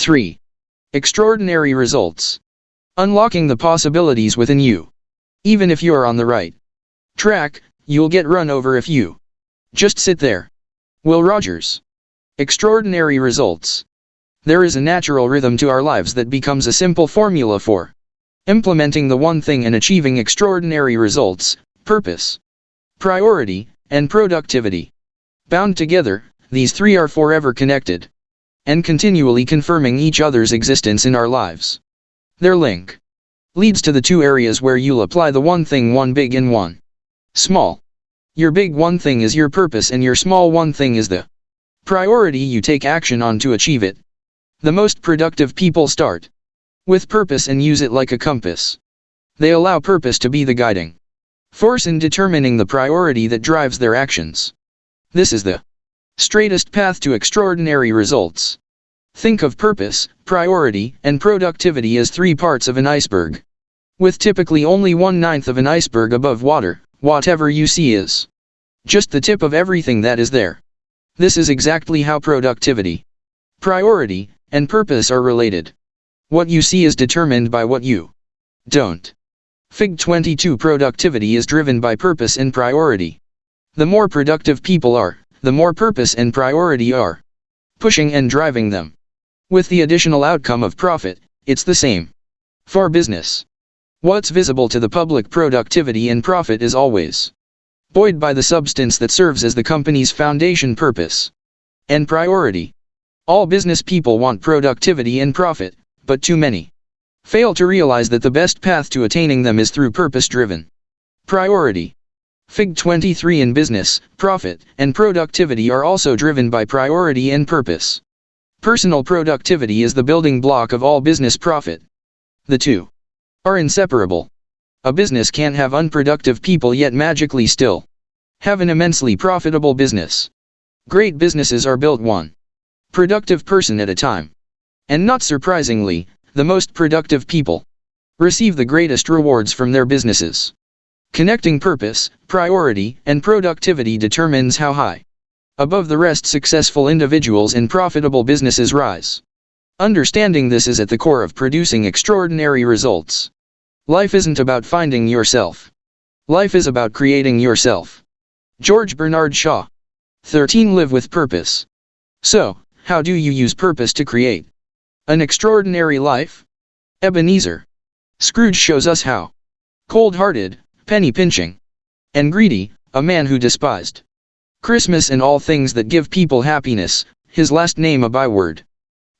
3. Extraordinary results. Unlocking the possibilities within you. Even if you're on the right track, you'll get run over if you just sit there. Will Rogers. Extraordinary results. There is a natural rhythm to our lives that becomes a simple formula for implementing the one thing and achieving extraordinary results: purpose, priority, and productivity. Bound together, these three are forever connected and continually confirming each other's existence in our lives. Their link leads to the two areas where you'll apply the one thing, one big and one small. Your big one thing is your purpose and your small one thing is the priority you take action on to achieve it. The most productive people start with purpose and use it like a compass. They allow purpose to be the guiding force in determining the priority that drives their actions. This is the straightest path to extraordinary results. Think of purpose, priority, and productivity as three parts of an iceberg, with typically only 1/9 of an iceberg above water. Whatever you see is just the tip of everything that is there. This is exactly how productivity, priority, and purpose are related. What you see is determined by what you don't. Fig 22. Productivity is driven by purpose and priority. The more productive people are, the more purpose and priority are pushing and driving them. With the additional outcome of profit, it's the same for business. What's visible to the public, productivity and profit, is always buoyed by the substance that serves as the company's foundation: purpose and priority. All business people want productivity and profit, but too many fail to realize that the best path to attaining them is through purpose-driven priority. Fig 23. In business, profit and productivity are also driven by priority and purpose. Personal productivity is the building block of all business profit. The two are inseparable. A business can't have unproductive people yet magically still have an immensely profitable business. Great businesses are built one productive person at a time. And not surprisingly, the most productive people receive the greatest rewards from their businesses. Connecting purpose, priority, and productivity determines how high above the rest successful individuals in profitable businesses rise. Understanding this is at the core of producing extraordinary results. Life isn't about finding yourself. Life is about creating yourself. George Bernard Shaw. 13. Live with purpose. So, how do you use purpose to create an extraordinary life? Ebenezer Scrooge shows us how. Cold-hearted, penny-pinching, and greedy, a man who despised Christmas and all things that give people happiness, his last name a byword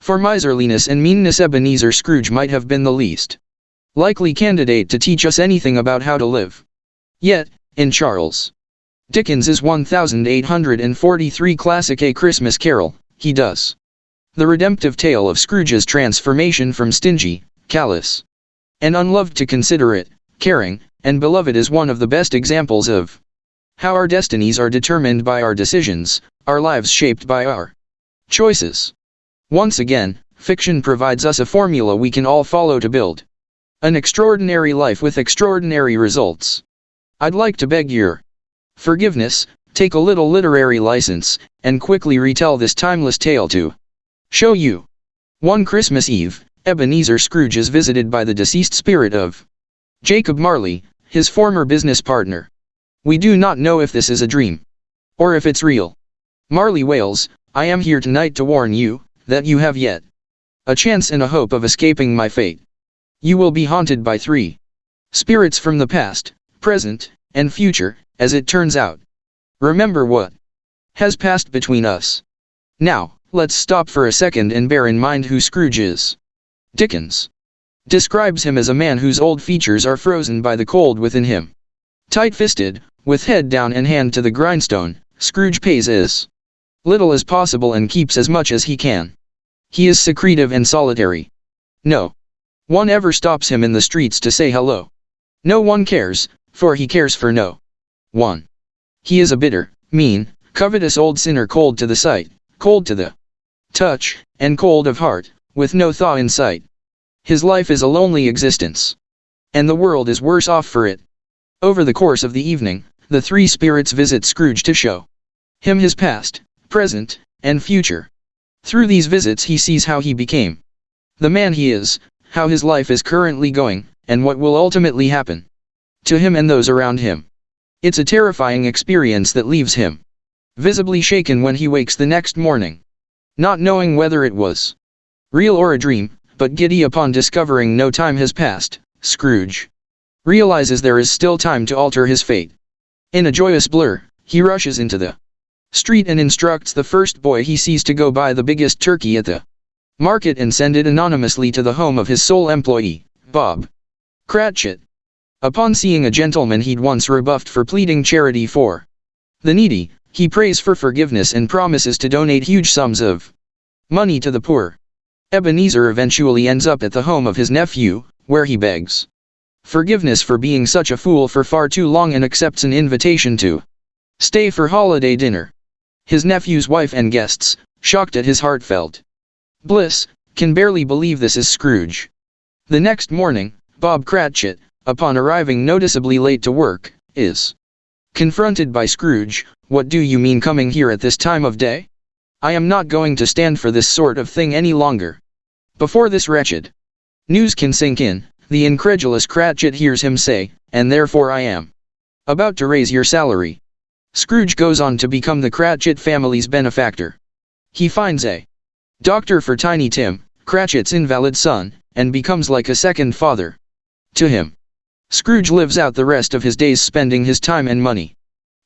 for miserliness and meanness, Ebenezer Scrooge might have been the least likely candidate to teach us anything about how to live. Yet, in Charles Dickens's 1843 classic A Christmas Carol, he does the redemptive tale of Scrooge's transformation from stingy, callous, and unloved to considerate, caring, and beloved is one of the best examples of how our destinies are determined by our decisions, our lives shaped by our choices. Once again, fiction provides us a formula we can all follow to build an extraordinary life with extraordinary results. I'd like to beg your forgiveness, take a little literary license, and quickly retell this timeless tale to show you. One Christmas Eve, Ebenezer Scrooge is visited by the deceased spirit of Jacob Marley, his former business partner. We do not know if this is a dream or if it's real. Marley wails, "I am here tonight to warn you that you have yet a chance and a hope of escaping my fate. You will be haunted by three spirits from the past, present, and future, as it turns out. Remember what has passed between us." Now, let's stop for a second and bear in mind who Scrooge is. Dickens describes him as a man whose old features are frozen by the cold within him. Tight-fisted, with head down and hand to the grindstone, Scrooge pays as little as possible and keeps as much as he can. He is secretive and solitary. No one ever stops him in the streets to say hello. No one cares, for he cares for no one. He is a bitter, mean, covetous old sinner, cold to the sight, cold to the touch, and cold of heart, with no thaw in sight. His life is a lonely existence, and the world is worse off for it. Over the course of the evening, the three spirits visit Scrooge to show him his past, present, and future. Through these visits he sees how he became The man he is, how his life is currently going, and what will ultimately happen to him and those around him. It's a terrifying experience that leaves him visibly shaken when he wakes the next morning, not knowing whether it was real or a dream, but giddy upon discovering no time has passed. Scrooge realizes there is still time to alter his fate. In a joyous blur, he rushes into the street and instructs the first boy he sees to go buy the biggest turkey at the market and send it anonymously to the home of his sole employee, Bob Cratchit. Upon seeing a gentleman he'd once rebuffed for pleading charity for the needy, he prays for forgiveness and promises to donate huge sums of money to the poor. Ebenezer eventually ends up at the home of his nephew, where he begs forgiveness for being such a fool for far too long and accepts an invitation to stay for holiday dinner. His nephew's wife and guests, shocked at his heartfelt bliss, can barely believe this is Scrooge. The next morning, Bob Cratchit, upon arriving noticeably late to work, is confronted by Scrooge. "What do you mean coming here at this time of day? I am not going to stand for this sort of thing any longer." Before this wretched news can sink in, the incredulous Cratchit hears him say, "And therefore I am about to raise your salary." Scrooge goes on to become the Cratchit family's benefactor. He finds a doctor for Tiny Tim, Cratchit's invalid son, and becomes like a second father to him. Scrooge lives out the rest of his days spending his time and money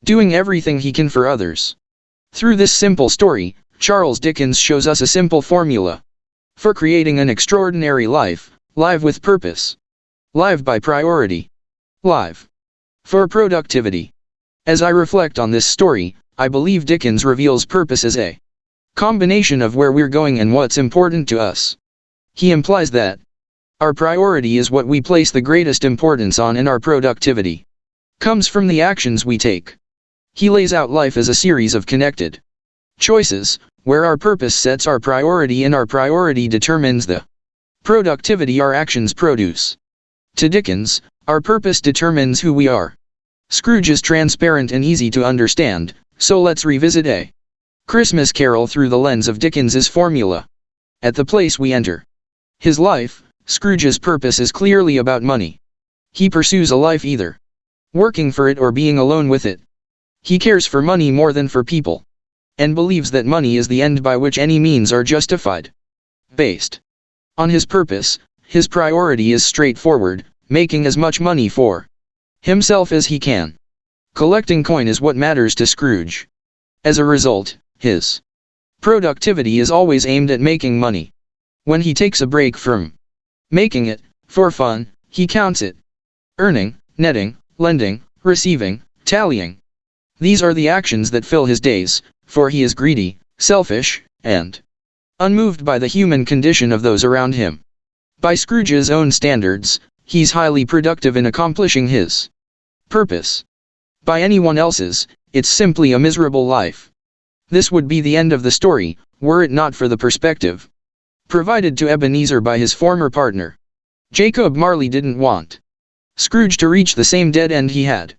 doing everything he can for others. Through this simple story, Charles Dickens shows us a simple formula for creating an extraordinary life: live with purpose, live by priority, live for productivity. As I reflect on this story, I believe Dickens reveals purpose as a combination of where we're going and what's important to us. He implies that our priority is what we place the greatest importance on, and our productivity comes from the actions we take. He lays out life as a series of connected choices, where our purpose sets our priority and our priority determines the productivity our actions produce. To Dickens, our purpose determines who we are. Scrooge is transparent and easy to understand, so let's revisit A Christmas Carol through the lens of Dickens's formula. At the place we enter his life, Scrooge's purpose is clearly about money. He pursues a life either working for it or being alone with it. He cares for money more than for people, and believes that money is the end by which any means are justified. Based on his purpose, his priority is straightforward: making as much money for himself as he can. Collecting coin is what matters to Scrooge. As a result, his productivity is always aimed at making money. When he takes a break from making it for fun, he counts it: earning, netting, lending, receiving, tallying. These are the actions that fill his days, for he is greedy, selfish, and unmoved by the human condition of those around him. By Scrooge's own standards, he's highly productive in accomplishing his purpose. By anyone else's, it's simply a miserable life. This would be the end of the story, were it not for the perspective provided to Ebenezer by his former partner. Jacob Marley didn't want Scrooge to reach the same dead end he had.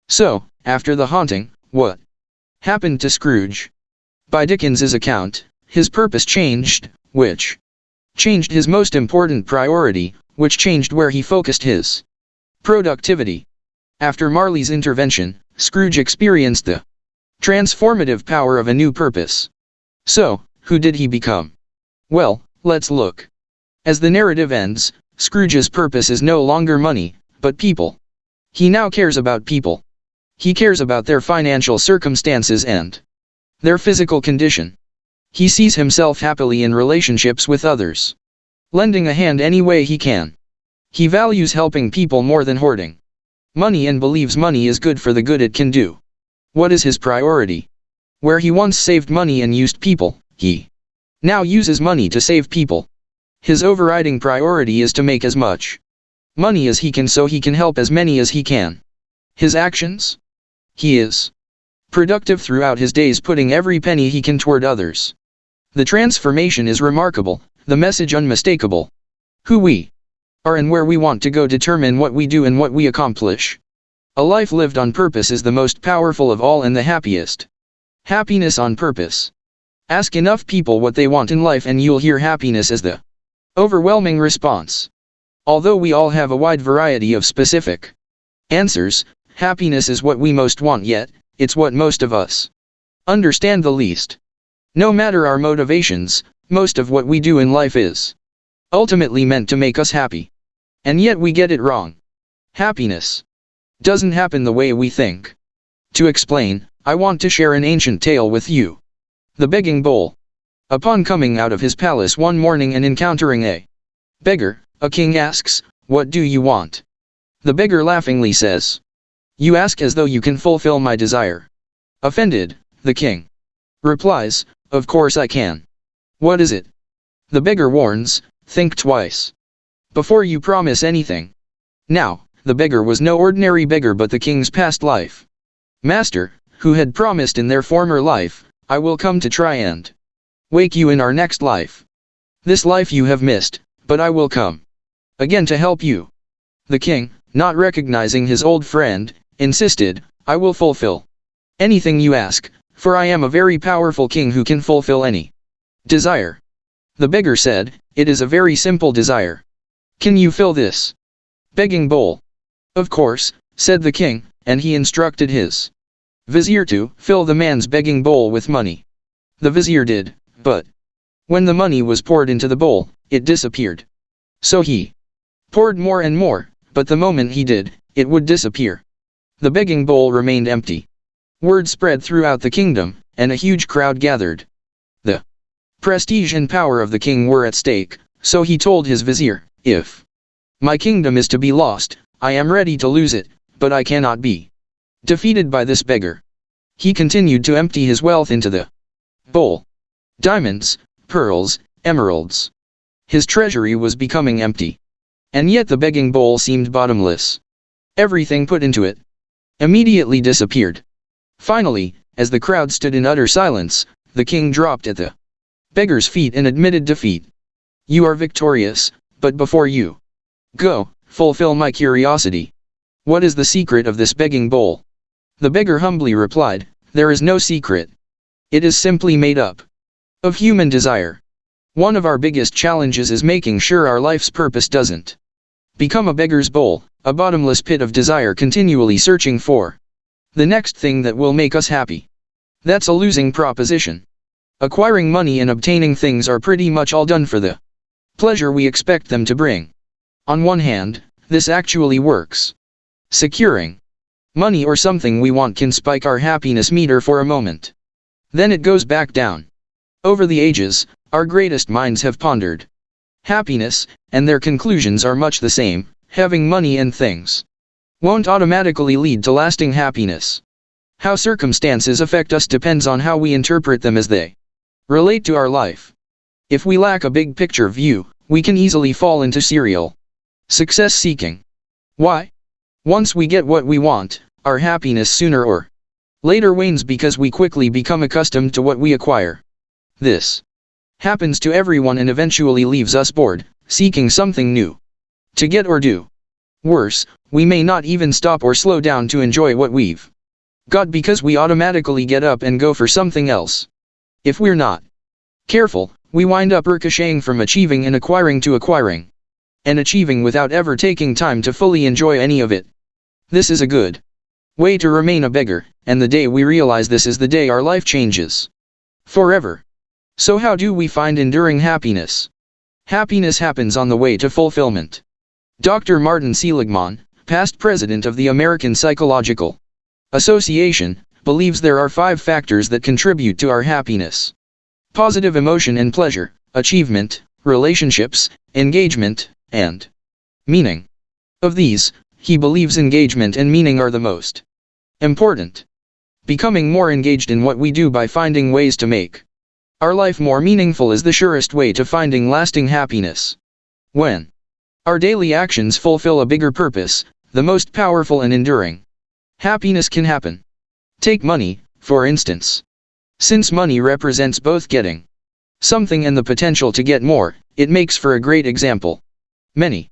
So, after the haunting, what happened to Scrooge? By Dickens's account, his purpose changed, which changed his most important priority, which changed where he focused his productivity. After Marley's intervention, Scrooge experienced the transformative power of a new purpose. So, who did he become? Well, let's look. As the narrative ends, Scrooge's purpose is no longer money, but people. He now cares about people. He cares about their financial circumstances and their physical condition. He sees himself happily in relationships with others, lending a hand any way he can. He values helping people more than hoarding money and believes money is good for the good it can do. What is his priority? Where he once saved money and used people, he now uses money to save people. His overriding priority is to make as much money as he can so he can help as many as he can. His actions? He is productive throughout his days, putting every penny he can toward others. The transformation is remarkable, the message unmistakable. Who we are and where we want to go determine what we do and what we accomplish. A life lived on purpose is the most powerful of all and the happiest. Happiness on purpose. Ask enough people what they want in life and you'll hear happiness as the Overwhelming response. Although we all have a wide variety of specific answers, happiness is what we most want, yet it's what most of us understand the least. No matter our motivations, most of what we do in life is ultimately meant to make us happy. And yet we get it wrong. Happiness doesn't happen the way we think. To explain, I want to share an ancient tale with you. The Begging Bowl. Upon coming out of his palace one morning and encountering a beggar, a king asks, "What do you want?" The beggar laughingly says, "You ask as though you can fulfill my desire." Offended, the king replies, "Of course I can. What is it?" The beggar warns, "Think twice before you promise anything." Now, the beggar was no ordinary beggar but the king's past life master, who had promised in their former life, "I will come to try and wake you in our next life. This life you have missed, but I will come again to help you." The king, not recognizing his old friend, insisted, "I will fulfill anything you ask, for I am a very powerful king who can fulfill any desire." The beggar said, "It is a very simple desire. Can you fill this begging bowl?" "Of course," said the king, and he instructed his vizier to fill the man's begging bowl with money. The vizier did, but when the money was poured into the bowl, it disappeared. So he poured more and more, but the moment he did, it would disappear. The begging bowl remained empty. Word spread throughout the kingdom, and a huge crowd gathered. The prestige and power of the king were at stake, so he told his vizier, "If my kingdom is to be lost, I am ready to lose it, but I cannot be defeated by this beggar." He continued to empty his wealth into the bowl. Diamonds, pearls, emeralds. His treasury was becoming empty. And yet the begging bowl seemed bottomless. Everything put into it immediately disappeared. Finally, as the crowd stood in utter silence, the king dropped at the beggar's feet and admitted defeat. "You are victorious, but before you go, fulfill my curiosity. What is the secret of this begging bowl?" The beggar humbly replied, "There is no secret. It is simply made up of human desire. One of our biggest challenges is making sure our life's purpose doesn't become a beggar's bowl, a bottomless pit of desire continually searching for the next thing that will make us happy. That's a losing proposition. Acquiring money and obtaining things are pretty much all done for the pleasure we expect them to bring. On one hand, this actually works. Securing money or something we want can spike our happiness meter for a moment. Then it goes back down. Over the ages, our greatest minds have pondered happiness, and their conclusions are much the same. Having money and things won't automatically lead to lasting happiness. How circumstances affect us depends on how we interpret them as they relate to our life. If we lack a big picture view, we can easily fall into serial success seeking. Why? Once we get what we want, our happiness sooner or later wanes because we quickly become accustomed to what we acquire. This happens to everyone and eventually leaves us bored, seeking something new to get or do. Worse, we may not even stop or slow down to enjoy what we've got because we automatically get up and go for something else. If we're not careful, we wind up ricocheting from achieving and acquiring to acquiring and achieving without ever taking time to fully enjoy any of it. This is a good way to remain a beggar, and the day we realize this is the day our life changes forever. So how do we find enduring happiness? Happiness happens on the way to fulfillment. Dr. Martin Seligman, past president of the American Psychological Association, believes there are 5 factors that contribute to our happiness: positive emotion and pleasure, achievement, relationships, engagement, and meaning. Of these, he believes engagement and meaning are the most important. Becoming more engaged in what we do by finding ways to make our life more meaningful is the surest way to finding lasting happiness. When our daily actions fulfill a bigger purpose, the most powerful and enduring happiness can happen. Take money, for instance. Since money represents both getting something and the potential to get more, it makes for a great example. Many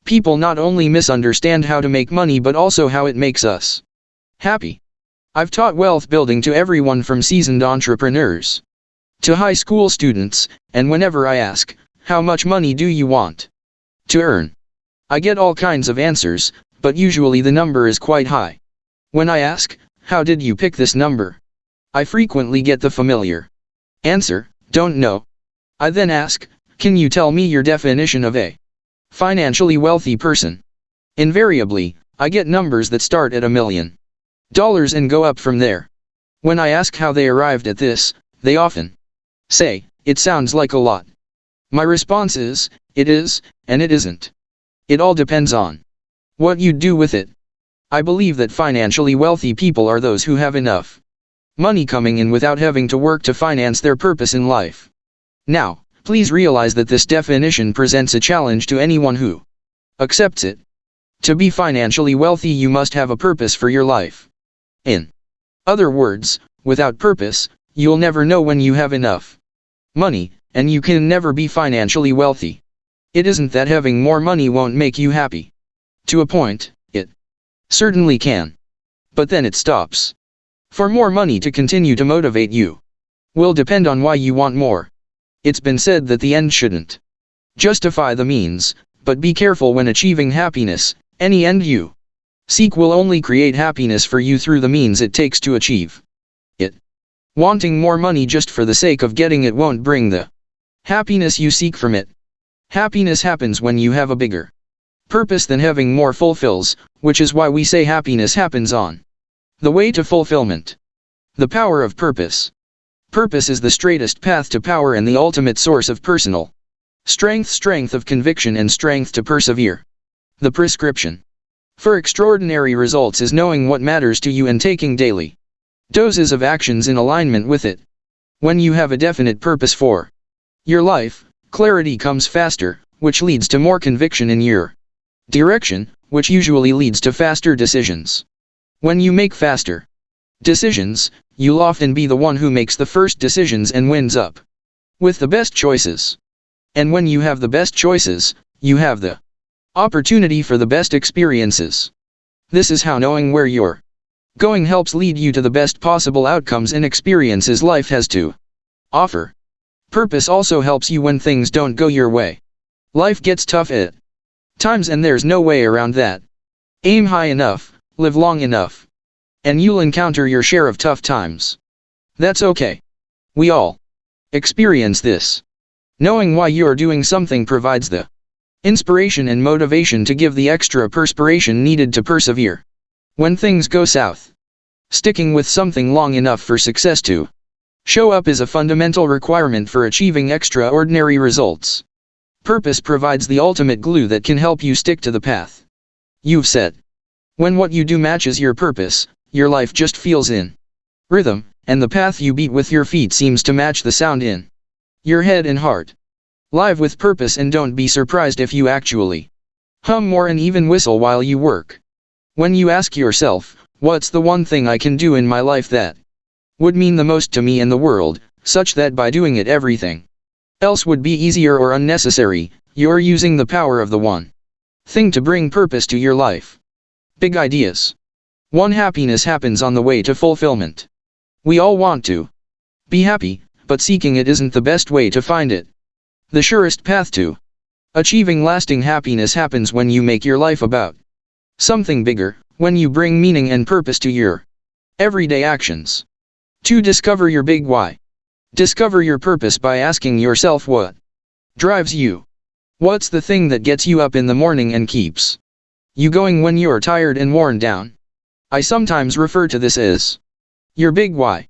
people not only misunderstand how to make money but also how it makes us happy. I've taught wealth building to everyone from seasoned entrepreneurs to high school students, and whenever I ask, how much money do you want to earn? I get all kinds of answers, but usually the number is quite high. When I ask, how did you pick this number? I frequently get the familiar answer, don't know. I then ask, can you tell me your definition of a financially wealthy person? Invariably, I get numbers that start at $1 million and go up from there. When I ask how they arrived at this, they often say, it sounds like a lot. My response is, it is, and it isn't. It all depends on what you do with it. I believe that financially wealthy people are those who have enough money coming in without having to work to finance their purpose in life. Now, please realize that this definition presents a challenge to anyone who accepts it. To be financially wealthy, you must have a purpose for your life. In other words, without purpose, you'll never know when you have enough money, and you can never be financially wealthy. It isn't that having more money won't make you happy. To a point, it certainly can. But then it stops. For more money to continue to motivate you will depend on why you want more. It's been said that the end shouldn't justify the means, but be careful when achieving happiness. Any end you seek will only create happiness for you through the means it takes to achieve it. Wanting more money just for the sake of getting it won't bring the happiness you seek from it. Happiness happens when you have a bigger purpose than having more fulfills, which is why we say happiness happens on the way to fulfillment. The power of purpose. Purpose is the straightest path to power and the ultimate source of personal strength of conviction and strength to persevere. The prescription for extraordinary results is knowing what matters to you and taking daily doses of actions in alignment with it. When you have a definite purpose for your life, clarity comes faster, which leads to more conviction in your direction, which usually leads to faster decisions. When you make faster decisions, you'll often be the one who makes the first decisions and wins up with the best choices. And when you have the best choices, you have the opportunity for the best experiences. This is how knowing where you're going helps lead you to the best possible outcomes and experiences life has to offer. Purpose also helps you when things don't go your way. Life gets tough at times and there's no way around that. Aim high enough, live long enough, and you'll encounter your share of tough times. That's okay. We all experience this. Knowing why you're doing something provides the inspiration and motivation to give the extra perspiration needed to persevere when things go south. Sticking with something long enough for success to show up is a fundamental requirement for achieving extraordinary results. Purpose provides the ultimate glue that can help you stick to the path you've set. When what you do matches your purpose, your life just feels in rhythm, and the path you beat with your feet seems to match the sound in your head and heart. Live with purpose and don't be surprised if you actually hum more and even whistle while you work. When you ask yourself, what's the one thing I can do in my life that would mean the most to me and the world, such that by doing it everything else would be easier or unnecessary, you're using the power of the one thing to bring purpose to your life. Big ideas. 1. Happiness happens on the way to fulfillment. We all want to be happy, but seeking it isn't the best way to find it. The surest path to achieving lasting happiness happens when you make your life about something bigger, when you bring meaning and purpose to your everyday actions. 2. Discover your big why. Discover your purpose by asking yourself what drives you. What's the thing that gets you up in the morning and keeps you going when you're tired and worn down? I sometimes refer to this as your big why.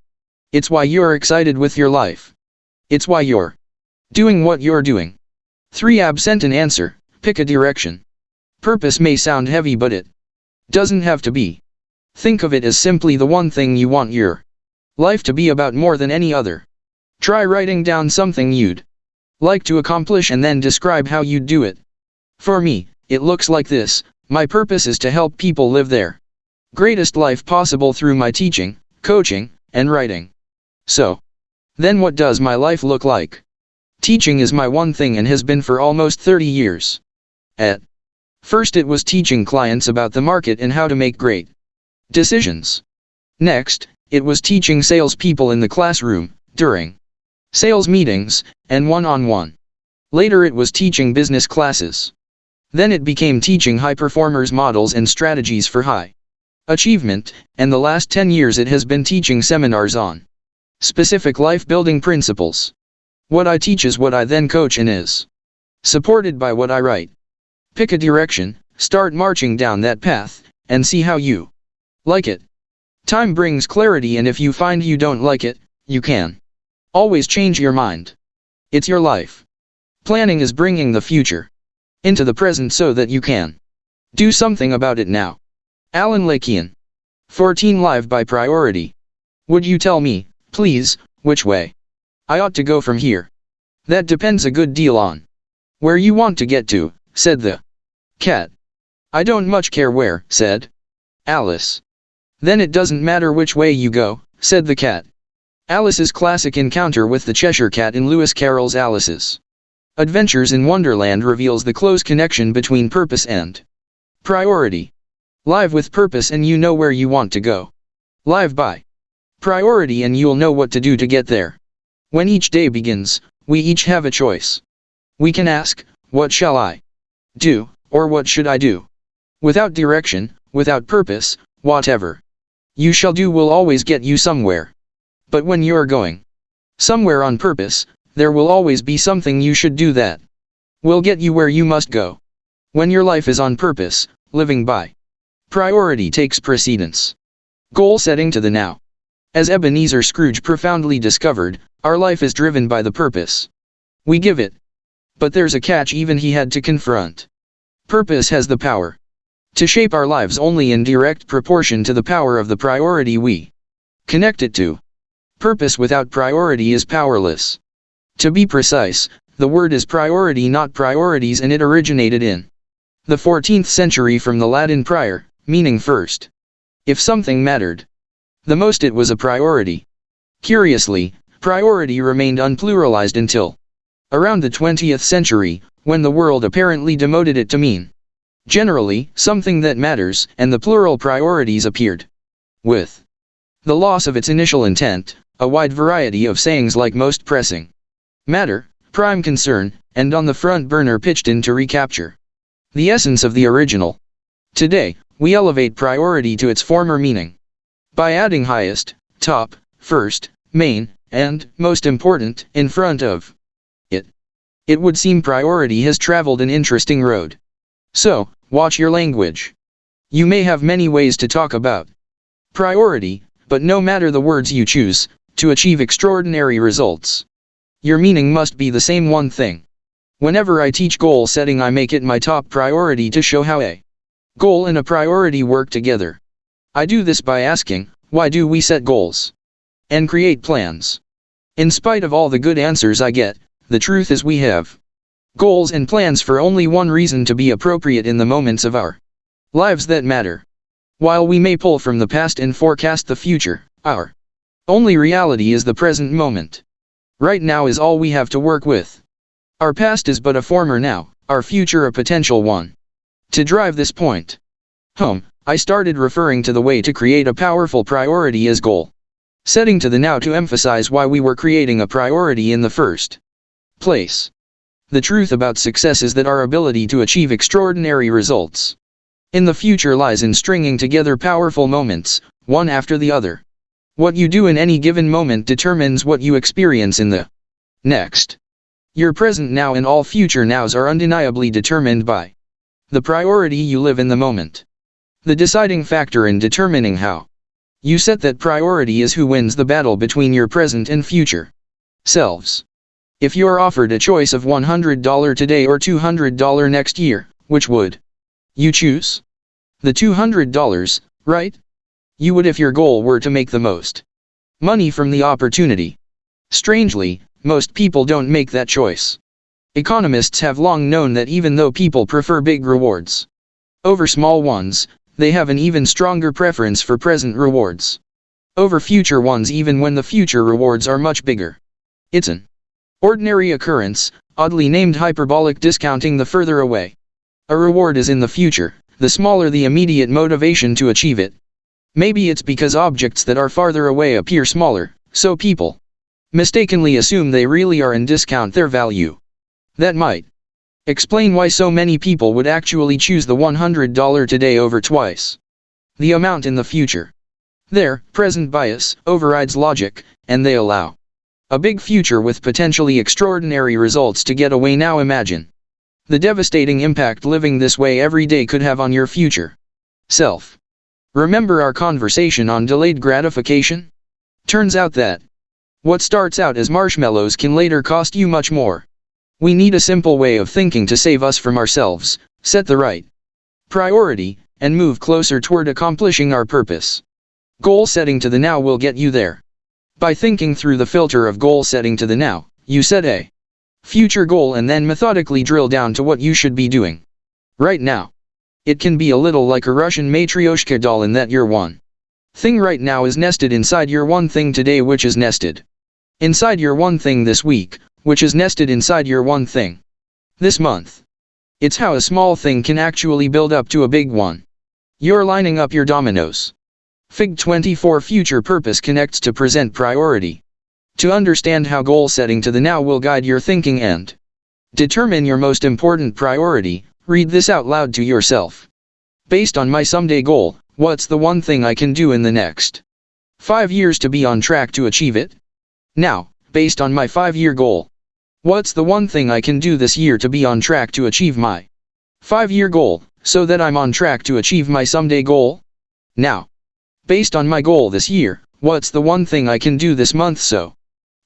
It's why you're excited with your life. It's why you're doing what you're doing. 3. Absent an answer, pick a direction. Purpose may sound heavy, but it doesn't have to be. Think of it as simply the one thing you want your life to be about more than any other. Try writing down something you'd like to accomplish and then describe how you'd do it. For me, it looks like this. My purpose is to help people live their greatest life possible through my teaching, coaching, and writing. So, then what does my life look like? Teaching is my one thing and has been for almost 30 years. At first it was teaching clients about the market and how to make great decisions. Next, it was teaching salespeople in the classroom, during sales meetings, and one-on-one Later it was teaching business classes. Then it became teaching high performers models and strategies for high achievement, and the last 10 years it has been teaching seminars on specific life-building principles. What I teach is what I then coach and is supported by what I write. Pick a direction, start marching down that path, and see how you like it. Time brings clarity, and if you find you don't like it, you can always change your mind. It's your life. Planning is bringing the future into the present so that you can do something about it now. Alan Lakian. 14 Live by priority. Would you tell me, please, which way I ought to go from here? That depends a good deal on where you want to get to, said the cat. I don't much care where, said Alice. Then it doesn't matter which way you go, said the cat. Alice's classic encounter with the Cheshire Cat in Lewis Carroll's Alice's Adventures in Wonderland reveals the close connection between purpose and priority. Live with purpose and you know where you want to go. Live by priority and you'll know what to do to get there. When each day begins, we each have a choice. We can ask, what shall I do, or what should I do? Without direction, without purpose, whatever you shall do will always get you somewhere. But when you're going somewhere on purpose, there will always be something you should do that will get you where you must go. When your life is on purpose, living by priority takes precedence. Goal setting to the now. As Ebenezer Scrooge profoundly discovered, our life is driven by the purpose we give it. But there's a catch even he had to confront. Purpose has the power to shape our lives only in direct proportion to the power of the priority we connect it to. Purpose without priority is powerless. To be precise, the word is priority, not priorities, and it originated in the 14th century from the Latin prior, meaning first. If something mattered the most, it was a priority. Curiously, priority remained unpluralized until around the 20th century, when the world apparently demoted it to mean generally something that matters, and the plural priorities appeared. With the loss of its initial intent, a wide variety of sayings like most pressing matter, prime concern, and on the front burner pitched in to recapture the essence of the original. Today, we elevate priority to its former meaning by adding highest, top, first, main, and most important in front of it. It would seem priority has traveled an interesting road. So, watch your language. You may have many ways to talk about priority, but no matter the words you choose to achieve extraordinary results, your meaning must be the same one thing. Whenever I teach goal setting, I make it my top priority to show how a goal and a priority work together. I do this by asking, why do we set goals and create plans? In spite of all the good answers I get, the truth is we have goals and plans for only one reason: to be appropriate in the moments of our lives that matter. While we may pull from the past and forecast the future, our only reality is the present moment. Right now is all we have to work with. Our past is but a former now, our future a potential one. To drive this point home, I started referring to the way to create a powerful priority as goal setting to the now to emphasize why we were creating a priority in the first place. The truth about success is that our ability to achieve extraordinary results in the future lies in stringing together powerful moments, one after the other. What you do in any given moment determines what you experience in the next. Your present now and all future nows are undeniably determined by the priority you live in the moment. The deciding factor in determining how you set that priority is who wins the battle between your present and future selves. If you're offered a choice of $100 today or $200 next year, which would you choose? The $200, right? You would if your goal were to make the most money from the opportunity. Strangely, most people don't make that choice. Economists have long known that even though people prefer big rewards over small ones, they have an even stronger preference for present rewards over future ones, even when the future rewards are much bigger. It's an ordinary occurrence, oddly named hyperbolic discounting the further away a reward is in the future, the smaller the immediate motivation to achieve it. Maybe it's because objects that are farther away appear smaller, so people mistakenly assume they really are and discount their value. That might explain why so many people would actually choose the $100 today over twice the amount in the future. Their present bias overrides logic, and they allow a big future with potentially extraordinary results to get away. Now imagine the devastating impact living this way every day could have on your future self. Remember our conversation on delayed gratification? Turns out that what starts out as marshmallows can later cost you much more. We need a simple way of thinking to save us from ourselves, set the right priority, and move closer toward accomplishing our purpose. Goal setting to the now will get you there. By thinking through the filter of goal setting to the now, you set a future goal and then methodically drill down to what you should be doing right now. It can be a little like a Russian Matryoshka doll in that your one thing right now is nested inside your one thing today, which is nested inside your one thing this week, which is nested inside your one thing this month. It's how a small thing can actually build up to a big one. You're lining up your dominoes. Fig 24 Future Purpose connects to present priority. To understand how goal setting to the now will guide your thinking and determine your most important priority, read this out loud to yourself. Based on my someday goal, what's the one thing I can do in the next 5 years to be on track to achieve it? Now, based on my 5-year goal, what's the one thing I can do this year to be on track to achieve my 5-year goal, so that I'm on track to achieve my someday goal? Now, based on my goal this year, what's the one thing I can do this month so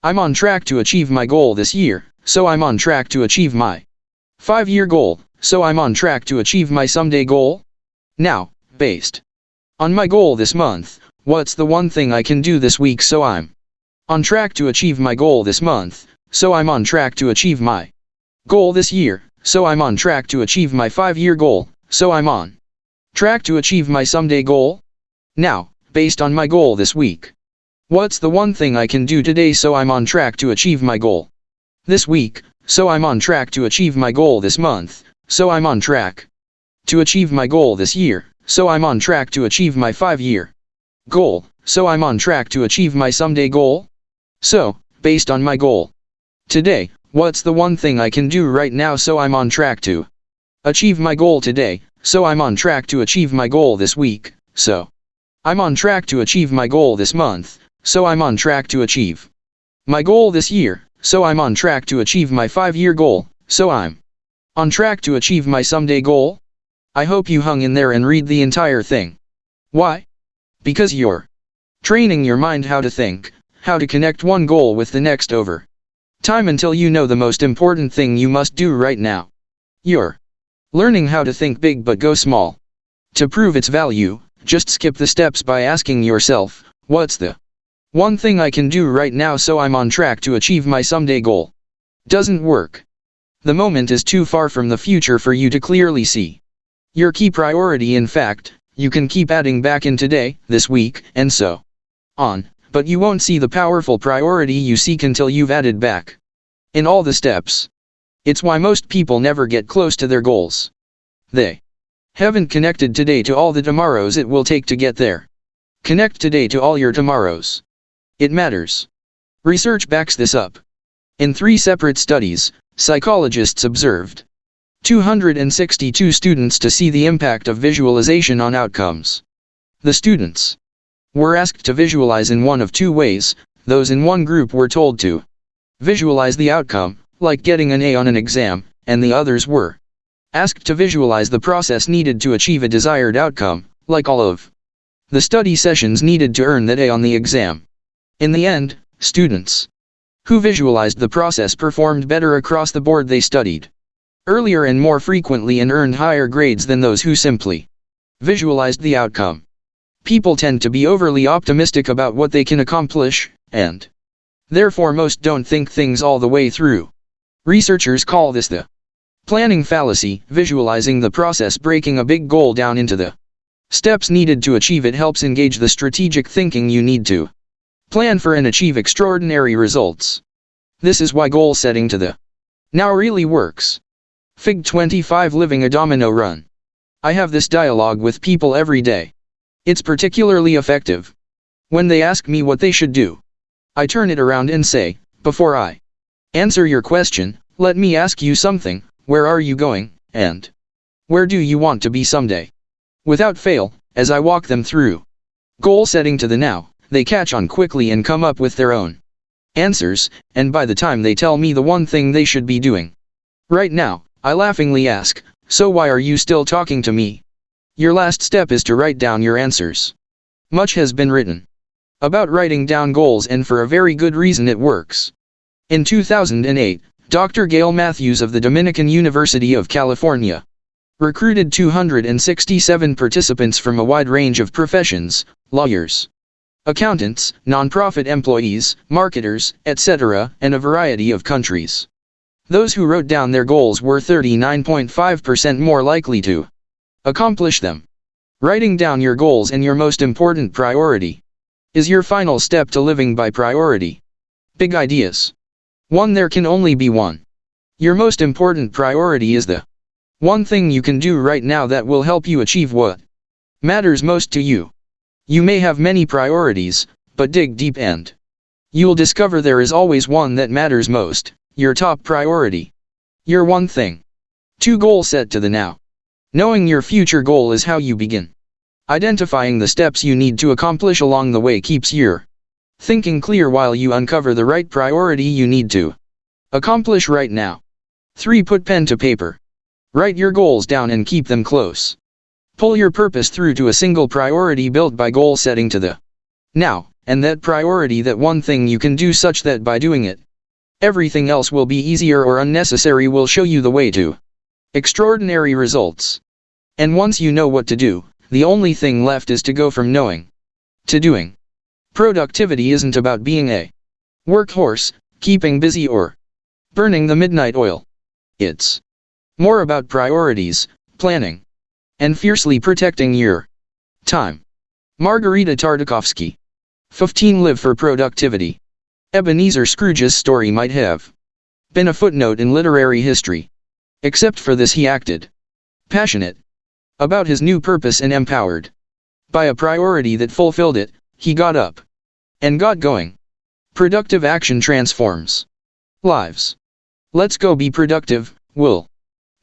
I'm on track to achieve my goal this year, so I'm on track to achieve my 5-year goal, so I'm on track to achieve my someday goal? Now, based on my goal this month, what's the one thing I can do this week so I'm on track to achieve my goal this month, so I'm on track to achieve my goal this year, so I'm on track to achieve my 5-year goal, so I'm on track to achieve my someday goal? Now, based on my goal this week, what's the one thing I can do today so I'm on track to achieve my goal this week, so I'm on track to achieve my goal this month, so I'm on track to achieve my goal this year, so I'm on track to achieve my 5-year goal, so I'm on track to achieve my someday goal? So, based on my goal today, what's the one thing I can do right now so I'm on track to achieve my goal today, so I'm on track to achieve my goal this week, so I'm on track to achieve my goal this month, so I'm on track to achieve my goal this year, so I'm on track to achieve my 5-year goal, so I'm on track to achieve my someday goal? I hope you hung in there and read the entire thing. Why? Because you're training your mind how to think, how to connect one goal with the next over time until you know the most important thing you must do right now. You're learning how to think big but go small. To prove its value, just skip the steps by asking yourself, what's the one thing I can do right now so I'm on track to achieve my someday goal? Doesn't work. The moment is too far from the future for you to clearly see your key priority. In fact, you can keep adding back in today, this week, and so on, but you won't see the powerful priority you seek until you've added back in all the steps. It's why most people never get close to their goals. They haven't connected today to all the tomorrows it will take to get there. Connect today to all your tomorrows. It matters. Research backs this up. In 3 separate studies, psychologists observed 262 students to see the impact of visualization on outcomes. The students were asked to visualize in one of 2 ways. Those in one group were told to visualize the outcome, like getting an A on an exam, and the others were asked to visualize the process needed to achieve a desired outcome, like all of the study sessions needed to earn that A on the exam. In the end, students who visualized the process performed better across the board. They studied earlier and more frequently and earned higher grades than those who simply visualized the outcome. People tend to be overly optimistic about what they can accomplish, and therefore most don't think things all the way through. Researchers call this the planning fallacy. Visualizing the process, breaking a big goal down into the steps needed to achieve it, helps engage the strategic thinking you need to plan for and achieve extraordinary results. This is why goal setting to the now really works. Fig 25 Living a Domino Run. I have this dialogue with people every day. It's particularly effective when they ask me what they should do. I turn it around and say, before I answer your question, Let me ask you something, where are you going, and where do you want to be someday? Without fail, as I walk them through goal setting to the now, they catch on quickly and come up with their own answers, and by the time they tell me the one thing they should be doing right now, I laughingly ask, so why are you still talking to me? Your last step is to write down your answers. Much has been written about writing down goals, and for a very good reason it works. In 2008, Dr. Gail Matthews of the Dominican University of California recruited 267 participants from a wide range of professions: lawyers, accountants, nonprofit employees, marketers, etc., and a variety of countries. Those who wrote down their goals were 39.5% more likely to accomplish them. Writing down your goals and your most important priority is your final step to living by priority. Big ideas. 1. There can only be one. Your most important priority is the one thing you can do right now that will help you achieve what matters most to you. You may have many priorities, but dig deep and you'll discover there is always one that matters most, your top priority. Your one thing. 2. Goal set to the now. Knowing your future goal is how you begin. Identifying the steps you need to accomplish along the way keeps your thinking clear while you uncover the right priority you need to accomplish right now. 3. Put pen to paper. Write your goals down and keep them close. Pull your purpose through to a single priority built by goal setting to the now, and that priority, that one thing you can do, such that by doing it, everything else will be easier or unnecessary, will show you the way to extraordinary results. And once you know what to do, the only thing left is to go from knowing to doing. Productivity isn't about being a workhorse, keeping busy, or burning the midnight oil. It's more about priorities, planning, and fiercely protecting your time. Margarita Tartakovsky. 15. Live for productivity. Ebenezer Scrooge's story might have been a footnote in literary history. Except for this, he acted passionate about his new purpose, and empowered by a priority that fulfilled it, he got up and got going. Productive action transforms lives. Let's go be productive. Will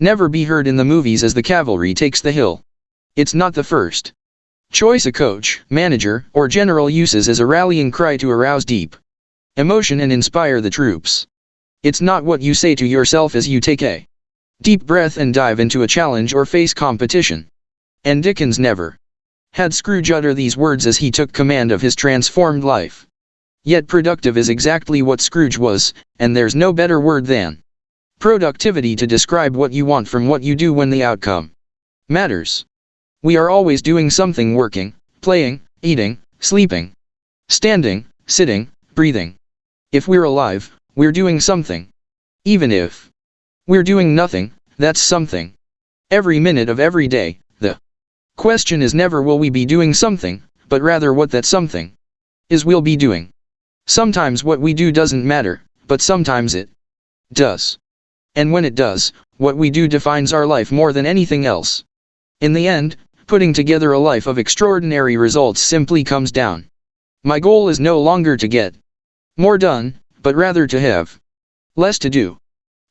never be heard in the movies as the cavalry takes the hill. It's not the first choice a coach, manager, or general uses as a rallying cry to arouse deep emotion and inspire the troops. It's not what you say to yourself as you take a deep breath and dive into a challenge or face competition. And Dickens never had Scrooge utter these words as he took command of his transformed life. Yet productive is exactly what Scrooge was, and there's no better word than productivity to describe what you want from what you do when the outcome matters. We are always doing something: working, playing, eating, sleeping, standing, sitting, breathing. If we're alive, we're doing something. Even if we're doing nothing, that's something. Every minute of every day, the question is never will we be doing something, but rather what that something is we'll be doing. Sometimes what we do doesn't matter, but sometimes it does. And when it does, what we do defines our life more than anything else. In the end, putting together a life of extraordinary results simply comes down. My goal is no longer to get more done, but rather to have less to do.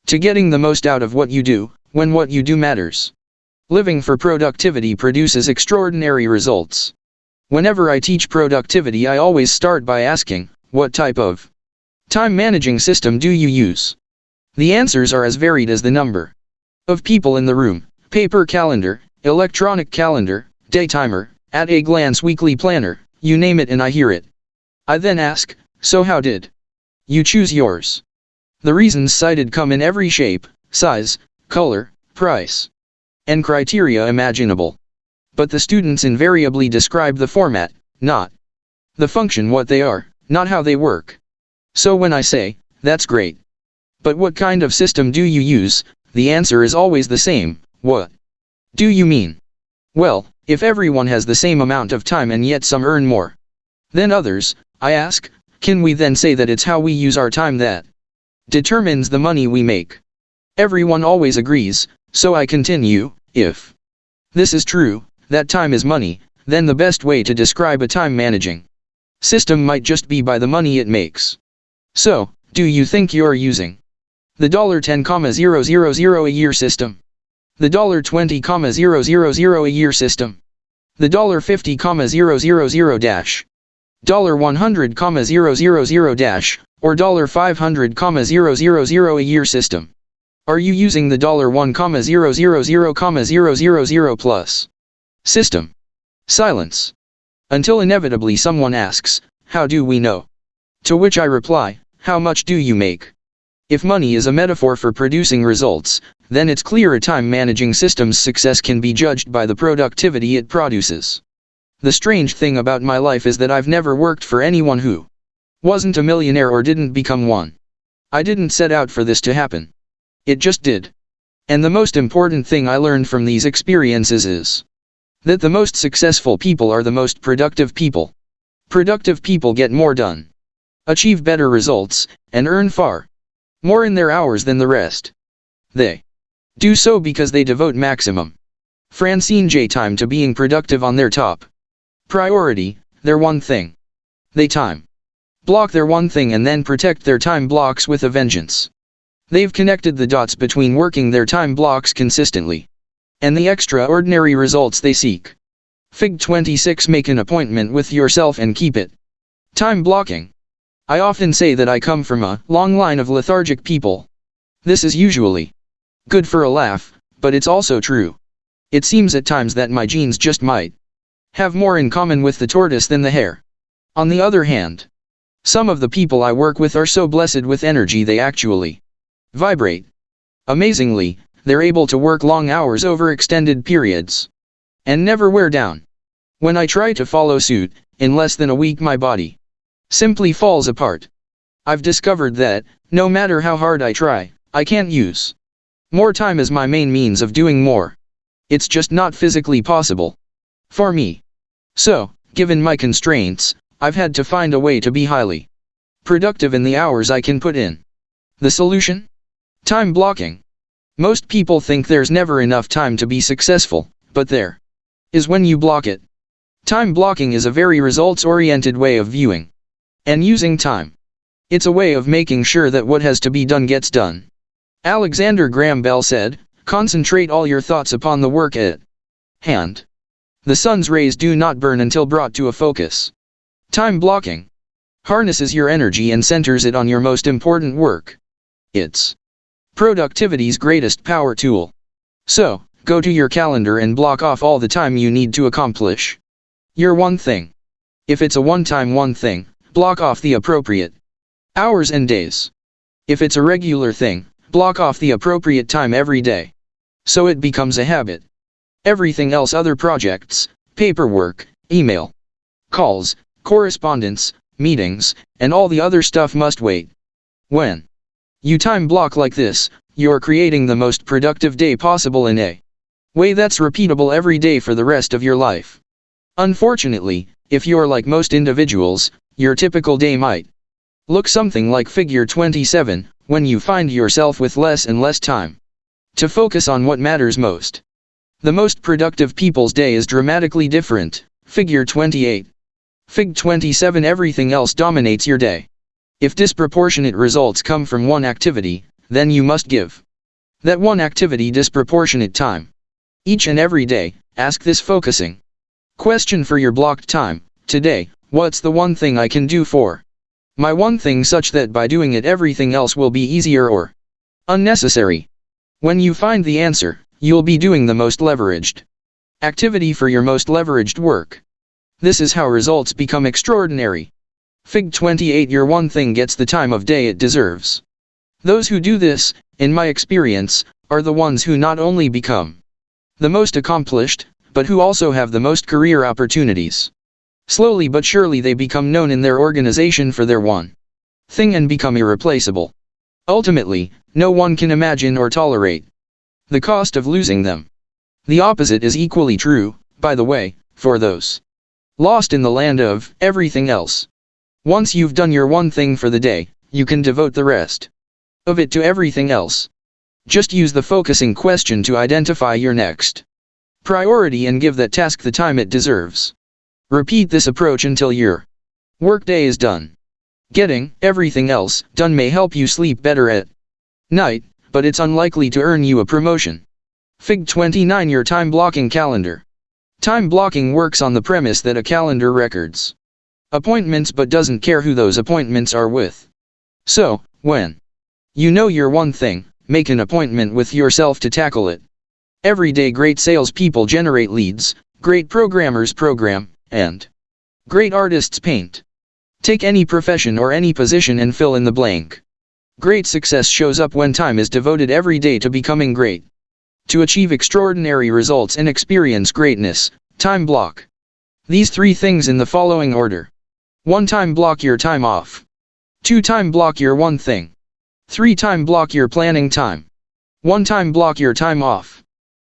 To getting the most out of what you do, when what you do matters. Living for productivity produces extraordinary results. Whenever I teach productivity, I always start by asking, what type of time managing system do you use? The answers are as varied as the number of people in the room: paper calendar, electronic calendar, day timer, at a glance weekly planner, you name it and I hear it. I then ask, so how did you choose yours? The reasons cited come in every shape, size, color, price, and criteria imaginable. But the students invariably describe the format, not the function, what they are, not how they work. So when I say, that's great, but what kind of system do you use? The answer is always the same: what do you mean? Well, if everyone has the same amount of time and yet some earn more than others, I ask, can we then say that it's how we use our time that determines the money we make? Everyone always agrees, so I continue, if this is true, that time is money, then the best way to describe a time managing system might just be by the money it makes. So, do you think you're using The $10,000 a year system. The $20,000 a year system. The $50,000 dash. $100,000 dash, or $500,000 a year system. Are you using the $1,000,000 plus system? Silence. Until inevitably someone asks, how do we know? To which I reply, how much do you make? If money is a metaphor for producing results, then it's clear a time-managing system's success can be judged by the productivity it produces. The strange thing about my life is that I've never worked for anyone who wasn't a millionaire or didn't become one. I didn't set out for this to happen. It just did. And the most important thing I learned from these experiences is that the most successful people are the most productive people. Productive people get more done, achieve better results, and earn far more in their hours than the rest. They do so because they devote maximum Francine J time to being productive on their top priority, their one thing. They time block their one thing and then protect their time blocks with a vengeance. They've connected the dots between working their time blocks consistently and the extraordinary results they seek. Fig 26. Make an appointment with yourself and keep it. Time blocking. I often say that I come from a long line of lethargic people. This is usually good for a laugh, but it's also true. It seems at times that my genes just might have more in common with the tortoise than the hare. On the other hand, some of the people I work with are so blessed with energy they actually vibrate. Amazingly, they're able to work long hours over extended periods and never wear down. When I try to follow suit, in less than a week my body simply falls apart. I've discovered that, no matter how hard I try, I can't use more time as my main means of doing more. It's just not physically possible for me. So, given my constraints, I've had to find a way to be highly productive in the hours I can put in. The solution? Time blocking. Most people think there's never enough time to be successful, but there is when you block it. Time blocking is a very results-oriented way of viewing and using time. It's a way of making sure that what has to be done gets done. Alexander Graham Bell said, "Concentrate all your thoughts upon the work at hand. The sun's rays do not burn until brought to a focus." Time blocking harnesses your energy and centers it on your most important work. It's productivity's greatest power tool. So, go to your calendar and block off all the time you need to accomplish your one thing. If it's a one-time one thing, block off the appropriate hours and days. If it's a regular thing, block off the appropriate time every day, so it becomes a habit. Everything else, other projects, paperwork, email, calls, correspondence, meetings, and all the other stuff must wait. When you time block like this, you're creating the most productive day possible in a way that's repeatable every day for the rest of your life. Unfortunately, if you're like most individuals, your typical day might look something like Figure 27, when you find yourself with less and less time to focus on what matters most. The most productive people's day is dramatically different. Figure 28. Fig 27. Everything else dominates your day. If disproportionate results come from one activity, then you must give that one activity disproportionate time. Each and every day, ask this focusing question for your blocked time. Today, what's the one thing I can do for my one thing such that by doing it everything else will be easier or unnecessary? When you find the answer, you'll be doing the most leveraged activity for your most leveraged work. This is how results become extraordinary. Fig 28. Your one thing gets the time of day it deserves. Those who do this, in my experience, are the ones who not only become the most accomplished, but who also have the most career opportunities. Slowly but surely they become known in their organization for their one thing and become irreplaceable. Ultimately, no one can imagine or tolerate the cost of losing them. The opposite is equally true, by the way, for those lost in the land of everything else. Once you've done your one thing for the day, you can devote the rest of it to everything else. Just use the focusing question to identify your next priority and give that task the time it deserves. Repeat this approach until your workday is done. Getting everything else done may help you sleep better at night, but it's unlikely to earn you a promotion. Fig 29 Your time blocking calendar. Time blocking works on the premise that a calendar records appointments but doesn't care who those appointments are with. So, when you know your one thing, make an appointment with yourself to tackle it. Every day great salespeople generate leads, great programmers program, and great artists paint. Take any profession or any position and fill in the blank. Great success shows up when time is devoted every day to becoming great. To achieve extraordinary results and experience greatness, time block these 3 things in the following order. 1. Time block your time off. 2. Time block your one thing. 3. Time block your planning time. 1. Time block your time off.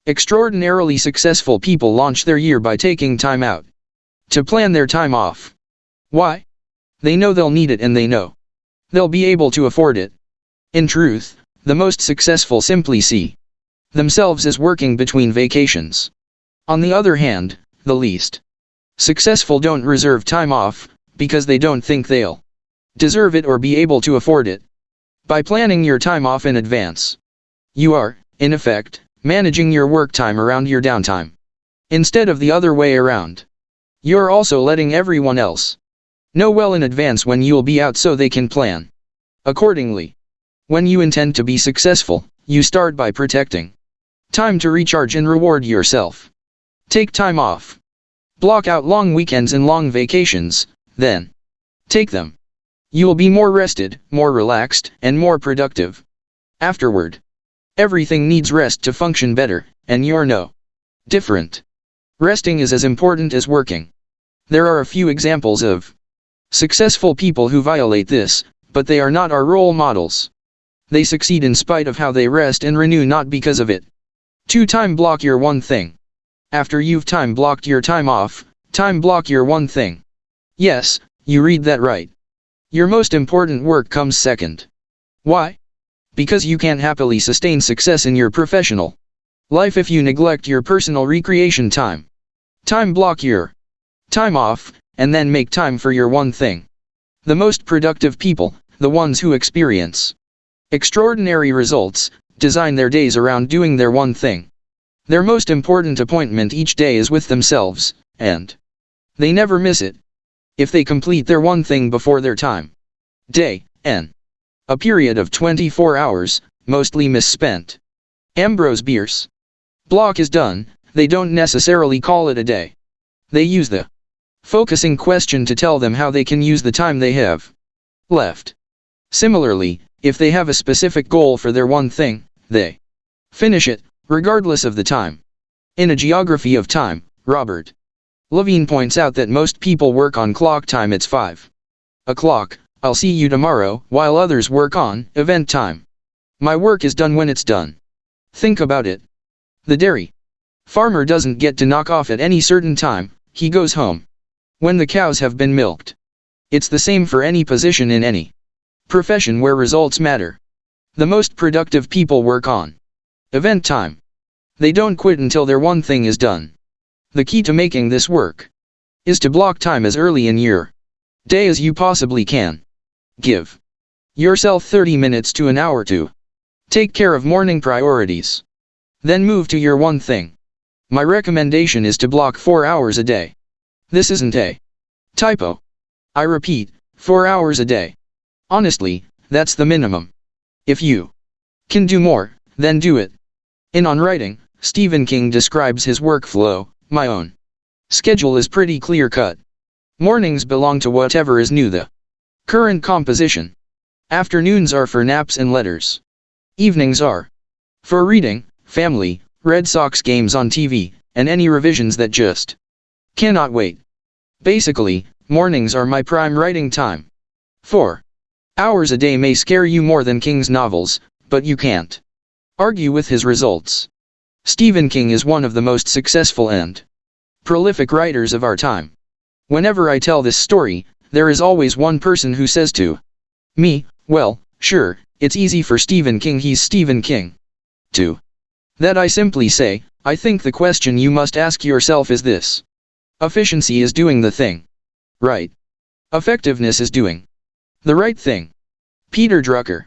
Extraordinarily successful people launch their year by taking time out to plan their time off. Why? They know they'll need it and they know they'll be able to afford it. In truth, the most successful simply see themselves as working between vacations. On the other hand, the least successful don't reserve time off, because they don't think they'll deserve it or be able to afford it. By planning your time off in advance, you are, in effect, managing your work time around your downtime, instead of the other way around. You're also letting everyone else know well in advance when you'll be out so they can plan accordingly. When you intend to be successful, you start by protecting time to recharge and reward yourself. Take time off. Block out long weekends and long vacations, then take them. You'll be more rested, more relaxed, and more productive. Afterward, everything needs rest to function better, and you're no different. Resting is as important as working. There are a few examples of successful people who violate this, but they are not our role models. They succeed in spite of how they rest and renew, not because of it. 2. Time block your one thing. After you've time blocked your time off, time block your one thing. Yes, you read that right. Your most important work comes second. Why? Because you can't happily sustain success in your professional life if you neglect your personal recreation time. Time block your time off, and then make time for your one thing. The most productive people, the ones who experience extraordinary results, design their days around doing their one thing. Their most important appointment each day is with themselves, and they never miss it. If they complete their one thing before their time day, n. a period of 24 hours, mostly misspent. Ambrose Bierce. Block is done, they don't necessarily call it a day. They use the focusing question to tell them how they can use the time they have left. Similarly, if they have a specific goal for their one thing, they finish it, regardless of the time. In A Geography of Time, Robert Levine points out that most people work on clock time. It's 5 o'clock, I'll see you tomorrow, while others work on event time. My work is done when it's done. Think about it. The dairy farmer doesn't get to knock off at any certain time, he goes home when the cows have been milked. It's the same for any position in any profession where results matter. The most productive people work on event time. They don't quit until their one thing is done. The key to making this work is to block time as early in your day as you possibly can. Give yourself 30 minutes to an hour to take care of morning priorities. Then move to your one thing. My recommendation is to block 4 hours a day. This isn't a typo. I repeat, 4 hours a day. Honestly, that's the minimum. If you can do more, then do it. In On Writing, Stephen King describes his workflow. My own schedule is pretty clear-cut. Mornings belong to whatever is new, the current composition. Afternoons are for naps and letters. Evenings are for reading, family, Red Sox games on TV, and any revisions that just cannot wait. Basically, mornings are my prime writing time. 4 hours a day may scare you more than King's novels, but you can't argue with his results. Stephen King is one of the most successful and prolific writers of our time. Whenever I tell this story, there is always one person who says to me, well, sure, it's easy for Stephen King, he's Stephen King. To that I simply say, I think the question you must ask yourself is this. Efficiency is doing the thing right. Effectiveness is doing the right thing. Peter Drucker.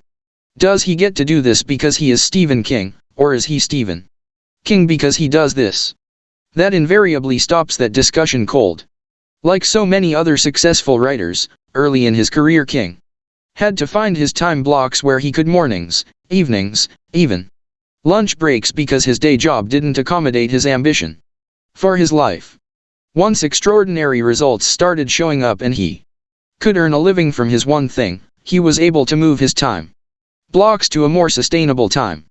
Does he get to do this because he is Stephen King, or is he Stephen King because he does this? That invariably stops that discussion cold. Like so many other successful writers, early in his career King had to find his time blocks where he could mornings, evenings, even lunch breaks because his day job didn't accommodate his ambition for his life. Once extraordinary results started showing up and he could earn a living from his one thing, he was able to move his time blocks to a more sustainable time.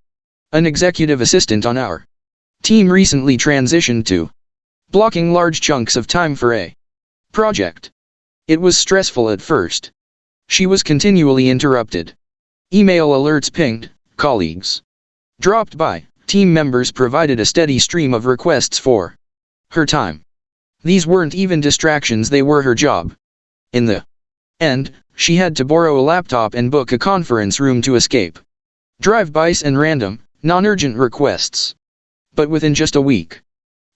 An executive assistant on our team recently transitioned to blocking large chunks of time for a project. It was stressful at first. She was continually interrupted. Email alerts pinged, colleagues dropped by, team members provided a steady stream of requests for her time. These weren't even distractions, they were her job. In the end, she had to borrow a laptop and book a conference room to escape drive-bys and random, non-urgent requests. But within just a week,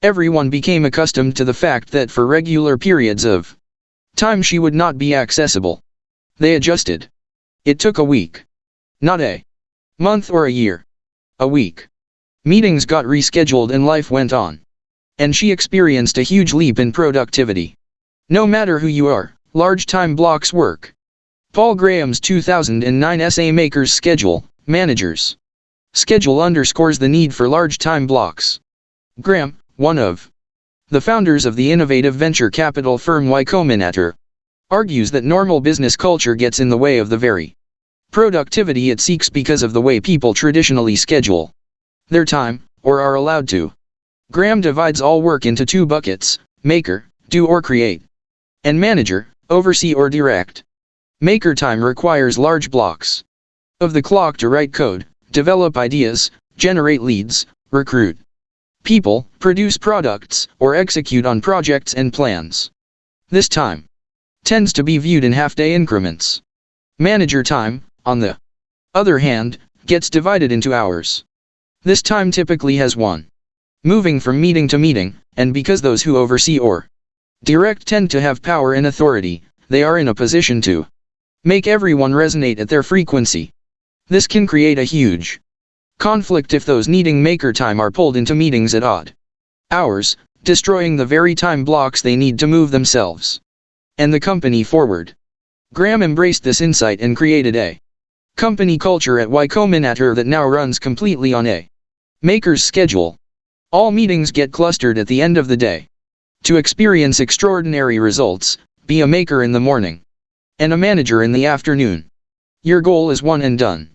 everyone became accustomed to the fact that for regular periods of time she would not be accessible. They adjusted. It took a week. Not a month or a year. A week. Meetings got rescheduled and life went on. And she experienced a huge leap in productivity. No matter who you are, large time blocks work. Paul Graham's 2009 essay Maker's Schedule, Manager's Schedule underscores the need for large time blocks. Graham, one of the founders of the innovative venture capital firm Y Combinator, argues that normal business culture gets in the way of the very productivity it seeks because of the way people traditionally schedule their time, or are allowed to. Graham divides all work into two buckets: maker, do or create, and manager, oversee or direct. Maker time requires large blocks of the clock to write code, develop ideas, generate leads, recruit people, produce products, or execute on projects and plans. This time tends to be viewed in half-day increments. Manager time, on the other hand, gets divided into hours. This time typically has one moving from meeting to meeting, and because those who oversee or direct tend to have power and authority, they are in a position to make everyone resonate at their frequency. This can create a huge conflict if those needing maker time are pulled into meetings at odd hours, destroying the very time blocks they need to move themselves and the company forward. Graham embraced this insight and created a company culture at Y Combinator that now runs completely on a maker's schedule. All meetings get clustered at the end of the day. To experience extraordinary results, be a maker in the morning and a manager in the afternoon. Your goal is one and done.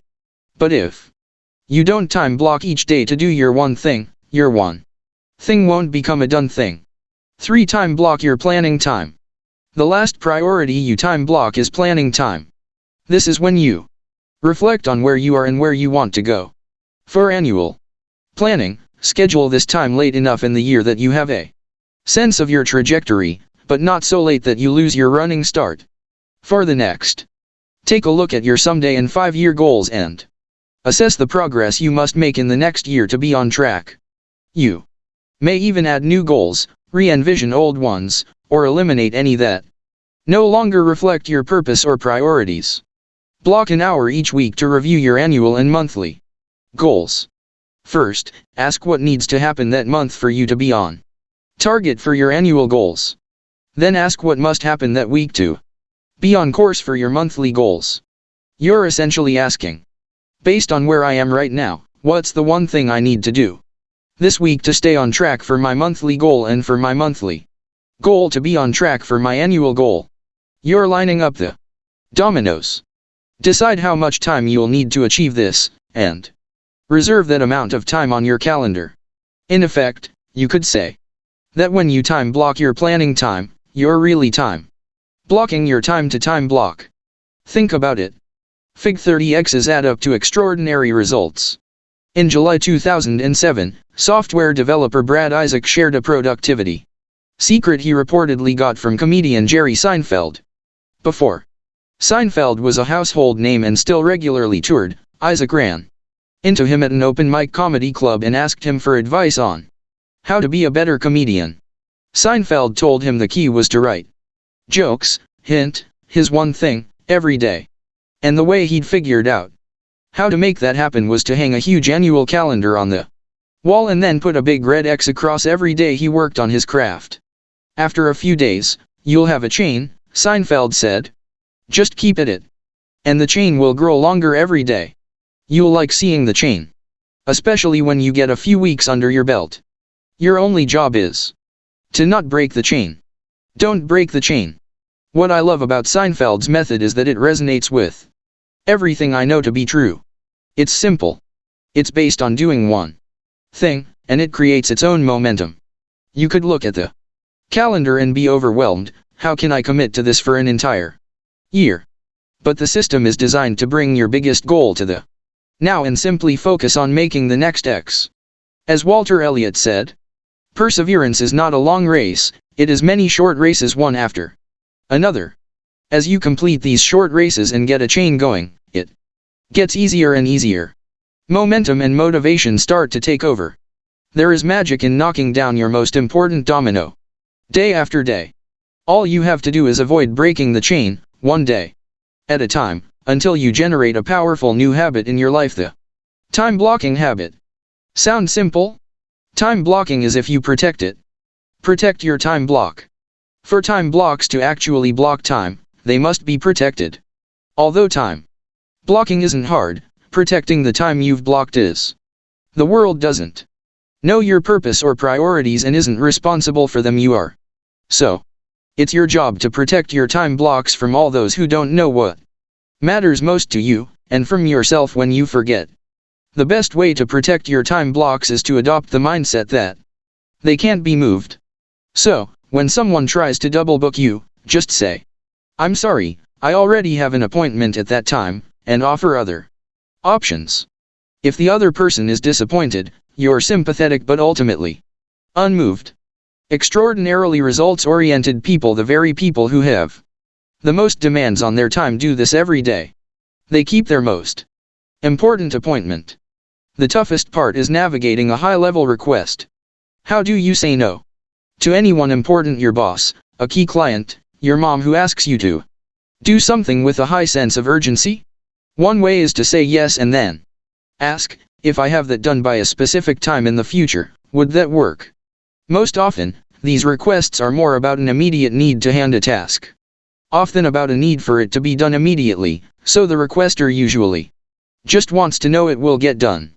But if you don't time block each day to do your one thing, your one thing won't become a done thing. 3. Time block your planning time. The last priority you time block is planning time. This is when you reflect on where you are and where you want to go. For annual planning, schedule this time late enough in the year that you have a sense of your trajectory, but not so late that you lose your running start. For the next, take a look at your someday and 5-year goals and assess the progress you must make in the next year to be on track. You may even add new goals, re-envision old ones, or eliminate any that no longer reflect your purpose or priorities. Block an hour each week to review your annual and monthly goals. First, ask what needs to happen that month for you to be on target for your annual goals. Then ask what must happen that week to be on course for your monthly goals. You're essentially asking, based on where I am right now, what's the one thing I need to do this week to stay on track for my monthly goal and for my monthly goal to be on track for my annual goal. You're lining up the dominoes. Decide how much time you'll need to achieve this, and reserve that amount of time on your calendar. In effect, you could say that when you time block your planning time, you're really time blocking your time to time block. Think about it. Fig 30x's add up to extraordinary results. In July 2007, software developer Brad Isaac shared a productivity secret he reportedly got from comedian Jerry Seinfeld. Before Seinfeld was a household name and still regularly toured, Isaac ran into him at an open mic comedy club and asked him for advice on how to be a better comedian. Seinfeld told him the key was to write jokes, his one thing, every day. And the way he'd figured out How to make that happen was to hang a huge annual calendar on the wall and then put a big red X across every day he worked on his craft. After a few days, you'll have a chain, Seinfeld said. Just keep at it. And the chain will grow longer every day. You'll like seeing the chain. Especially when you get a few weeks under your belt. Your only job is to not break the chain. Don't break the chain. What I love about Seinfeld's method is that it resonates with everything I know to be true. It's simple. It's based on doing one thing, and it creates its own momentum. You could look at the calendar and be overwhelmed. How can I commit to this for an entire year? But the system is designed to bring your biggest goal to the now and simply focus on making the next X. As Walter Elliott said, perseverance is not a long race, it is many short races one after another. As you complete these short races and get a chain going, it gets easier and easier. Momentum and motivation start to take over. There is magic in knocking down your most important domino. Day after day. All you have to do is avoid breaking the chain, one day at a time, until you generate a powerful new habit in your life. The time blocking habit. Sound simple? Time blocking is if you protect it. Protect your time block. For time blocks to actually block time, they must be protected. Although time blocking isn't hard, protecting the time you've blocked is. The world doesn't know your purpose or priorities and isn't responsible for them. You are. So, it's your job to protect your time blocks from all those who don't know what matters most to you, and from yourself when you forget. The best way to protect your time blocks is to adopt the mindset that they can't be moved. So, when someone tries to double book you, just say, "I'm sorry, I already have an appointment at that time," and offer other options. If the other person is disappointed, you're sympathetic but ultimately unmoved. Extraordinarily results-oriented people, the very people who have the most demands on their time, do this every day. They keep their most important appointment. The toughest part is navigating a high-level request. How do you say no to anyone important? Your boss, a key client, your mom who asks you to do something with a high sense of urgency? One way is to say yes and then ask, if I have that done by a specific time in the future, would that work? Most often, these requests are more about an immediate need to hand a task off than about a need for it to be done immediately, so the requester usually just wants to know it will get done.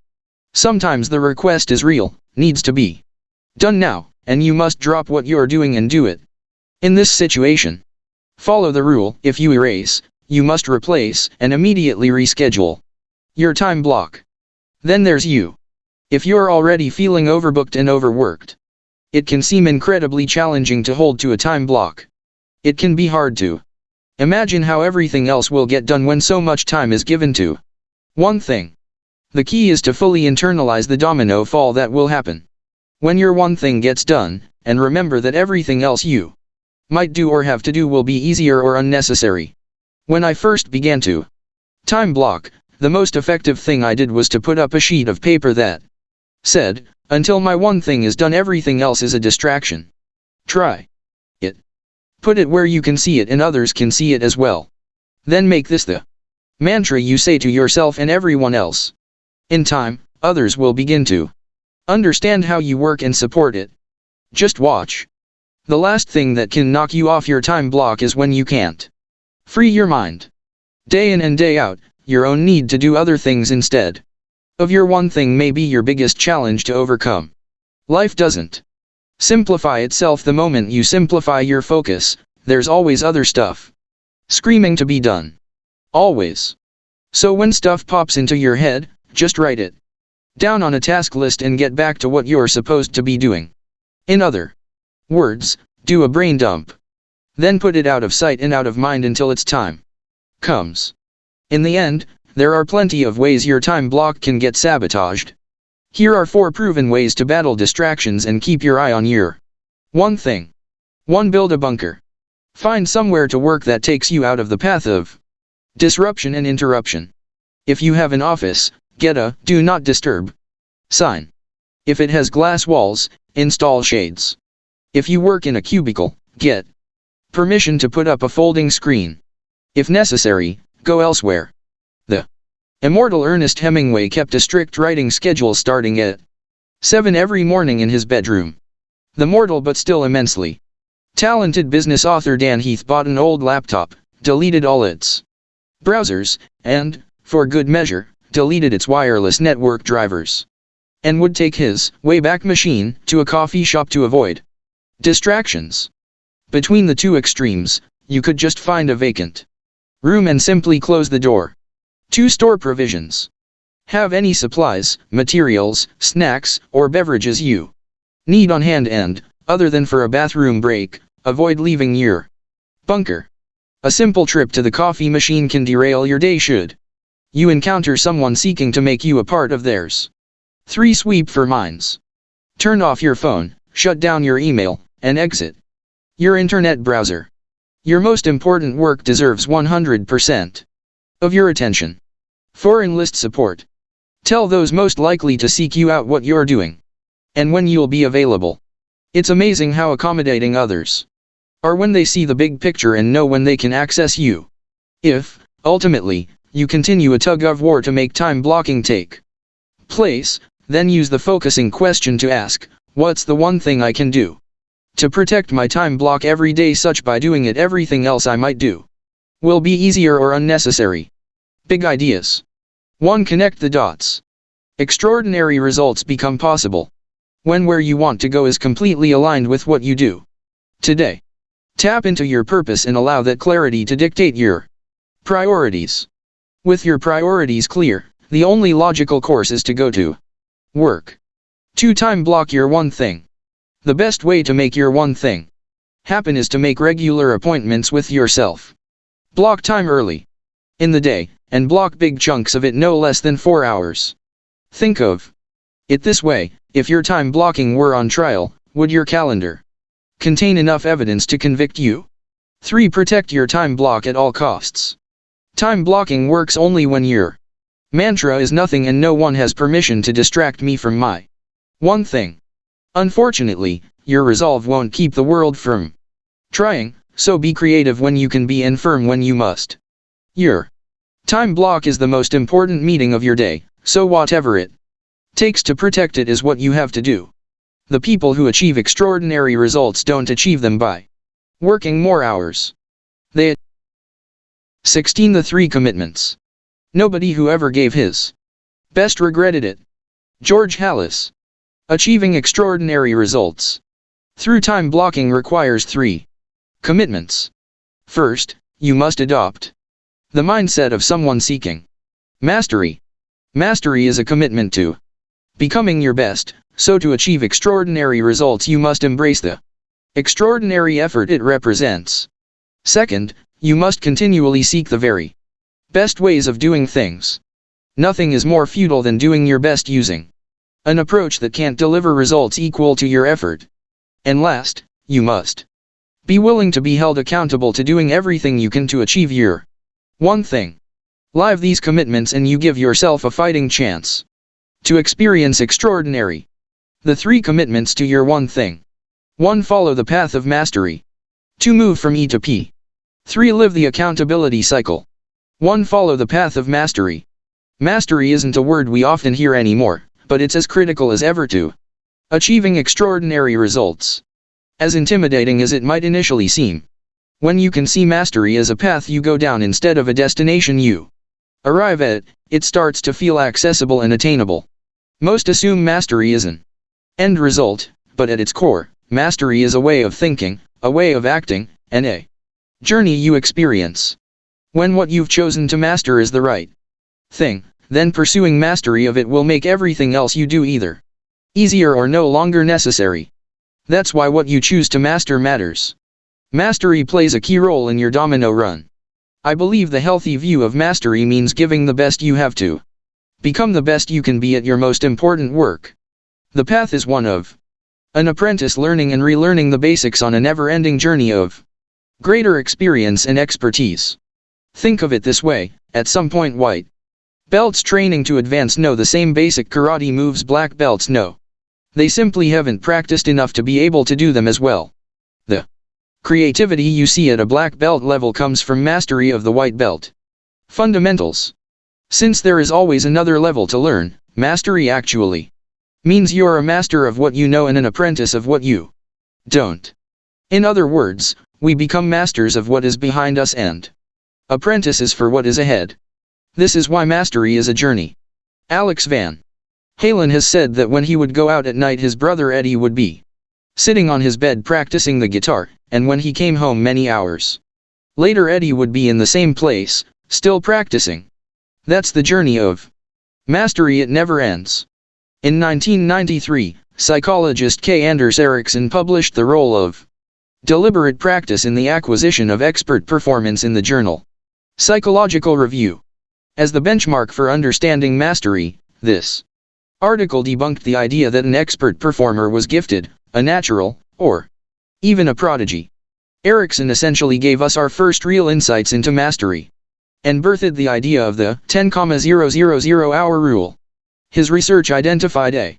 Sometimes the request is real, needs to be done now, and you must drop what you're doing and do it. In this situation, follow the rule: if you erase, you must replace, and immediately reschedule your time block. Then there's you. If you're already feeling overbooked and overworked, it can seem incredibly challenging to hold to a time block. It can be hard to imagine how everything else will get done when so much time is given to one thing. The key is to fully internalize the domino fall that will happen when your one thing gets done, and remember that everything else you might do or have to do will be easier or unnecessary. When I first began to time block, the most effective thing I did was to put up a sheet of paper that said, "Until my one thing is done, everything else is a distraction." Try it. Put it where you can see it and others can see it as well. Then make this the mantra you say to yourself and everyone else. In time, others will begin to understand how you work and support it. Just watch. The last thing that can knock you off your time block is when you can't free your mind. Day in and day out, your own need to do other things instead of your one thing may be your biggest challenge to overcome. Life doesn't simplify itself the moment you simplify your focus. There's always other stuff screaming to be done. Always. So when stuff pops into your head, just write it down on a task list and get back to what you're supposed to be doing. In other words, do a brain dump. Then put it out of sight and out of mind until its time comes. In the end, there are plenty of ways your time block can get sabotaged. Here are 4 proven ways to battle distractions and keep your eye on your one thing. 1. Build a bunker. Find somewhere to work that takes you out of the path of disruption and interruption. If you have an office, get a "Do Not Disturb" sign. If it has glass walls, install shades. If you work in a cubicle, get permission to put up a folding screen. If necessary, go elsewhere. The Immortal Ernest Hemingway kept a strict writing schedule starting at 7 every morning in his bedroom. The mortal but still immensely talented business author Dan Heath bought an old laptop, deleted all its browsers, and, for good measure, deleted its wireless network drivers, and would take his Wayback Machine to a coffee shop to avoid distractions. Between the two extremes, you could just find a vacant room and simply close the door. To store provisions. Have any supplies, materials, snacks, or beverages you need on hand and, other than for a bathroom break, avoid leaving your bunker. A simple trip to the coffee machine can derail your day should you encounter someone seeking to make you a part of theirs. 3. Sweep for minds. Turn off your phone, shut down your email, and exit your internet browser. Your most important work deserves 100% of your attention. 4. Enlist support. Tell those most likely to seek you out what you're doing and when you'll be available. It's amazing how accommodating others are when they see the big picture and know when they can access you. If, ultimately, you continue a tug-of-war to make time blocking take place, then use the focusing question to ask, what's the one thing I can do to protect my time block every day, such by doing it everything else I might do will be easier or unnecessary. Big ideas. 1. Connect the dots. Extraordinary results become possible when where you want to go is completely aligned with what you do today. Tap into your purpose and allow that clarity to dictate your priorities. With your priorities clear, the only logical course is to go to work. 2. Time block your one thing. The best way to make your one thing happen is to make regular appointments with yourself. Block time early in the day, and block big chunks of it no less than 4 hours. Think of it this way: if your time blocking were on trial, would your calendar contain enough evidence to convict you? 3. Protect your time block at all costs. Time blocking works only when your mantra is nothing and no one has permission to distract me from my one thing. Unfortunately, your resolve won't keep the world from trying, so be creative when you can be and firm when you must. Your time block is the most important meeting of your day, so whatever it takes to protect it is what you have to do. The people who achieve extraordinary results don't achieve them by working more hours. They 16. The 3 commitments. Nobody who ever gave his best regretted it. George Halas. Achieving extraordinary results through time blocking requires 3 commitments. First, you must adopt the mindset of someone seeking mastery. Mastery is a commitment to becoming your best, so to achieve extraordinary results you must embrace the extraordinary effort it represents. Second, you must continually seek the very best ways of doing things. Nothing is more futile than doing your best using an approach that can't deliver results equal to your effort. And last, you must be willing to be held accountable to doing everything you can to achieve your one thing. Live these commitments and you give yourself a fighting chance to experience extraordinary. The 3 commitments to your one thing. 1. Follow the path of mastery. 2. Move from E to P. 3. Live the accountability cycle. 1. Follow the path of mastery. Mastery isn't a word we often hear anymore, but it's as critical as ever to achieving extraordinary results. As intimidating as it might initially seem, when you can see mastery as a path you go down instead of a destination you arrive at, it starts to feel accessible and attainable. Most assume mastery is an end result, but at its core, mastery is a way of thinking, a way of acting, and a journey you experience. When what you've chosen to master is the right thing, then pursuing mastery of it will make everything else you do either easier or no longer necessary. That's why what you choose to master matters. Mastery plays a key role in your domino run. I believe the healthy view of mastery means giving the best you have to become the best you can be at your most important work. The path is one of an apprentice learning and relearning the basics on a never-ending journey of greater experience and expertise. Think of it this way: at some point white belts training to advance know the same basic karate moves black belts know. They simply haven't practiced enough to be able to do them as well. The creativity you see at a black belt level comes from mastery of the white belt fundamentals. Since there is always another level to learn, mastery actually means you are a master of what you know and an apprentice of what you don't. In other words, we become masters of what is behind us and apprentices for what is ahead. This is why mastery is a journey. Alex Van Halen has said that when he would go out at night, his brother Eddie would be sitting on his bed practicing the guitar, and when he came home many hours later, Eddie would be in the same place, still practicing. That's the journey of mastery, it never ends. In 1993, psychologist K. Anders Ericsson published The Role of Deliberate Practice in the Acquisition of Expert Performance in the journal Psychological Review. As the benchmark for understanding mastery, this article debunked the idea that an expert performer was gifted, a natural, or even a prodigy. Ericsson essentially gave us our first real insights into mastery and birthed the idea of the 10,000-hour rule. His research identified a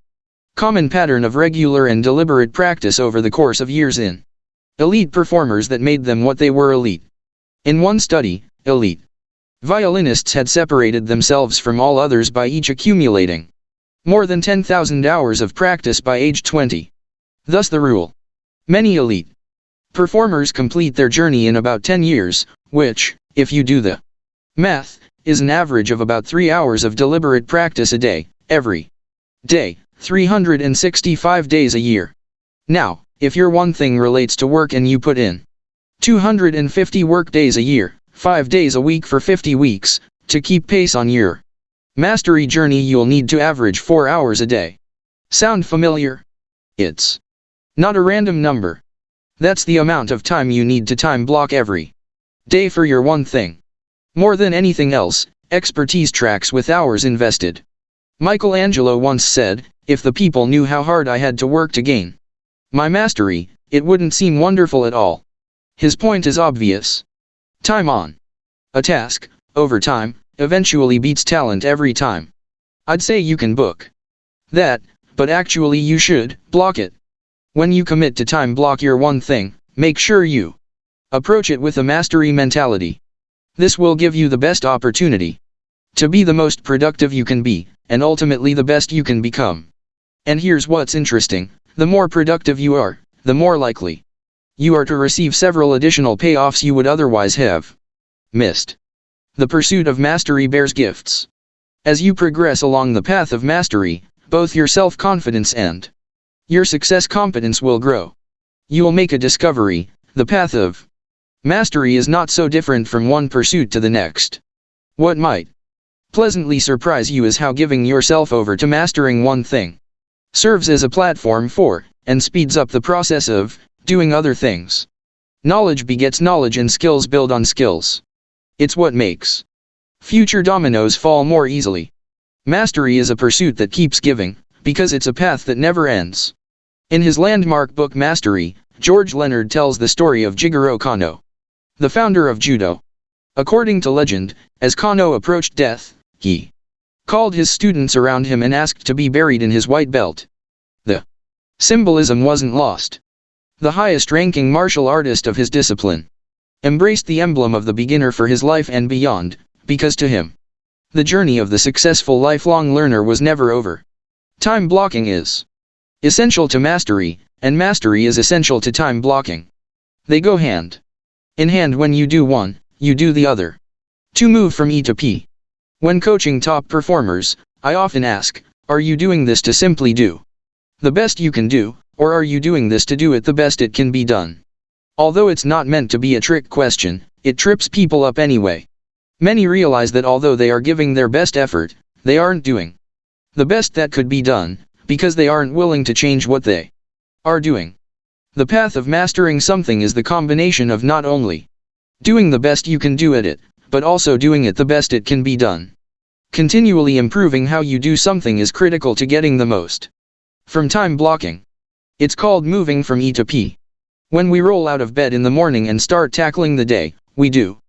common pattern of regular and deliberate practice over the course of years in elite performers that made them what they were: elite. In one study, elite violinists had separated themselves from all others by each accumulating more than 10,000 hours of practice by age 20. Thus the rule. Many elite performers complete their journey in about 10 years, which, if you do the math, is an average of about 3 hours of deliberate practice a day, every day, 365 days a year. Now, if your one thing relates to work and you put in 250 work days a year, 5 days a week for 50 weeks, to keep pace on your mastery journey, you'll need to average 4 hours a day. Sound familiar? It's not a random number. That's the amount of time you need to time block every day for your one thing. More than anything else, expertise tracks with hours invested. Michelangelo once said, "If the people knew how hard I had to work to gain my mastery, it wouldn't seem wonderful at all." His point is obvious. Time on a task, over time, eventually beats talent every time. I'd say you can book that, but actually you should block it. When you commit to time block your one thing, make sure you approach it with a mastery mentality. This will give you the best opportunity to be the most productive you can be, and ultimately the best you can become. And here's what's interesting: the more productive you are, the more likely you are to receive several additional payoffs you would otherwise have missed. The pursuit of mastery bears gifts. As you progress along the path of mastery, both your self-confidence and your success competence will grow. You will make a discovery: the path of mastery is not so different from one pursuit to the next. What might pleasantly surprise you is how giving yourself over to mastering one thing serves as a platform for, and speeds up the process of, doing other things. Knowledge begets knowledge and skills build on skills. It's what makes future dominoes fall more easily. Mastery is a pursuit that keeps giving, because it's a path that never ends. In his landmark book Mastery, George Leonard tells the story of Jigoro Kano, the founder of Judo. According to legend, as Kano approached death, he called his students around him and asked to be buried in his white belt. The symbolism wasn't lost. The highest-ranking martial artist of his discipline embraced the emblem of the beginner for his life and beyond, because to him, the journey of the successful lifelong learner was never over. Time blocking is essential to mastery, and mastery is essential to time blocking. They go hand in hand. When you do one, you do the other. To move from E to P. When coaching top performers, I often ask, are you doing this to simply do the best you can do, or are you doing this to do it the best it can be done? Although it's not meant to be a trick question, it trips people up anyway. Many realize that although they are giving their best effort, they aren't doing the best that could be done, because they aren't willing to change what they are doing. The path of mastering something is the combination of not only doing the best you can do at it, but also doing it the best it can be done. Continually improving how you do something is critical to getting the most from time blocking. It's called moving from E to P. When we roll out of bed in the morning and start tackling the day, we do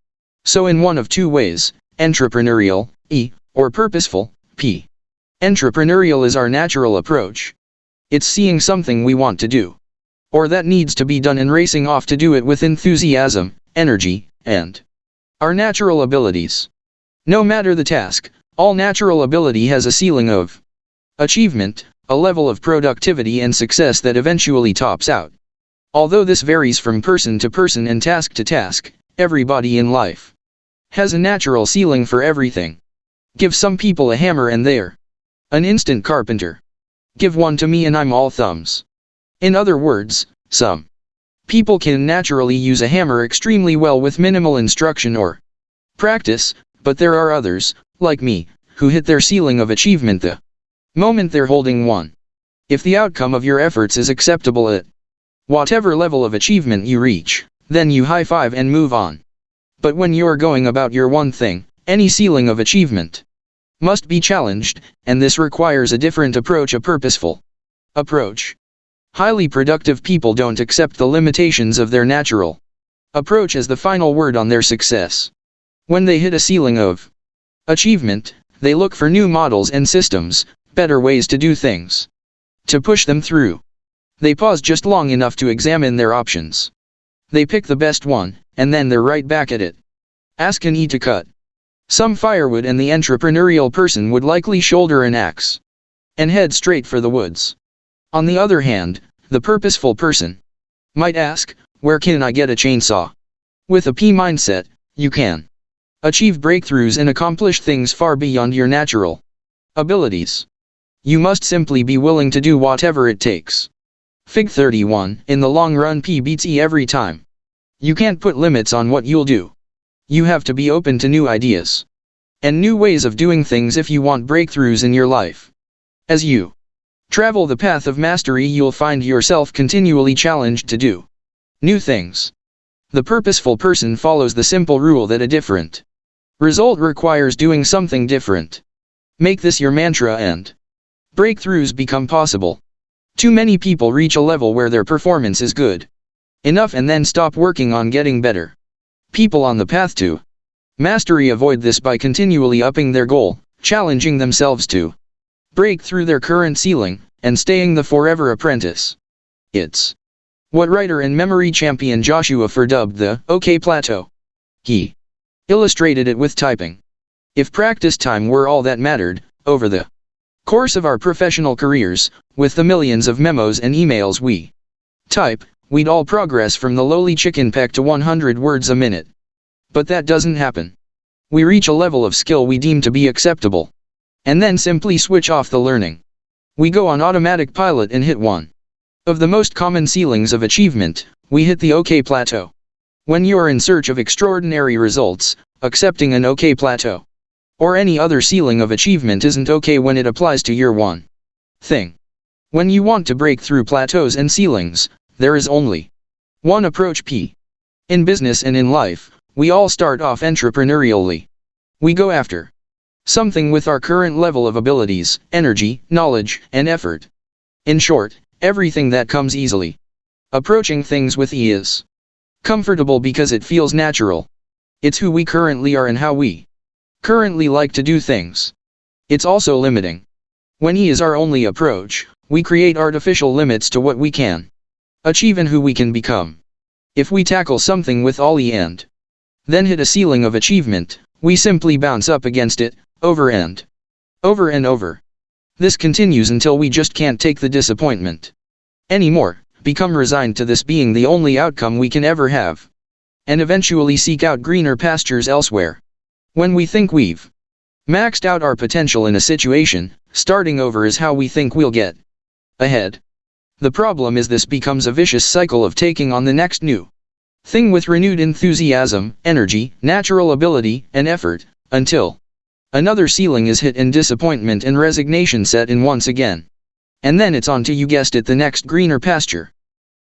so in one of two ways: entrepreneurial, E, or purposeful, P. Entrepreneurial is our natural approach. It's seeing something we want to do, or that needs to be done, and racing off to do it with enthusiasm, energy, and our natural abilities. No matter the task, All natural ability has a ceiling of achievement, a level of productivity and success that eventually tops out. Although this varies from person to person and task to task, everybody in life has a natural ceiling for everything. Give some people a hammer and they're an instant carpenter. Give one to me and I'm all thumbs. In other words, some people can naturally use a hammer extremely well with minimal instruction or practice, but there are others, like me, who hit their ceiling of achievement the moment they're holding one. If the outcome of your efforts is acceptable at whatever level of achievement you reach, then you high-five and move on. But when you're going about your one thing, any ceiling of achievement must be challenged, and this requires a different approach, a purposeful approach. Highly productive people don't accept the limitations of their natural approach as the final word on their success. When they hit a ceiling of achievement, they look for new models and systems, better ways to do things. To push them through, they pause just long enough to examine their options. They pick the best one, and then they're right back at it. Ask an E to cut some firewood and the entrepreneurial person would likely shoulder an axe and head straight for the woods. On the other hand, the purposeful person might ask, where can I get a chainsaw? With a P mindset, you can achieve breakthroughs and accomplish things far beyond your natural abilities. You must simply be willing to do whatever it takes. Fig 31, in the long run P beats E every time. You can't put limits on what you'll do. You have to be open to new ideas and new ways of doing things if you want breakthroughs in your life. As you travel the path of mastery, you'll find yourself continually challenged to do new things. The purposeful person follows the simple rule that a different result requires doing something different. Make this your mantra and breakthroughs become possible. Too many people reach a level where their performance is good enough and then stop working on getting better. People on the path to mastery avoid this by continually upping their goal, challenging themselves to break through their current ceiling, and staying the forever apprentice. It's what writer and memory champion Joshua Furr dubbed the OK Plateau. He illustrated it with typing. If practice time were all that mattered, over the course of our professional careers, with the millions of memos and emails we type, we'd all progress from the lowly chicken peck to 100 words a minute. But that doesn't happen. We reach a level of skill we deem to be acceptable, and then simply switch off the learning. We go on automatic pilot and hit one of the most common ceilings of achievement. We hit the OK Plateau. When you are in search of extraordinary results, accepting an OK Plateau or any other ceiling of achievement isn't okay when it applies to your one thing. When you want to break through plateaus and ceilings, there is only one approach P. In business and in life, we all start off entrepreneurially. We go after something with our current level of abilities, energy, knowledge, and effort. In short, everything that comes easily. Approaching things with E is comfortable because it feels natural. It's who we currently are and how we currently like to do things. It's also limiting. When E is our only approach, we create artificial limits to what we can achieve and who we can become. If we tackle something with all E and then hit a ceiling of achievement, we simply bounce up against it, over and over. This continues until we just can't take the disappointment anymore, become resigned to this being the only outcome we can ever have, and eventually seek out greener pastures elsewhere. When we think we've maxed out our potential in a situation, starting over is how we think we'll get ahead. The problem is this becomes a vicious cycle of taking on the next new thing with renewed enthusiasm, energy, natural ability, and effort, until another ceiling is hit and disappointment and resignation set in once again. And then it's on to, you guessed it, the next greener pasture.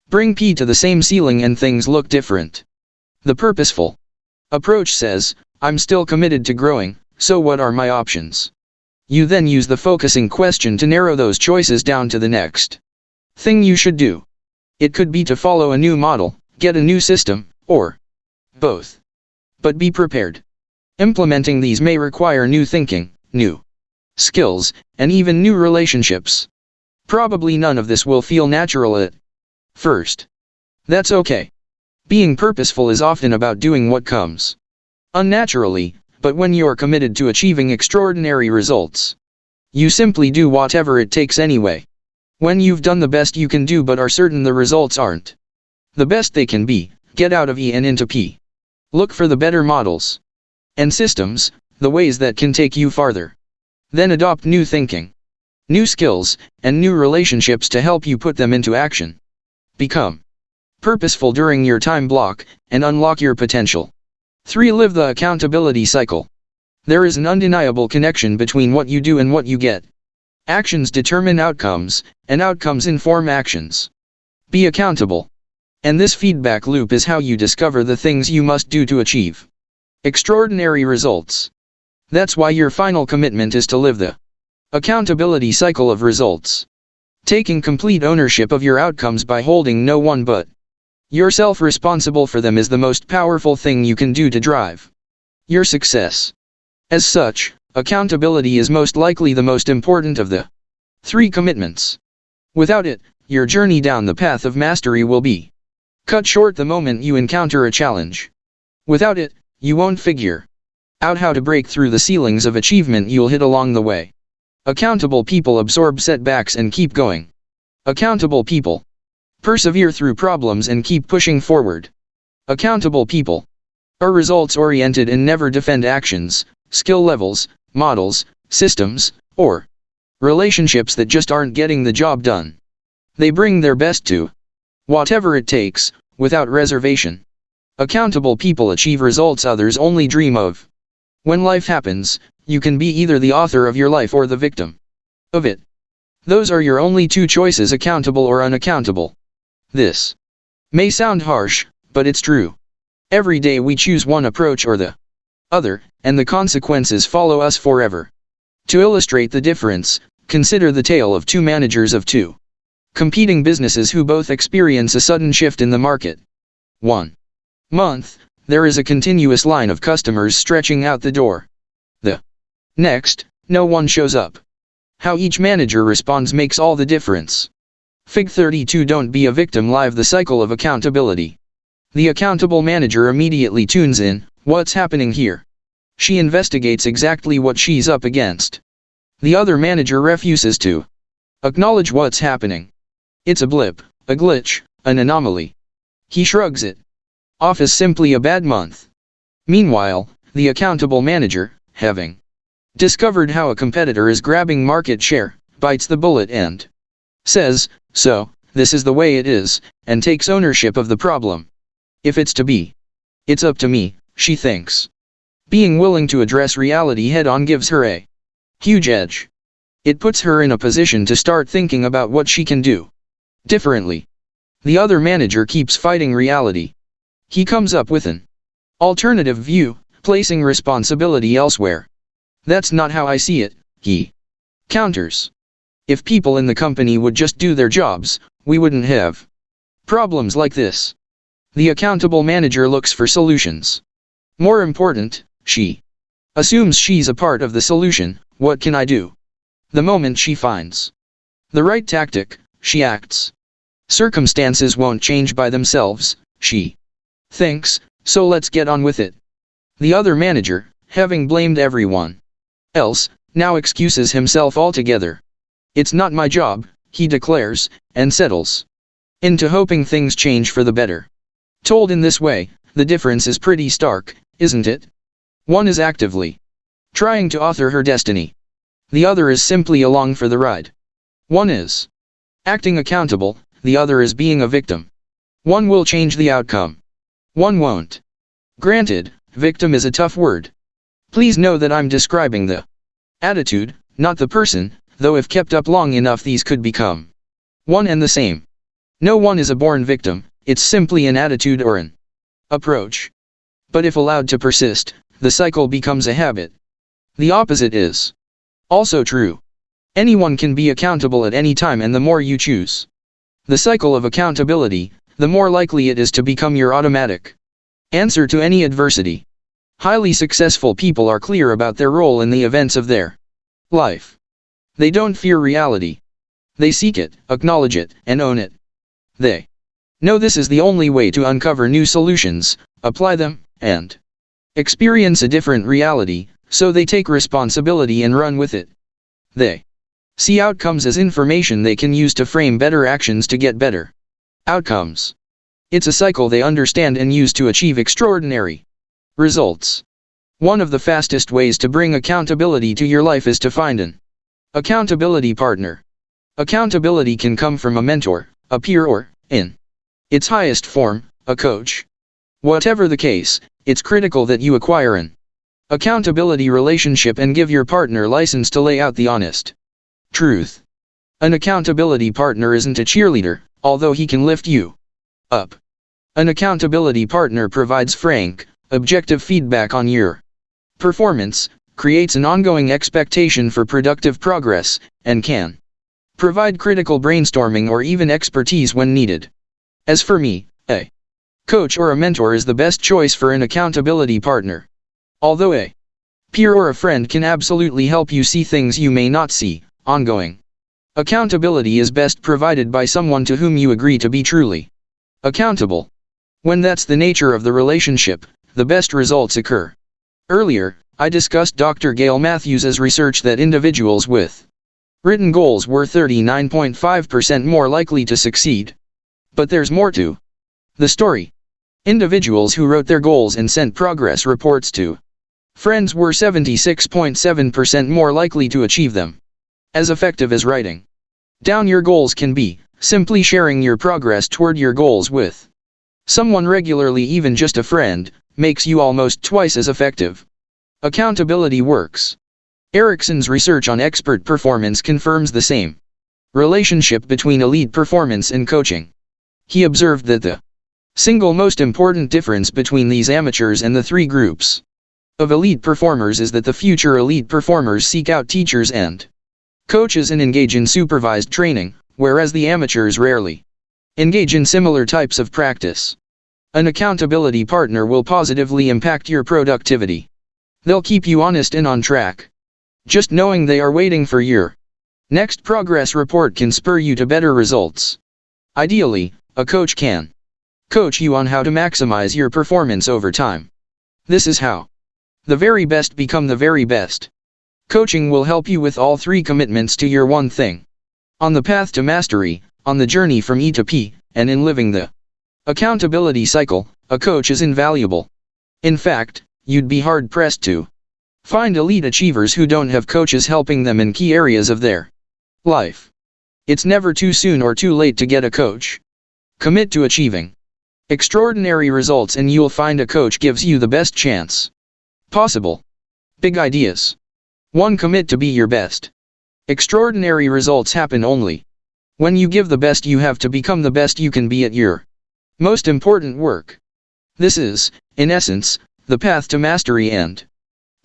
Bring P to the same ceiling and things look different. The purposeful approach says, I'm still committed to growing, so what are my options? You then use the focusing question to narrow those choices down to the next thing you should do. It could be to follow a new model, get a new system, or both. But be prepared. Implementing these may require new thinking, new skills, and even new relationships. Probably none of this will feel natural at first. That's okay. Being purposeful is often about doing what comes unnaturally, but when you're committed to achieving extraordinary results, you simply do whatever it takes anyway. When you've done the best you can do but are certain the results aren't the best they can be, get out of E and into P. Look for the better models and systems, the ways that can take you farther. Then adopt new thinking, new skills, and new relationships to help you put them into action. Become purposeful during your time block, and unlock your potential. 3. Live the accountability cycle. There is an undeniable connection between what you do and what you get. Actions determine outcomes, and outcomes inform actions. Be accountable. And this feedback loop is how you discover the things you must do to achieve extraordinary results. That's why your final commitment is to live the accountability cycle of results. Taking complete ownership of your outcomes by holding no one but yourself responsible for them is the most powerful thing you can do to drive your success. As such, accountability is most likely the most important of the 3 commitments. Without it, your journey down the path of mastery will be cut short the moment you encounter a challenge. Without it, you won't figure out how to break through the ceilings of achievement you'll hit along the way. Accountable people absorb setbacks and keep going. Accountable people persevere through problems and keep pushing forward. Accountable people are results-oriented and never defend actions, skill levels, models, systems, or relationships that just aren't getting the job done. They bring their best to whatever it takes, without reservation. Accountable people achieve results others only dream of. When life happens, you can be either the author of your life or the victim of it. Those are your only 2 choices: accountable or unaccountable. This may sound harsh, but it's true. Every day we choose one approach or the other, and the consequences follow us forever. To illustrate the difference, consider the tale of 2 managers of 2 competing businesses who both experience a sudden shift in the market. 1 month, there is a continuous line of customers stretching out the door. The next, no one shows up. How each manager responds makes all the difference. Fig 32. Don't be a victim. Live the cycle of accountability. The accountable manager immediately tunes in. What's happening here? She investigates exactly what she's up against. The other manager refuses to acknowledge what's happening. It's a blip, a glitch, an anomaly. He shrugs it off as simply a bad month. Meanwhile, the accountable manager, having discovered how a competitor is grabbing market share, bites the bullet and says, "So, this is the way it is," and takes ownership of the problem. If it's to be, it's up to me, she thinks. Being willing to address reality head-on gives her a huge edge. It puts her in a position to start thinking about what she can do differently. The other manager keeps fighting reality. He comes up with an alternative view, placing responsibility elsewhere. "That's not how I see it," he counters. "If people in the company would just do their jobs, we wouldn't have problems like this." The accountable manager looks for solutions. More important, she assumes she's a part of the solution. What can I do? The moment she finds the right tactic, she acts. Circumstances won't change by themselves, she thinks, so let's get on with it. The other manager, having blamed everyone else, now excuses himself altogether. "It's not my job," he declares, and settles into hoping things change for the better. Told in this way, the difference is pretty stark, isn't it? One is actively trying to author her destiny. The other is simply along for the ride. One is acting accountable, the other is being a victim. One will change the outcome. One won't. Granted, victim is a tough word. Please know that I'm describing the attitude, not the person, though if kept up long enough these could become one and the same. No one is a born victim, it's simply an attitude or an approach. But if allowed to persist, the cycle becomes a habit. The opposite is also true. Anyone can be accountable at any time, and the more you choose the cycle of accountability, the more likely it is to become your automatic answer to any adversity. Highly successful people are clear about their role in the events of their life. They don't fear reality. They seek it, acknowledge it, and own it. They know this is the only way to uncover new solutions, apply them, and experience a different reality, so they take responsibility and run with it. They see outcomes as information they can use to frame better actions to get better outcomes. It's a cycle they understand and use to achieve extraordinary results. One of the fastest ways to bring accountability to your life is to find an accountability partner. Accountability can come from a mentor, a peer, or, in its highest form, a coach. Whatever the case, it's critical that you acquire an accountability relationship and give your partner license to lay out the honest truth. An accountability partner isn't a cheerleader, although he can lift you up. An accountability partner provides frank, objective feedback on your performance, creates an ongoing expectation for productive progress, and can provide critical brainstorming or even expertise when needed. As for me, a coach or a mentor is the best choice for an accountability partner. Although a peer or a friend can absolutely help you see things you may not see, ongoing accountability is best provided by someone to whom you agree to be truly accountable. When that's the nature of the relationship, the best results occur. Earlier, I discussed Dr. Gail Matthews' research that individuals with written goals were 39.5% more likely to succeed. But there's more to the story. Individuals who wrote their goals and sent progress reports to friends were 76.7% more likely to achieve them. As effective as writing down your goals can be, simply sharing your progress toward your goals with someone regularly, even just a friend, makes you almost twice as effective. Accountability works. Erickson's research on expert performance confirms the same relationship between elite performance and coaching. He observed that the single most important difference between these amateurs and the three groups of elite performers is that the future elite performers seek out teachers and coaches and engage in supervised training, whereas the amateurs rarely engage in similar types of practice. An accountability partner will positively impact your productivity. They'll keep you honest and on track. Just knowing they are waiting for your next progress report can spur you to better results. Ideally, a coach can coach you on how to maximize your performance over time. This is how the very best become the very best. Coaching will help you with all three commitments to your one thing. On the path to mastery, on the journey from E to P, and in living the accountability cycle, a coach is invaluable. In fact, you'd be hard-pressed to find elite achievers who don't have coaches helping them in key areas of their life. It's never too soon or too late to get a coach. Commit to achieving extraordinary results and you'll find a coach gives you the best chance possible. Big ideas. 1. Commit to be your best. Extraordinary results happen only when you give the best you have to become the best you can be at your most important work. This is, in essence, the path to mastery, and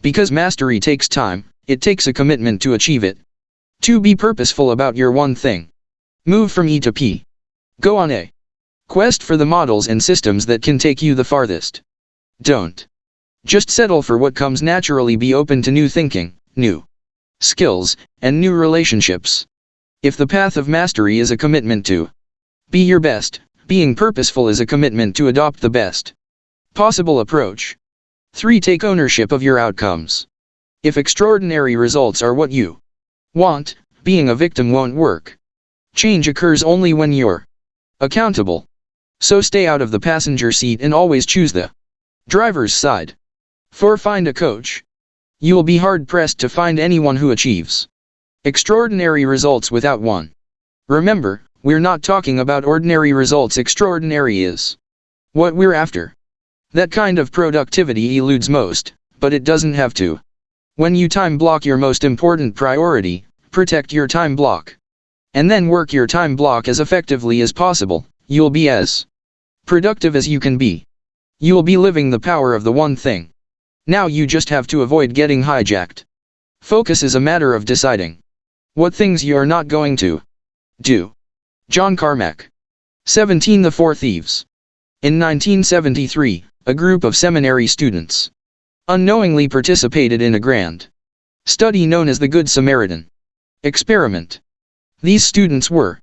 because mastery takes time, it takes a commitment to achieve it. 2. Be purposeful about your one thing. Move from E to P. Go on a quest for the models and systems that can take you the farthest. Don't just settle for what comes naturally. Be open to new thinking, new skills, and new relationships. If the path of mastery is a commitment to be your best, being purposeful is a commitment to adopt the best possible approach. 3. Take ownership of your outcomes. If extraordinary results are what you want, being a victim won't work. Change occurs only when you're accountable. So stay out of the passenger seat and always choose the driver's side. 4. Find a coach. You will be hard-pressed to find anyone who achieves extraordinary results without one. Remember, we're not talking about ordinary results. Extraordinary is what we're after. That kind of productivity eludes most, but it doesn't have to. When you time block your most important priority, protect your time block. And then work your time block as effectively as possible, you'll be as productive as you can be. You'll be living the power of the one thing. Now you just have to avoid getting hijacked. Focus is a matter of deciding what things you are not going to do. John Carmack. 17. The Four Thieves. In 1973, a group of seminary students unknowingly participated in a grand study known as the Good Samaritan experiment. These students were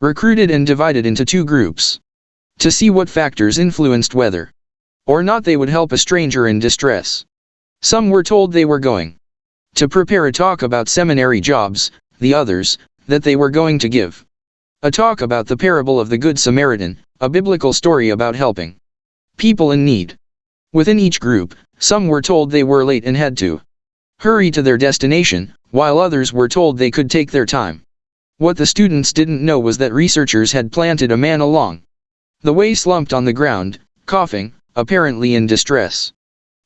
recruited and divided into two groups to see what factors influenced whether or not they would help a stranger in distress. Some were told they were going to prepare a talk about seminary jobs, the others, that they were going to give a talk about the parable of the Good Samaritan, a biblical story about helping people in need. Within each group, some were told they were late and had to hurry to their destination, while others were told they could take their time. What the students didn't know was that researchers had planted a man along the way slumped on the ground, coughing, apparently in distress.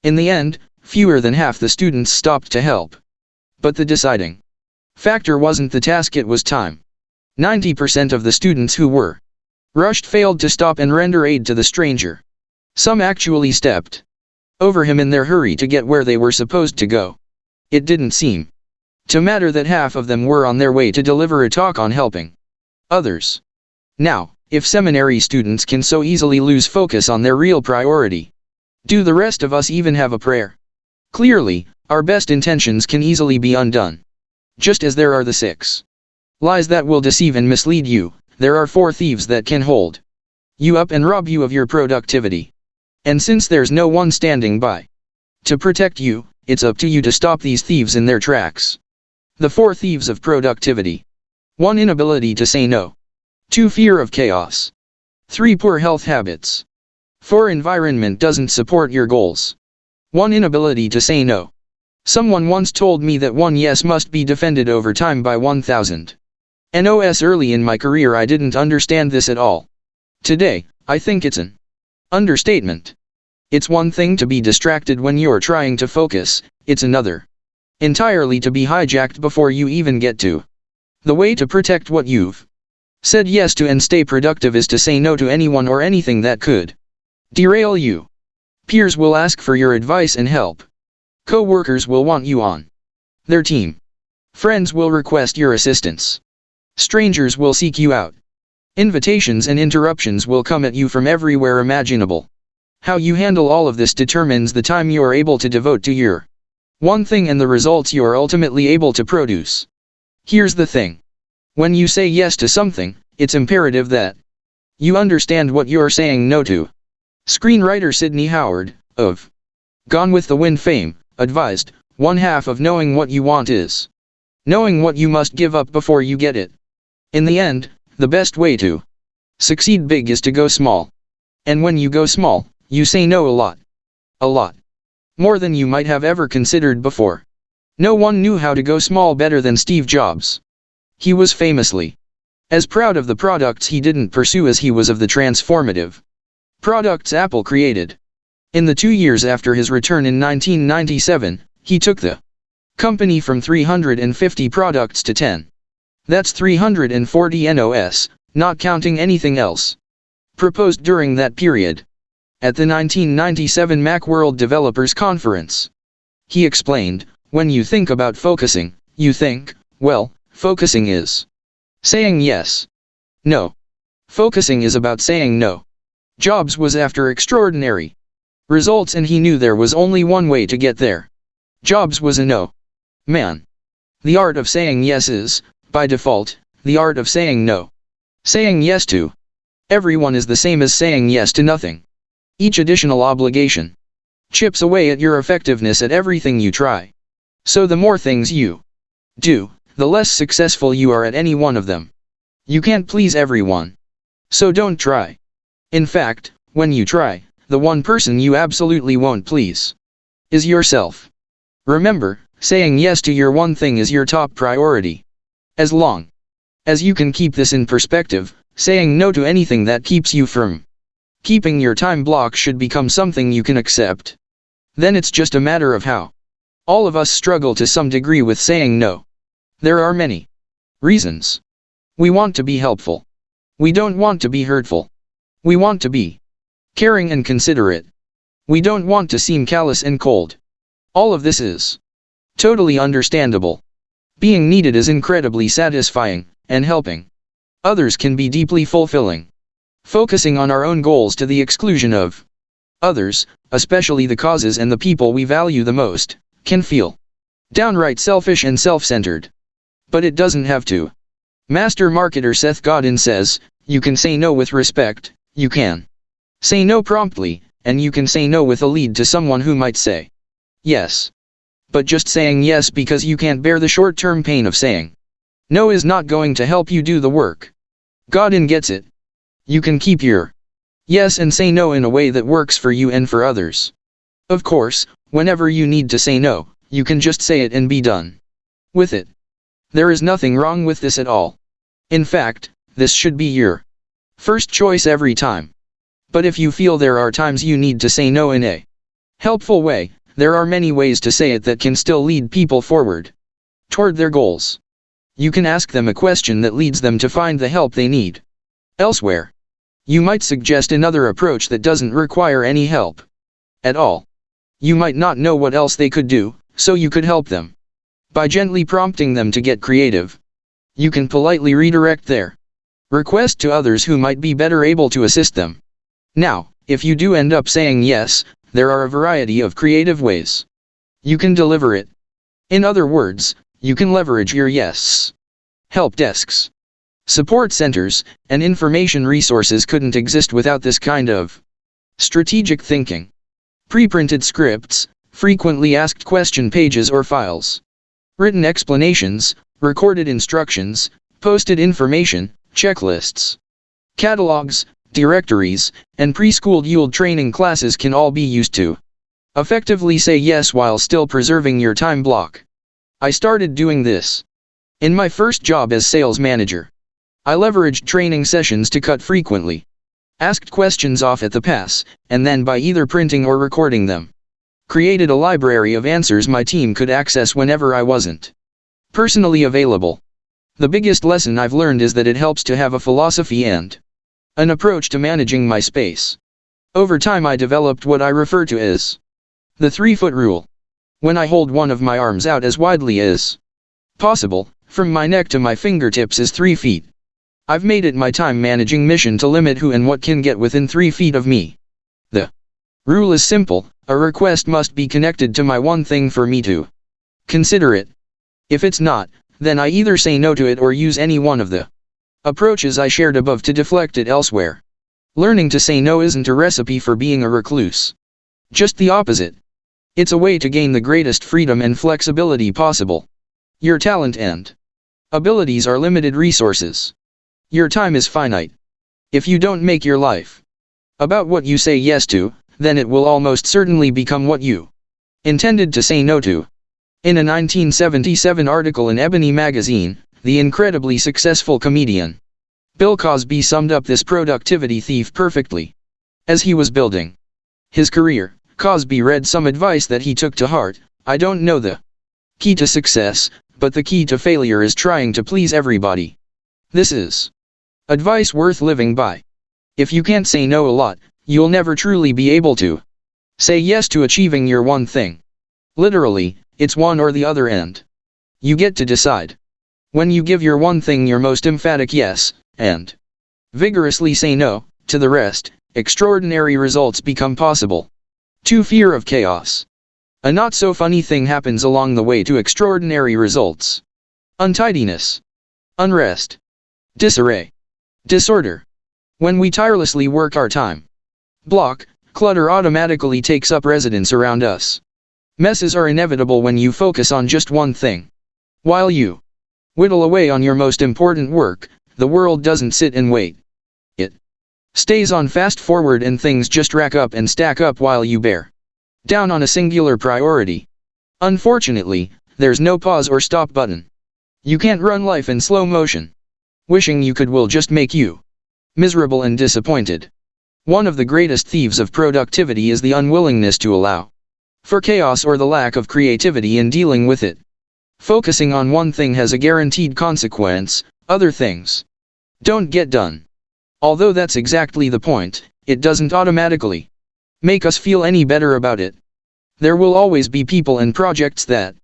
In the end, fewer than half the students stopped to help. But the deciding factor wasn't the task, it was time. 90% of the students who were rushed failed to stop and render aid to the stranger. Some actually stepped over him in their hurry to get where they were supposed to go. It didn't seem to matter that half of them were on their way to deliver a talk on helping others. Now, if seminary students can so easily lose focus on their real priority, do the rest of us even have a prayer? Clearly, our best intentions can easily be undone. Just as there are the 6 lies that will deceive and mislead you, there are 4 thieves that can hold you up and rob you of your productivity. And since there's no one standing by to protect you, it's up to you to stop these thieves in their tracks. The 4 thieves of productivity. 1. Inability to say no. 2. Fear of chaos. 3. Poor health habits. 4. Environment doesn't support your goals. 1. Inability to say no. Someone once told me that one yes must be defended over time by 1,000 no's. Early in my career I didn't understand this at all. Today, I think it's an understatement. It's one thing to be distracted when you're trying to focus, it's another entirely to be hijacked before you even get to the way to protect what you've said yes to and stay productive is to say no to anyone or anything that could derail you. Peers will ask for your advice and help. Co-workers will want you on their team. Friends will request your assistance. Strangers will seek you out. Invitations and interruptions will come at you from everywhere imaginable. How you handle all of this determines the time you are able to devote to your one thing and the results you are ultimately able to produce. Here's the thing. When you say yes to something, it's imperative that you understand what you're saying no to. Screenwriter Sidney Howard, of Gone with the Wind fame, advised, one half of knowing what you want is knowing what you must give up before you get it. In the end, the best way to succeed big is to go small. And when you go small, you say no a lot. A lot. More than you might have ever considered before. No one knew how to go small better than Steve Jobs. He was famously as proud of the products he didn't pursue as he was of the transformative products Apple created. In the 2 years after his return in 1997, he took the company from 350 products to 10. That's 340 NOS, not counting anything else proposed during that period. At the 1997 Macworld Developers Conference, he explained, when you think about focusing, you think, well, focusing is saying yes. No. Focusing is about saying no. Jobs was after extraordinary results and he knew there was only one way to get there. Jobs was a no man. The art of saying yes is, by default, the art of saying no. Saying yes to everyone is the same as saying yes to nothing. Each additional obligation chips away at your effectiveness at everything you try. So the more things you do, the less successful you are at any one of them. You can't please everyone. So don't try. In fact, when you try, the one person you absolutely won't please is yourself. Remember, saying yes to your one thing is your top priority. As long as you can keep this in perspective, saying no to anything that keeps you from keeping your time block should become something you can accept. Then it's just a matter of how. All of us struggle to some degree with saying no. There are many reasons. We want to be helpful. We don't want to be hurtful. We want to be caring and considerate. We don't want to seem callous and cold. All of this is totally understandable. Being needed is incredibly satisfying, and helping others can be deeply fulfilling. Focusing on our own goals to the exclusion of others, especially the causes and the people we value the most, can feel downright selfish and self-centered. But it doesn't have to. Master marketer Seth Godin says, you can say no with respect, you can say no promptly, and you can say no with a lead to someone who might say yes. But just saying yes because you can't bear the short-term pain of saying no is not going to help you do the work. Godin gets it. You can keep your yes and say no in a way that works for you and for others. Of course, whenever you need to say no, you can just say it and be done with it. There is nothing wrong with this at all. In fact, this should be your first choice every time. But if you feel there are times you need to say no in a helpful way, there are many ways to say it that can still lead people forward toward their goals. You can ask them a question that leads them to find the help they need elsewhere. You might suggest another approach that doesn't require any help at all. You might not know what else they could do, so you could help them by gently prompting them to get creative. You can politely redirect their request to others who might be better able to assist them. Now, if you do end up saying yes, there are a variety of creative ways you can deliver it. In other words, you can leverage your yes. Help desks, support centers, and information resources couldn't exist without this kind of strategic thinking. Pre-printed scripts, frequently asked question pages or files, written explanations, recorded instructions, posted information, checklists, catalogs, directories, and preschool yield training classes can all be used to effectively say yes while still preserving your time block. I started doing this in my first job as sales manager. I leveraged training sessions to cut frequently asked questions off at the pass, and then by either printing or recording them, created a library of answers my team could access whenever I wasn't personally available. The biggest lesson I've learned is that it helps to have a philosophy and an approach to managing my space. Over time I developed what I refer to as the 3-foot rule. When I hold one of my arms out as widely as possible, from my neck to my fingertips is 3 feet. I've made it my time managing mission to limit who and what can get within 3 feet of me. The rule is simple: a request must be connected to my one thing for me to consider it. If it's not, then I either say no to it or use any one of the approaches I shared above to deflect it elsewhere. Learning to say no isn't a recipe for being a recluse. Just the opposite. It's a way to gain the greatest freedom and flexibility possible. Your talent and abilities are limited resources. Your time is finite. If you don't make your life about what you say yes to, then it will almost certainly become what you intended to say no to. In a 1977 article in Ebony magazine, the incredibly successful comedian Bill Cosby summed up this productivity thief perfectly. As he was building his career, Cosby read some advice that he took to heart: "I don't know the key to success, but the key to failure is trying to please everybody." This is advice worth living by. If you can't say no a lot, you'll never truly be able to say yes to achieving your one thing. Literally, it's one or the other, and you get to decide. When you give your one thing your most emphatic yes, and vigorously say no to the rest, extraordinary results become possible. 2. Fear of chaos. A not so funny thing happens along the way to extraordinary results: untidiness, unrest, disarray, disorder. When we tirelessly work our time block, clutter automatically takes up residence around us. Messes are inevitable when you focus on just one thing. While you whittle away on your most important work, the world doesn't sit and wait. It stays on fast forward, and things just rack up and stack up while you bear down on a singular priority. Unfortunately, there's no pause or stop button. You can't run life in slow motion. Wishing you could will just make you miserable and disappointed. One of the greatest thieves of productivity is the unwillingness to allow for chaos or the lack of creativity in dealing with it. Focusing on one thing has a guaranteed consequence: other things don't get done. Although that's exactly the point, it doesn't automatically make us feel any better about it. There will always be people and projects that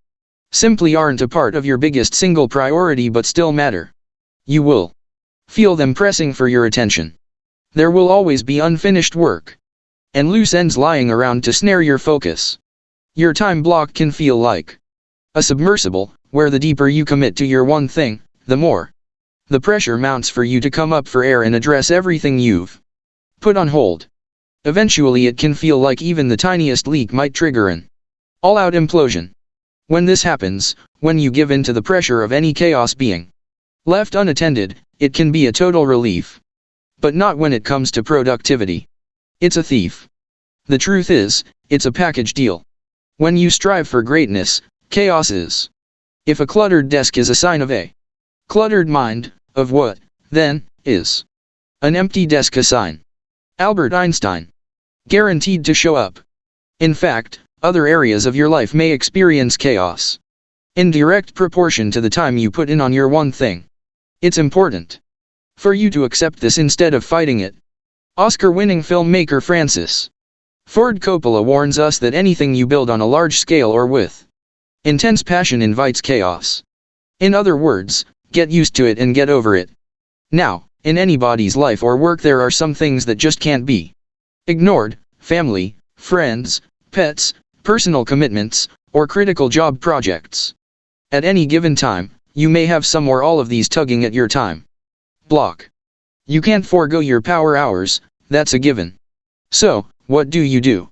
simply aren't a part of your biggest single priority but still matter. You will feel them pressing for your attention. There will always be unfinished work and loose ends lying around to snare your focus. Your time block can feel like a submersible, where the deeper you commit to your one thing, the more the pressure mounts for you to come up for air and address everything you've put on hold. Eventually it can feel like even the tiniest leak might trigger an all-out implosion. When this happens, when you give in to the pressure of any chaos being left unattended, it can be a total relief. But not when it comes to productivity. It's a thief. The truth is, it's a package deal. When you strive for greatness, chaos is. If a cluttered desk is a sign of a cluttered mind, of what, then, is an empty desk a sign? Albert Einstein. Guaranteed to show up. In fact, other areas of your life may experience chaos in direct proportion to the time you put in on your one thing. It's important for you to accept this instead of fighting it. Oscar-winning filmmaker Francis Ford Coppola warns us that anything you build on a large scale or with intense passion invites chaos. In other words, get used to it and get over it. Now, in anybody's life or work there are some things that just can't be ignored: family, friends, pets, personal commitments, or critical job projects. At any given time, you may have some or all of these tugging at your time block. You can't forego your power hours, that's a given. So, what do?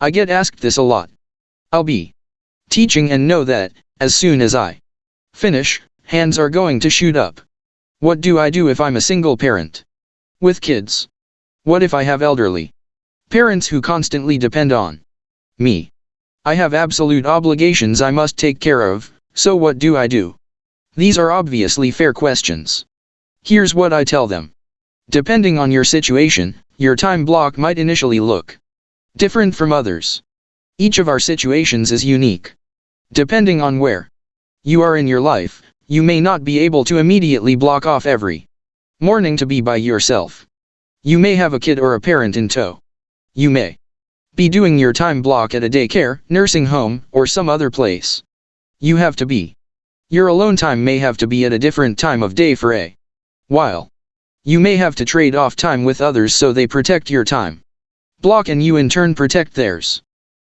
I get asked this a lot. I'll be teaching and know that, as soon as I finish, hands are going to shoot up. What do I do if I'm a single parent with kids? What if I have elderly parents who constantly depend on me? I have absolute obligations I must take care of, so what do I do? These are obviously fair questions. Here's what I tell them. Depending on your situation, your time block might initially look different from others. Each of our situations is unique. Depending on where you are in your life, you may not be able to immediately block off every morning to be by yourself. You may have a kid or a parent in tow. You may be doing your time block at a daycare, nursing home, or some other place. You have to be. Your alone time may have to be at a different time of day for a while. You may have to trade off time with others so they protect your time block and you in turn protect theirs.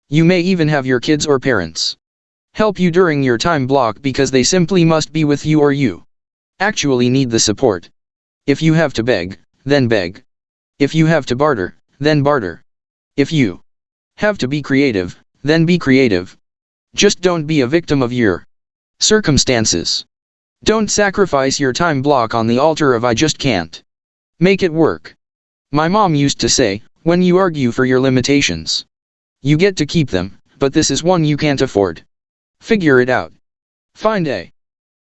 You may even have your kids or parents help you during your time block because they simply must be with you or you actually need the support. If you have to beg, then beg. If you have to barter, then barter. If you have to be creative, then be creative. Just don't be a victim of your circumstances. Don't sacrifice your time block on the altar of I just can't make it work. My mom used to say, when you argue for your limitations, you get to keep them, but this is one you can't afford. Figure it out. Find a.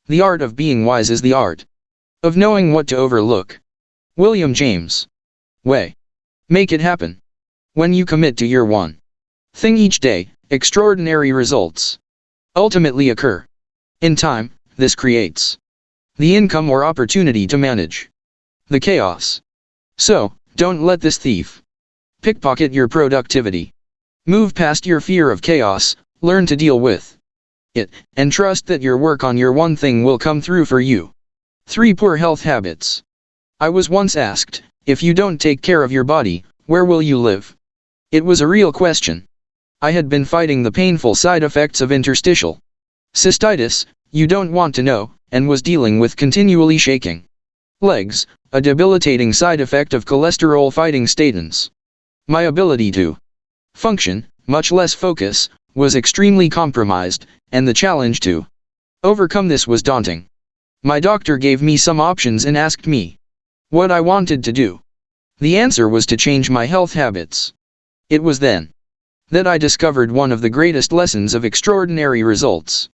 The art of being wise is the art of knowing what to overlook. William James. Way. Make it happen. When you commit to your one thing each day, extraordinary results ultimately occur. In time, this creates the income or opportunity to manage the chaos. So, don't let this thief pickpocket your productivity. Move past your fear of chaos, learn to deal with it, and trust that your work on your one thing will come through for you. 3 Poor health habits. I was once asked, if you don't take care of your body, where will you live? It was a real question. I had been fighting the painful side effects of interstitial cystitis, you don't want to know, and was dealing with continually shaking legs, a debilitating side effect of cholesterol-fighting statins. My ability to function, much less focus, was extremely compromised, and the challenge to overcome this was daunting. My doctor gave me some options and asked me what I wanted to do. The answer was to change my health habits. It was then that I discovered one of the greatest lessons of extraordinary results.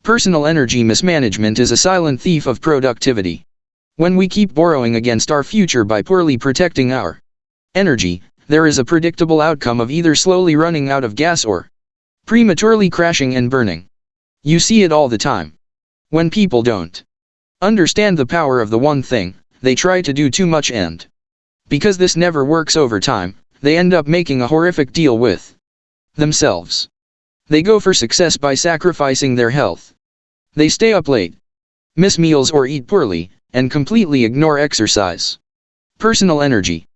Personal energy mismanagement is a silent thief of productivity. When we keep borrowing against our future by poorly protecting our energy, there is a predictable outcome of either slowly running out of gas or prematurely crashing and burning. You see it all the time. When people don't understand the power of the one thing, they try to do too much, and because this never works over time, they end up making a horrific deal with themselves. They go for success by sacrificing their health. They stay up late, miss meals or eat poorly, and completely ignore exercise. Personal energy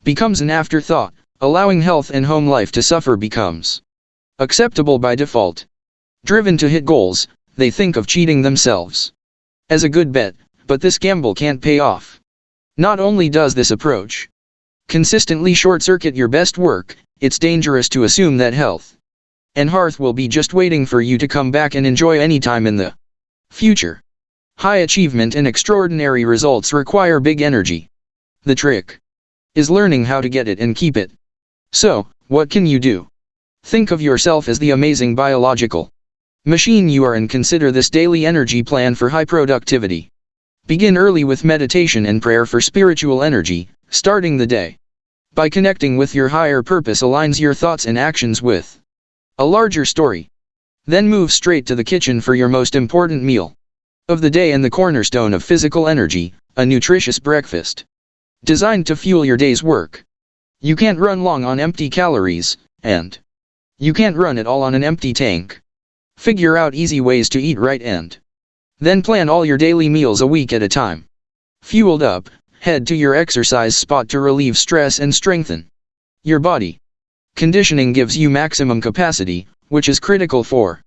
becomes an afterthought, allowing health and home life to suffer becomes acceptable by default. Driven to hit goals, they think of cheating themselves as a good bet, but this gamble can't pay off. Not only does this approach consistently short-circuit your best work, it's dangerous to assume that health and hearth will be just waiting for you to come back and enjoy any time in the future. High achievement and extraordinary results require big energy. The trick is learning how to get it and keep it. So, what can you do? Think of yourself as the amazing biological machine you are and consider this daily energy plan for high productivity. Begin early with meditation and prayer for spiritual energy, starting the day by connecting with your higher purpose aligns your thoughts and actions with a larger story. Then move straight to the kitchen for your most important meal of the day and the cornerstone of physical energy, a nutritious breakfast designed to fuel your day's work. You can't run long on empty calories, and you can't run it all on an empty tank. Figure out easy ways to eat right and then plan all your daily meals a week at a time. Fueled up, head to your exercise spot to relieve stress and strengthen your body. Conditioning gives you maximum capacity, which is critical for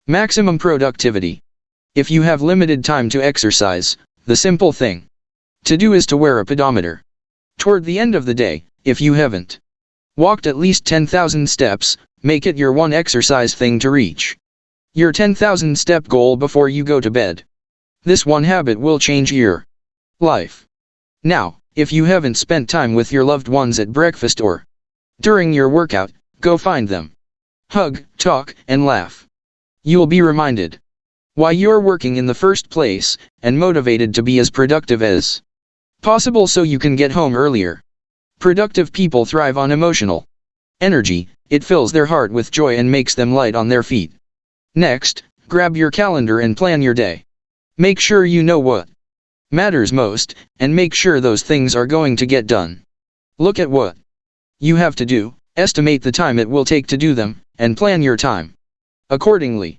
maximum productivity. If you have limited time to exercise, the simple thing to do is to wear a pedometer. Toward the end of the day, if you haven't walked at least 10,000 steps, make it your one exercise thing to reach your 10,000 step goal before you go to bed. This one habit will change your life. Now, if you haven't spent time with your loved ones at breakfast or during your workout, go find them. Hug, talk, and laugh. You'll be reminded why you're working in the first place, and motivated to be as productive as possible so you can get home earlier. Productive people thrive on emotional energy. It fills their heart with joy and makes them light on their feet. Next, grab your calendar and plan your day. Make sure you know what matters most, and make sure those things are going to get done. Look at what you have to do, estimate the time it will take to do them, and plan your time accordingly.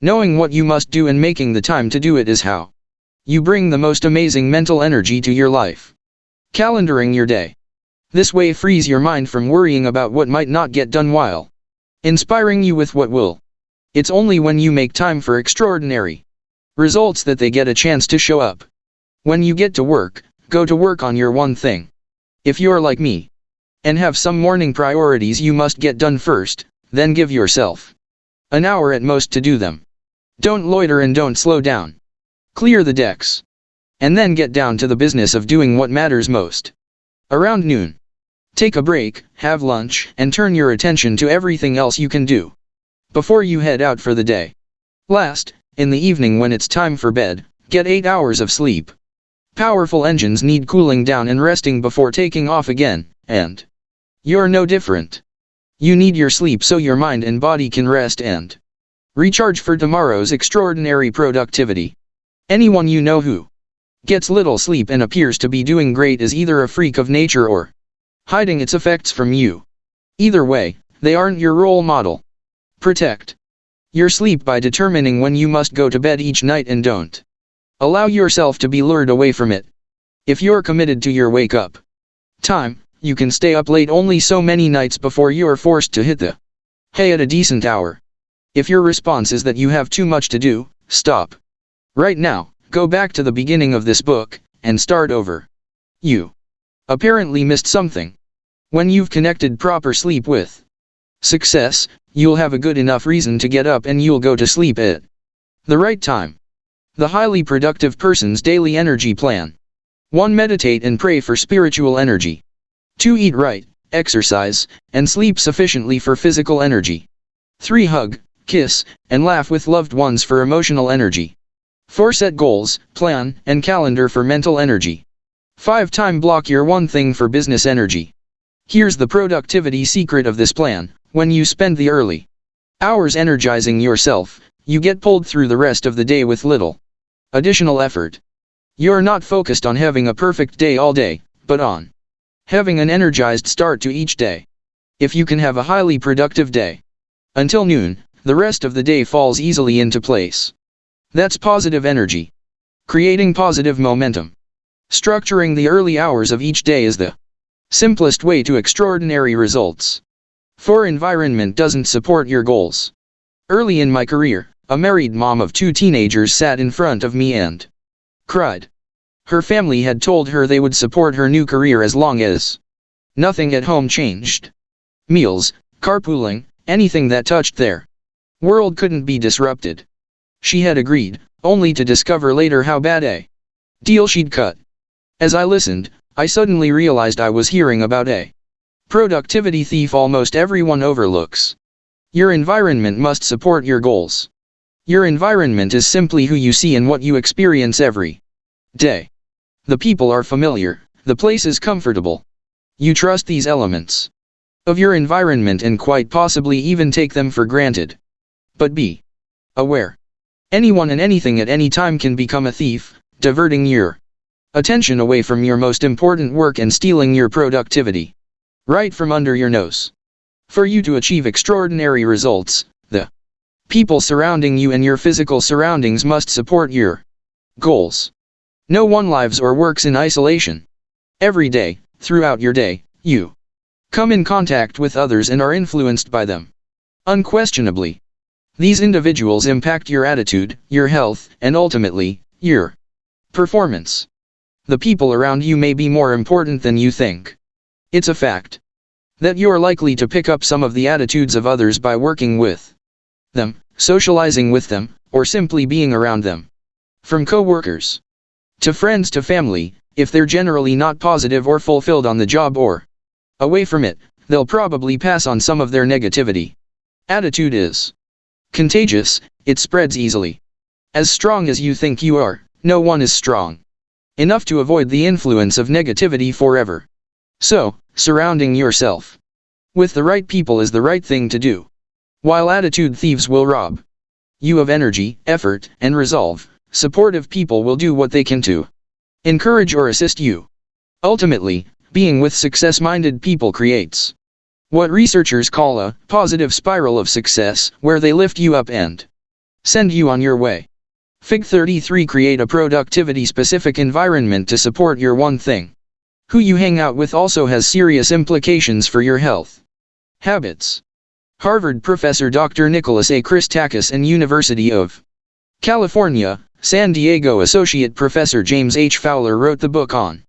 Knowing what you must do and making the time to do it is how you bring the most amazing mental energy to your life. Calendaring your day. This way frees your mind from worrying about what might not get done while inspiring you with what will. It's only when you make time for extraordinary results that they get a chance to show up. When you get to work, go to work on your one thing. If you're like me and have some morning priorities you must get done first, then give yourself an hour at most to do them. Don't loiter and don't slow down. Clear the decks. And then get down to the business of doing what matters most. Around noon, take a break, have lunch, and turn your attention to everything else you can do before you head out for the day. Last, in the evening when it's time for bed, get 8 hours of sleep. Powerful engines need cooling down and resting before taking off again, and you're no different. You need your sleep so your mind and body can rest and recharge for tomorrow's extraordinary productivity. Anyone you know who gets little sleep and appears to be doing great is either a freak of nature or hiding its effects from you. Either way, they aren't your role model. Protect your sleep by determining when you must go to bed each night and don't allow yourself to be lured away from it. If you're committed to your wake-up time, you can stay up late only so many nights before you're forced to hit the hay at a decent hour. If your response is that you have too much to do, stop right now, go back to the beginning of this book, and start over. You apparently missed something. When you've connected proper sleep with success, you'll have a good enough reason to get up and you'll go to sleep at the right time. The highly productive person's daily energy plan. 1. Meditate and pray for spiritual energy. 2. Eat right, exercise, and sleep sufficiently for physical energy. 3. Hug, kiss, and laugh with loved ones for emotional energy. 4. Set goals, plan, and calendar for mental energy. 5. Time block your one thing for business energy. Here's the productivity secret of this plan. When you spend the early hours energizing yourself, you get pulled through the rest of the day with little additional effort. You're not focused on having a perfect day all day, but on having an energized start to each day. If you can have a highly productive day until noon, the rest of the day falls easily into place. That's positive energy. Creating positive momentum. Structuring the early hours of each day is the simplest way to extraordinary results. 4. Environment doesn't support your goals. Early in my career, a married mom of 2 teenagers sat in front of me and cried. Her family had told her they would support her new career as long as Nothing at home changed. Meals, carpooling, anything that touched their world couldn't be disrupted. She had agreed, only to discover later how bad a deal she'd cut. As I listened, I suddenly realized I was hearing about a productivity thief almost everyone overlooks. Your environment must support your goals. Your environment is simply who you see and what you experience every day. The people are familiar, the place is comfortable. You trust these elements of your environment and quite possibly even take them for granted. But be aware. Anyone and anything at any time can become a thief, diverting your attention away from your most important work and stealing your productivity right from under your nose. For you to achieve extraordinary results, the people surrounding you and your physical surroundings must support your goals. No one lives or works in isolation. Every day, throughout your day, you come in contact with others and are influenced by them. Unquestionably, these individuals impact your attitude, your health, and ultimately, your performance. The people around you may be more important than you think. It's a fact that you're likely to pick up some of the attitudes of others by working with them, socializing with them, or simply being around them. From co-workers to friends to family, if they're generally not positive or fulfilled on the job or away from it, they'll probably pass on some of their negativity. Attitude is contagious, it spreads easily. As strong as you think you are, no one is strong enough to avoid the influence of negativity forever. So, surrounding yourself with the right people is the right thing to do. While attitude thieves will rob you of energy, effort, and resolve, supportive people will do what they can to encourage or assist you. Ultimately, being with success-minded people creates what researchers call a positive spiral of success, where they lift you up and send you on your way. Fig 33. Create a productivity-specific environment to support your one thing. Who you hang out with also has serious implications for your health habits. Harvard professor Dr. Nicholas A. Christakis and University of California, San Diego associate professor James H. Fowler wrote the book on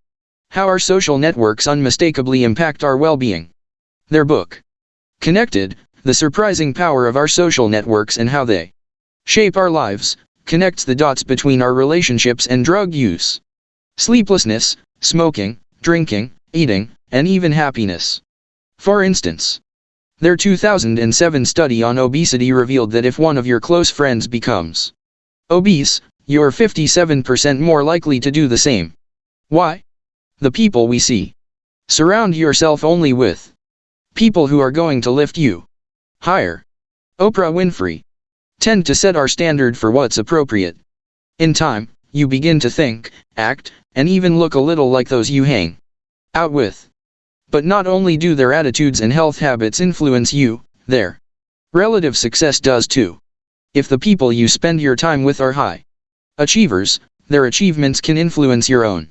how our social networks unmistakably impact our well-being. Their book, Connected: The Surprising Power of Our Social Networks and How They Shape Our Lives, connects the dots between our relationships and drug use, sleeplessness, smoking, drinking, eating, and even happiness. For instance, their 2007 study on obesity revealed that if one of your close friends becomes obese, you're 57% more likely to do the same. Why? The people we see. Surround yourself only with people who are going to lift you higher. Oprah Winfrey tend to set our standard for what's appropriate. In time, you begin to think, act, and even look a little like those you hang out with. But not only do their attitudes and health habits influence you, their relative success does too. If the people you spend your time with are high achievers, their achievements can influence your own.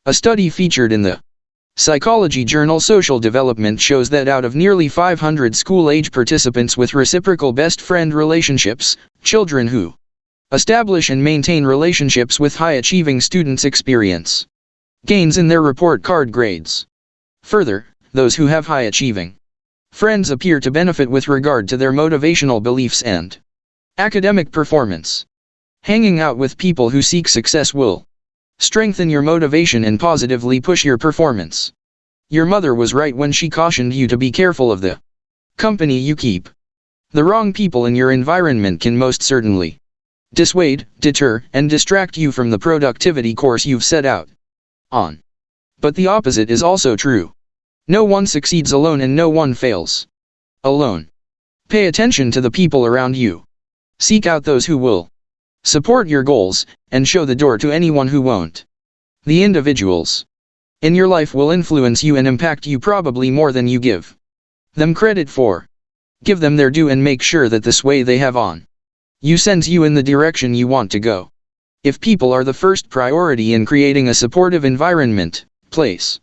A study featured in the psychology journal Social Development shows that out of nearly 500 school-age participants with reciprocal best friend relationships, children who establish and maintain relationships with high-achieving students experience gains in their report card grades. Further, those who have high-achieving friends appear to benefit with regard to their motivational beliefs and academic performance. Hanging out with people who seek success will strengthen your motivation and positively push your performance. Your mother was right when she cautioned you to be careful of the company you keep. The wrong people in your environment can most certainly dissuade, deter, and distract you from the productivity course you've set out on. But the opposite is also true. No one succeeds alone and no one fails alone. Pay attention to the people around you. Seek out those who will support your goals, and show the door to anyone who won't. The individuals in your life will influence you and impact you probably more than you give them credit for. Give them their due and make sure that the sway they have on you sends you in the direction you want to go. If people are the first priority in creating a supportive environment, place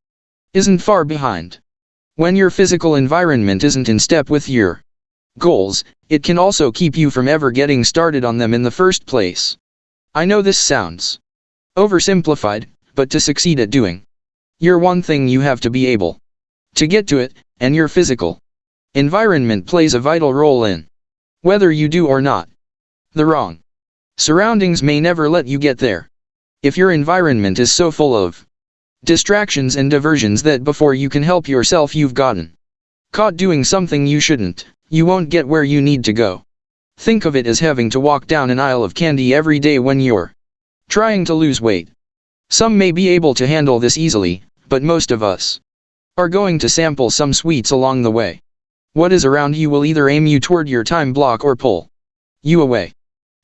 isn't far behind. When your physical environment isn't in step with your goals, it can also keep you from ever getting started on them in the first place. I know this sounds oversimplified, but to succeed at doing your one thing you have to be able To get to it, and your physical environment plays a vital role in whether you do or not. The wrong surroundings may never let you get there. If your environment is so full of distractions and diversions that before you can help yourself you've gotten caught doing something you shouldn't, you won't get where you need to go. Think of it as having to walk down an aisle of candy every day when you're trying to lose weight. Some may be able to handle this easily, but most of us are going to sample some sweets along the way. What is around you will either aim you toward your time block or pull you away.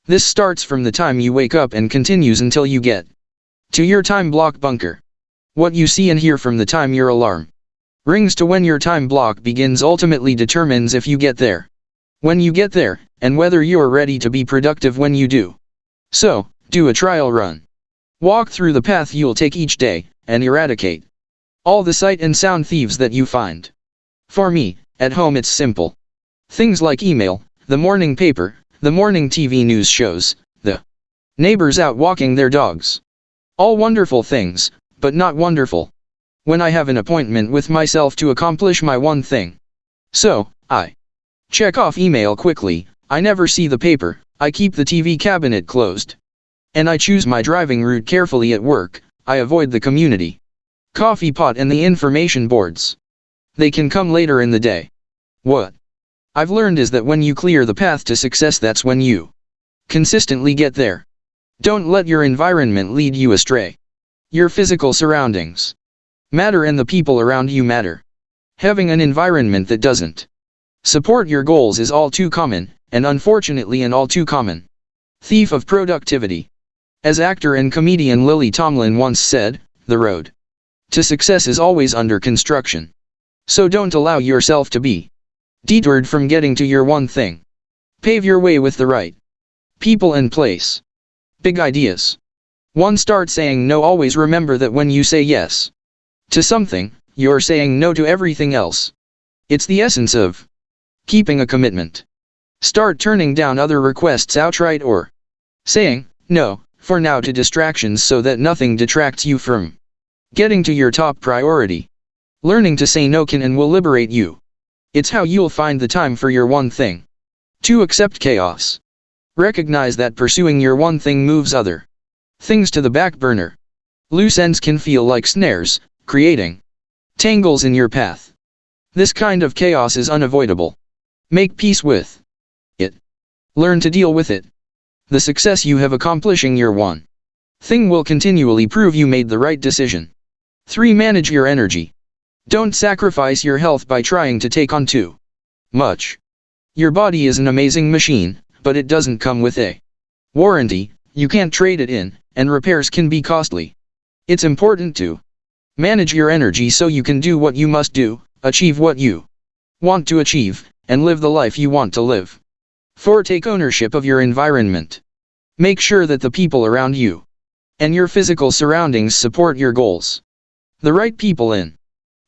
This starts from the time you wake up and continues until you get to your time block bunker. What you see and hear from the time your alarm rings to when your time block begins ultimately determines if you get there, when you get there, and whether you're ready to be productive when you do. So, do a trial run. Walk through the path you'll take each day, and eradicate all the sight and sound thieves that you find. For me, at home it's simple. Things like email, the morning paper, the morning TV news shows, the neighbors out walking their dogs. All wonderful things, but not wonderful when I have an appointment with myself to accomplish my one thing. So, I check off email quickly, I never see the paper, I keep the TV cabinet closed. And I choose my driving route carefully at work, I avoid the community coffee pot and the information boards. They can come later in the day. What I've learned is that when you clear the path to success, that's when you consistently get there. Don't let your environment lead you astray. Your physical surroundings matter and the people around you matter. Having an environment that doesn't support your goals is all too common, and unfortunately an all too common thief of productivity. As actor and comedian Lily Tomlin once said, the road to success is always under construction. So don't allow yourself to be detoured from getting to your one thing. Pave your way with the right people and place. Big ideas. 1. Start saying no. Always remember that when you say yes to something, you're saying no to everything else. It's the essence of keeping a commitment. Start turning down other requests outright or saying no, for now, to distractions so that nothing detracts you from getting to your top priority. Learning to say no can and will liberate you. It's how you'll find the time for your one thing. 2. Accept chaos. Recognize that pursuing your one thing moves other things to the back burner. Loose ends can feel like snares, creating tangles in your path. This kind of chaos is unavoidable. Make peace with it. Learn to deal with it. The success you have accomplishing your one thing will continually prove you made the right decision. 3. Manage your energy. Don't sacrifice your health by trying to take on too much. Your body is an amazing machine, but it doesn't come with a warranty, you can't trade it in, and repairs can be costly. It's important to manage your energy so you can do what you must do, achieve what you want to achieve, and live the life you want to live. 4. Take ownership of your environment. Make sure that the people around you and your physical surroundings support your goals. The right people in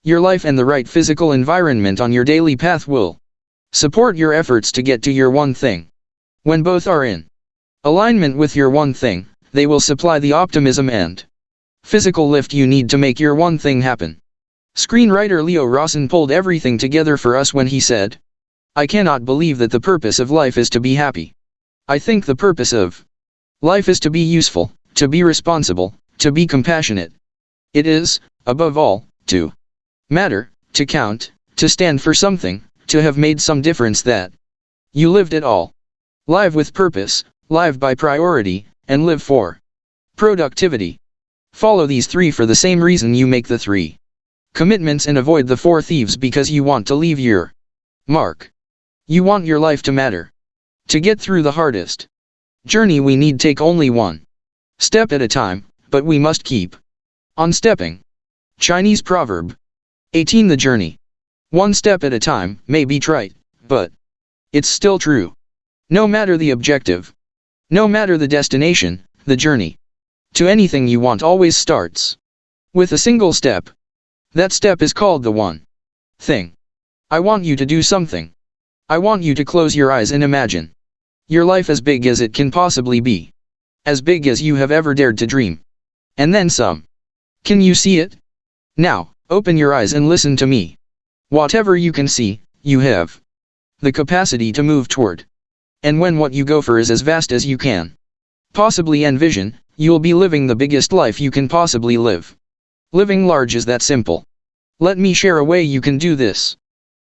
your life and the right physical environment on your daily path will support your efforts to get to your one thing. When both are in alignment with your one thing, they will supply the optimism and physical lift you need to make your one thing happen. Screenwriter Leo Rawson pulled everything together for us when he said, "I cannot believe that the purpose of life is to be happy. I think the purpose of life is to be useful, to be responsible, to be compassionate. It is, above all, to matter, to count, to stand for something, to have made some difference that you lived at all. Live with purpose, live by priority, and live for productivity. Follow these 3 for the same reason you make the 3 commitments and avoid the 4 thieves because you want to leave your mark. You want your life to matter. To get through the hardest journey we need take only one step at a time, but we must keep on stepping." Chinese proverb. 18. The journey, one step at a time, may be trite, but it's still true. No matter the objective, no matter the destination, the journey to anything you want always starts with a single step. That step is called the one thing. I want you to do something. I want you to close your eyes and imagine your life as big as it can possibly be. As big as you have ever dared to dream. And then some. Can you see it? Now, open your eyes and listen to me. Whatever you can see, you have the capacity to move toward. And when what you go for is as vast as you can possibly envision, you'll be living the biggest life you can possibly live. Living large is that simple. Let me share a way you can do this.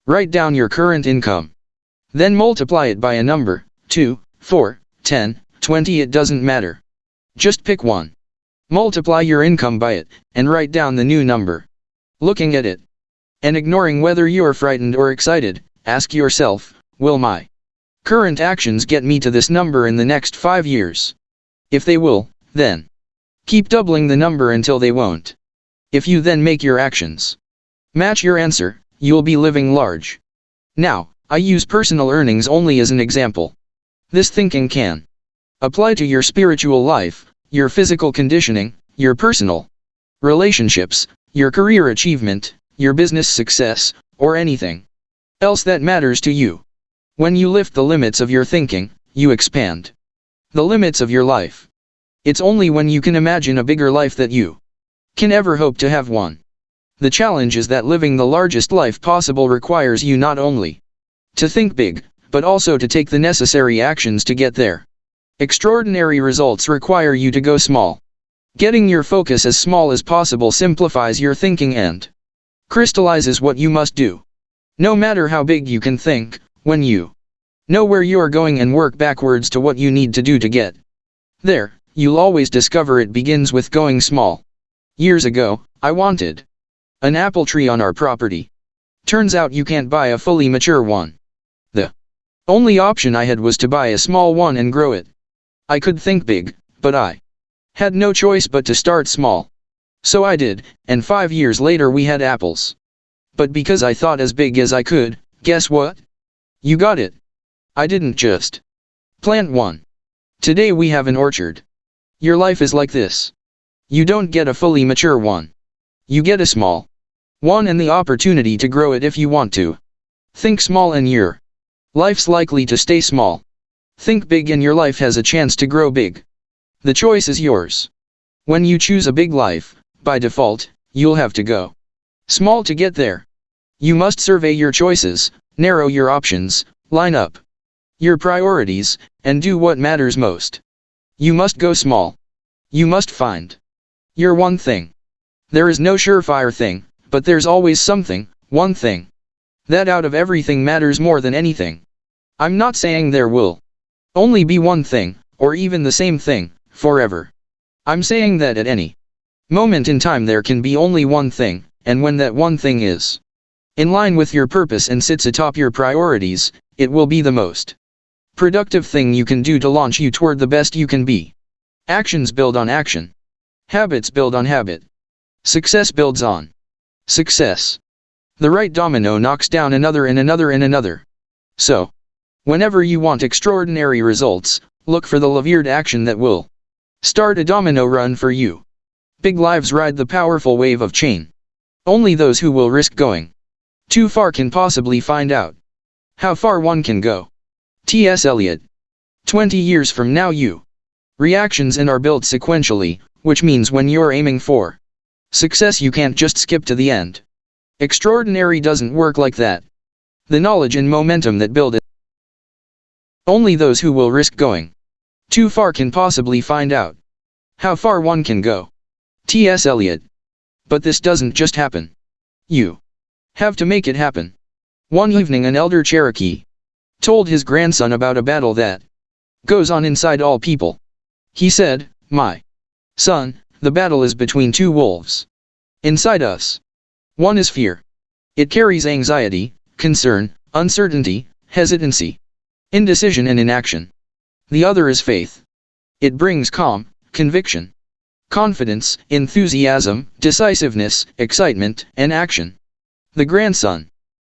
Write down your current income. Then multiply it by a number, 2, 4, 10, 20, it doesn't matter. Just pick one. Multiply your income by it, and write down the new number. Looking at it, and ignoring whether you're frightened or excited, ask yourself, will my current actions get me to this number in the next 5 years? If they will, then keep doubling the number until they won't. If you then make your actions match your answer, you'll be living large. Now, I use personal earnings only as an example. This thinking can apply to your spiritual life, your physical conditioning, your personal relationships, your career achievement, your business success, or anything else that matters to you. When you lift the limits of your thinking, you expand the limits of your life. It's only when you can imagine a bigger life that you can ever hope to have one. The challenge is that living the largest life possible requires you not only to think big, but also to take the necessary actions to get there. Extraordinary results require you to go small. Getting your focus as small as possible simplifies your thinking and crystallizes what you must do. No matter how big you can think, when you know where you are going and work backwards to what you need to do to get there, you'll always discover it begins with going small. Years ago, I wanted an apple tree on our property. Turns out you can't buy a fully mature one. The only option I had was to buy a small one and grow it. I could think big, but I had no choice but to start small. So I did, and 5 years later we had apples. But because I thought as big as I could, guess what? You got it. I didn't just plant one. Today we have an orchard. Your life is like this. You don't get a fully mature one. You get a small one and the opportunity to grow it if you want to. Think small and your life's likely to stay small. Think big and your life has a chance to grow big. The choice is yours. When you choose a big life, by default, you'll have to go small to get there. You must survey your choices, narrow your options, line up your priorities, and do what matters most. You must go small. You must find your one thing. There is no surefire thing, but there's always something, one thing, that out of everything matters more than anything. I'm not saying there will only be one thing, or even the same thing, forever. I'm saying that at any moment in time there can be only one thing, and when that one thing is in line with your purpose and sits atop your priorities, it will be the most productive thing you can do to launch you toward the best you can be. Actions build on action. Habits build on habit. Success builds on success. The right domino knocks down another and another and another. So, whenever you want extraordinary results, look for the levered action that will start a domino run for you. Big lives ride the powerful wave of change. Only those who will risk going too far can possibly find out how far one can go. T.S. Eliot. 20 years from now you reactions and are built sequentially, which means when you're aiming for success you can't just skip to the end. Extraordinary doesn't work like that. The knowledge and momentum that build it. Only those who will risk going too far can possibly find out how far one can go. T.S. Eliot. But this doesn't just happen. You have to make it happen. One evening an elder Cherokee told his grandson about a battle that goes on inside all people. He said, "My son, the battle is between two wolves inside us. One is fear. It carries anxiety, concern, uncertainty, hesitancy, indecision and inaction. The other is faith. It brings calm, conviction, confidence, enthusiasm, decisiveness, excitement, and action." The grandson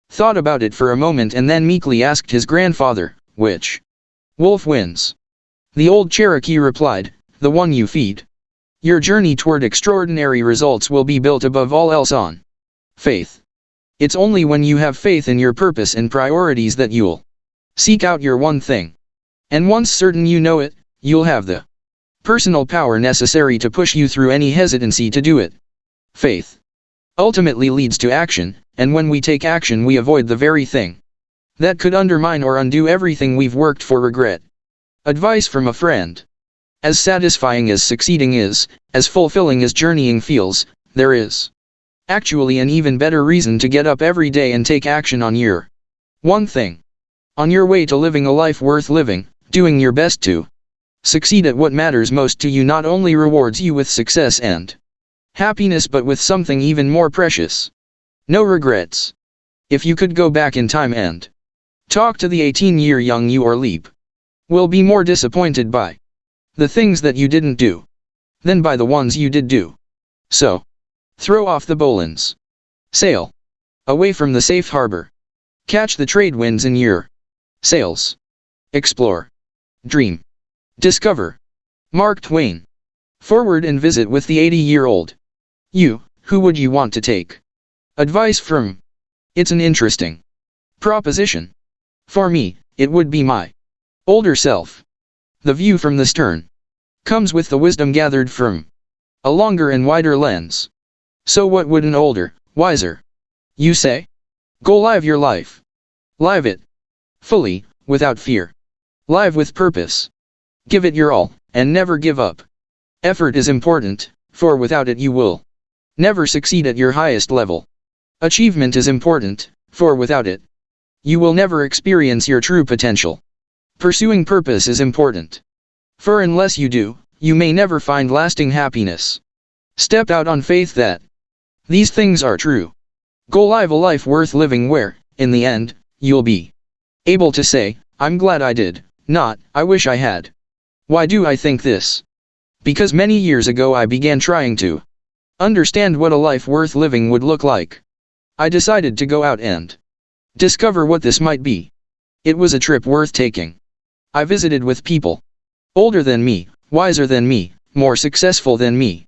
thought about it for a moment and then meekly asked his grandfather, "Which wolf wins?" The old Cherokee replied, "The one you feed." Your journey toward extraordinary results will be built above all else on faith. It's only when you have faith in your purpose and priorities that you'll seek out your one thing. And once certain you know it, you'll have the personal power necessary to push you through any hesitancy to do it. Faith ultimately leads to action, and when we take action we avoid the very thing that could undermine or undo everything we've worked for. Regret. Advice from a friend. As satisfying as succeeding is, as fulfilling as journeying feels, there is actually an even better reason to get up every day and take action on your one thing. On your way to living a life worth living, doing your best to succeed at what matters most to you not only rewards you with success and happiness but with something even more precious. No regrets. If you could go back in time and talk to the 18-year young you, or leap, will be more disappointed by the things that you didn't do than by the ones you did do. So, throw off the bowlines. Sail away from the safe harbor. Catch the trade winds in your sails. Explore. Dream. Discover. Mark Twain. Forward and visit with the 80-year-old you. Who would you want to take advice from? It's an interesting proposition. For me, it would be my older self. The view from the stern comes with the wisdom gathered from a longer and wider lens. So what would an older, wiser you say? Go live your life. Live it fully, without fear. Live with purpose. Give it your all, and never give up. Effort is important, for without it you will never succeed at your highest level. Achievement is important, for without it you will never experience your true potential. Pursuing purpose is important, for unless you do, you may never find lasting happiness. Step out on faith that these things are true. Go live a life worth living where, in the end, you'll be able to say, I'm glad I did, not, I wish I had. Why do I think this? Because many years ago I began trying to understand what a life worth living would look like. I decided to go out and discover what this might be. It was a trip worth taking. I visited with people older than me, wiser than me, more successful than me.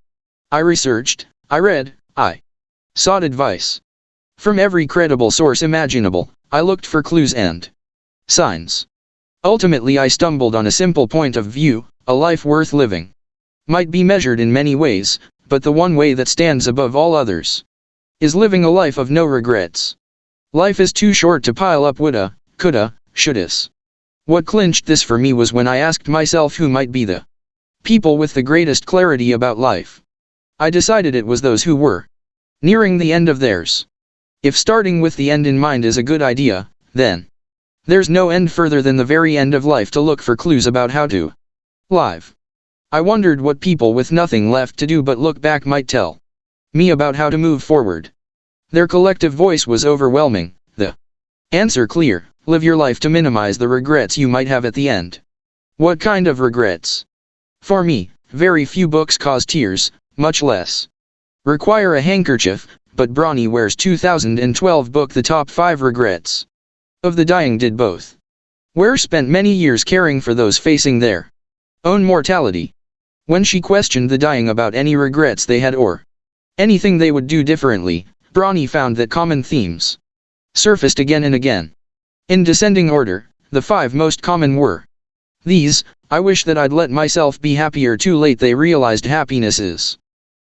I researched, I read, I sought advice. From every credible source imaginable, I looked for clues and signs. Ultimately I stumbled on a simple point of view: a life worth living might be measured in many ways, but the one way that stands above all others is living a life of no regrets. Life is too short to pile up woulda, coulda, shouldas. What clinched this for me was when I asked myself who might be the people with the greatest clarity about life. I decided it was those who were nearing the end of theirs. If starting with the end in mind is a good idea, then there's no end further than the very end of life to look for clues about how to live. I wondered what people with nothing left to do but look back might tell me about how to move forward. Their collective voice was overwhelming, the answer clear: live your life to minimize the regrets you might have at the end. What kind of regrets? For me, very few books cause tears, much less require a handkerchief, but Bronnie Ware's 2012 book The Top 5 Regrets of the Dying did both. Ware spent many years caring for those facing their own mortality. When she questioned the dying about any regrets they had or anything they would do differently, Bronnie found that common themes surfaced again and again. In descending order, the 5 most common were these: I wish that I'd let myself be happier. Too late they realized happiness is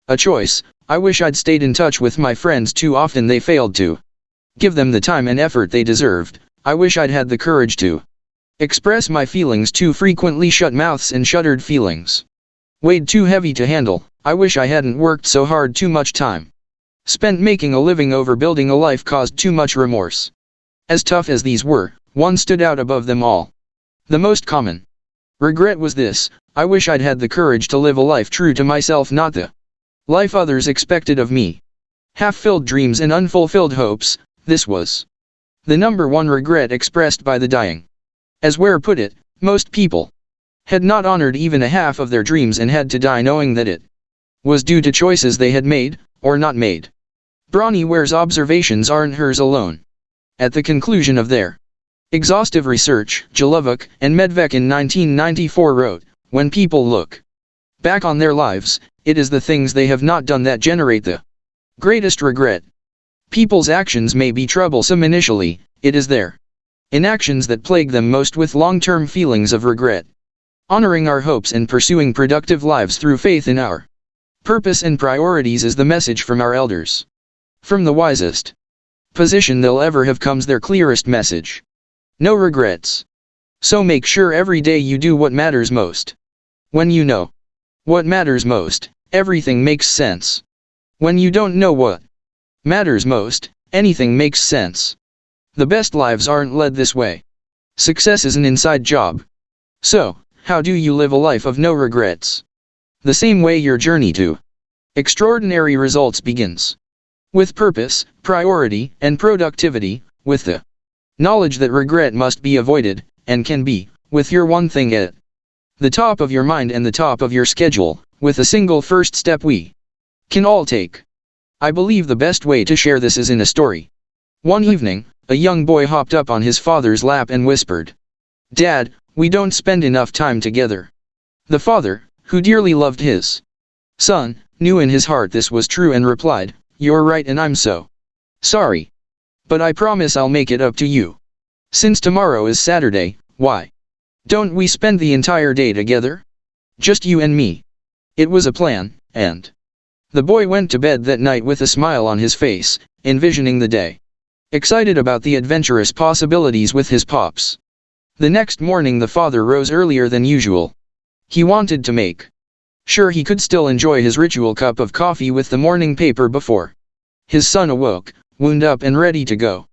a choice. I wish I'd stayed in touch with my friends. Too often they failed to give them the time and effort they deserved. I wish I'd had the courage to express my feelings. Too frequently shut mouths and shuttered feelings weighed too heavy to handle. I wish I hadn't worked so hard. Too much time spent making a living over building a life caused too much remorse. As tough as these were, one stood out above them all. The most common regret was this: I wish I'd had the courage to live a life true to myself, not the life others expected of me. Half-filled dreams and unfulfilled hopes, this was the number one regret expressed by the dying. As Ware put it, most people had not honored even a half of their dreams and had to die knowing that it was due to choices they had made, or not made. Bronnie Ware's observations aren't hers alone. At the conclusion of their exhaustive research, Jelinek and Medvec in 1994 wrote, when people look back on their lives, it is the things they have not done that generate the greatest regret. People's actions may be troublesome initially, it is their inactions that plague them most with long-term feelings of regret. Honoring our hopes and pursuing productive lives through faith in our purpose and priorities is the message from our elders. From the wisest position they'll ever have comes their clearest message. No regrets. So make sure every day you do what matters most. When you know what matters most, everything makes sense. When you don't know what matters most, anything makes sense. The best lives aren't led this way. Success is an inside job. So, how do you live a life of no regrets? The same way your journey to extraordinary results begins. With purpose, priority, and productivity, with the knowledge that regret must be avoided, and can be, with your one thing at the top of your mind and the top of your schedule, with a single first step we can all take. I believe the best way to share this is in a story. One evening, a young boy hopped up on his father's lap and whispered, "Dad, we don't spend enough time together." The father, who dearly loved his son, knew in his heart this was true and replied, "You're right and I'm so sorry. But I promise I'll make it up to you. Since tomorrow is Saturday, why don't we spend the entire day together? Just you and me." It was a plan, and the boy went to bed that night with a smile on his face, envisioning the day, excited about the adventurous possibilities with his pops. The next morning the father rose earlier than usual. He wanted to make sure he could still enjoy his ritual cup of coffee with the morning paper before his son awoke, wound up and ready to go.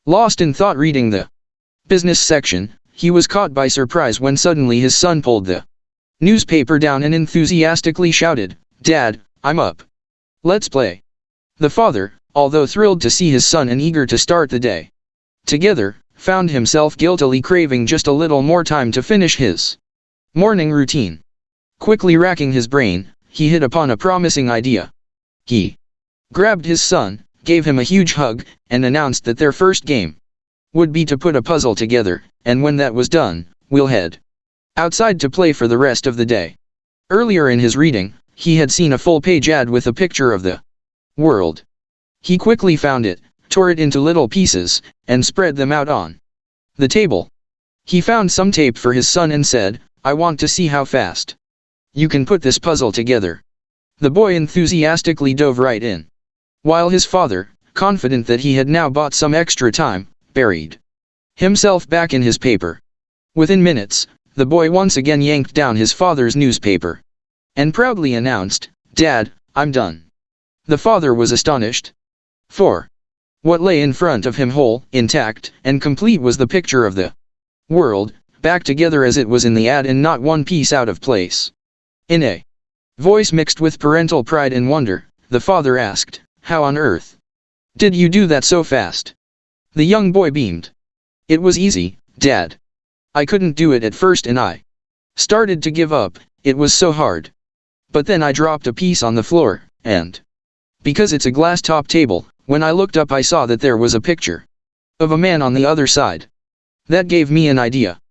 Lost in thought reading the business section, he was caught by surprise when suddenly his son pulled the newspaper down and enthusiastically shouted, "Dad, I'm up. Let's play." The father, although thrilled to see his son and eager to start the day together, found himself guiltily craving just a little more time to finish his morning routine. Quickly racking his brain, he hit upon a promising idea. He grabbed his son, gave him a huge hug, and announced that their first game would be to put a puzzle together, and when that was done, we'll head outside to play for the rest of the day. Earlier in his reading, he had seen a full-page ad with a picture of the world. He quickly found it, tore it into little pieces, and spread them out on the table. He found some tape for his son and said, "I want to see how fast you can put this puzzle together." The boy enthusiastically dove right in, while his father, confident that he had now bought some extra time, buried himself back in his paper. Within minutes, the boy once again yanked down his father's newspaper and proudly announced, "Dad, I'm done." The father was astonished. For what lay in front of him whole, intact, and complete was the picture of the world, back together as it was in the ad and not one piece out of place. In a voice mixed with parental pride and wonder, the father asked, "How on earth did you do that so fast?" The young boy beamed. "It was easy, Dad. I couldn't do it at first and I started to give up, it was so hard. But then I dropped a piece on the floor, and because it's a glass-top table, when I looked up I saw that there was a picture of a man on the other side. That gave me an idea.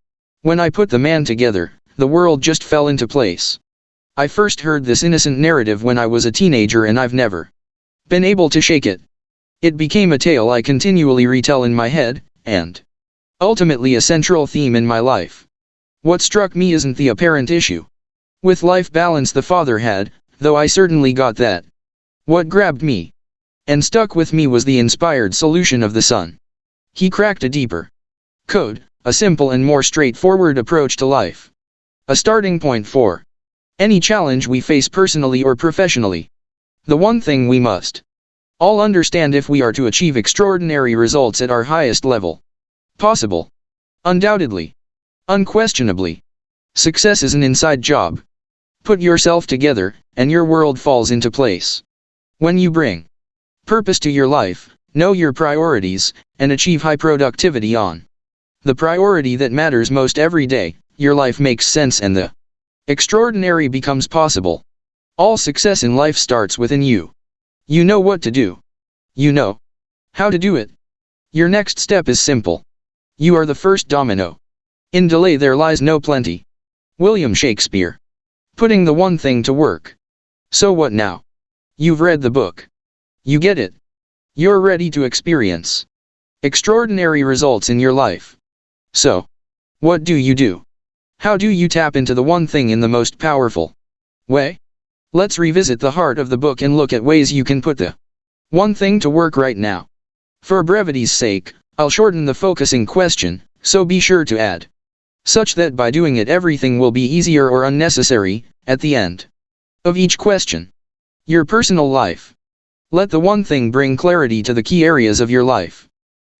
When I put the man together, the world just fell into place. I first heard this innocent narrative when I was a teenager and I've never been able to shake it. It became a tale I continually retell in my head, and ultimately a central theme in my life. What struck me isn't the apparent issue with life balance the father had, though I certainly got that. What grabbed me and stuck with me was the inspired solution of the son. He cracked a deeper code, a simple and more straightforward approach to life. A starting point for any challenge we face personally or professionally. The one thing we must all understand if we are to achieve extraordinary results at our highest level possible. Undoubtedly. Unquestionably. Success is an inside job. Put yourself together, and your world falls into place. When you bring purpose to your life, know your priorities, and achieve high productivity on the priority that matters most every day, your life makes sense and the extraordinary becomes possible. All success in life starts within you. You know what to do. You know how to do it. Your next step is simple. You are the first domino. In delay there lies no plenty. William Shakespeare. Putting the one thing to work. So what now? You've read the book. You get it. You're ready to experience extraordinary results in your life. So, what do you do? How do you tap into the one thing in the most powerful way? Let's revisit the heart of the book and look at ways you can put the One thing to work right now. For brevity's sake, I'll shorten the focusing question, so be sure to add. Such that by doing it everything will be easier or unnecessary, at the end of each question. Your personal life. Let the one thing bring clarity to the key areas of your life.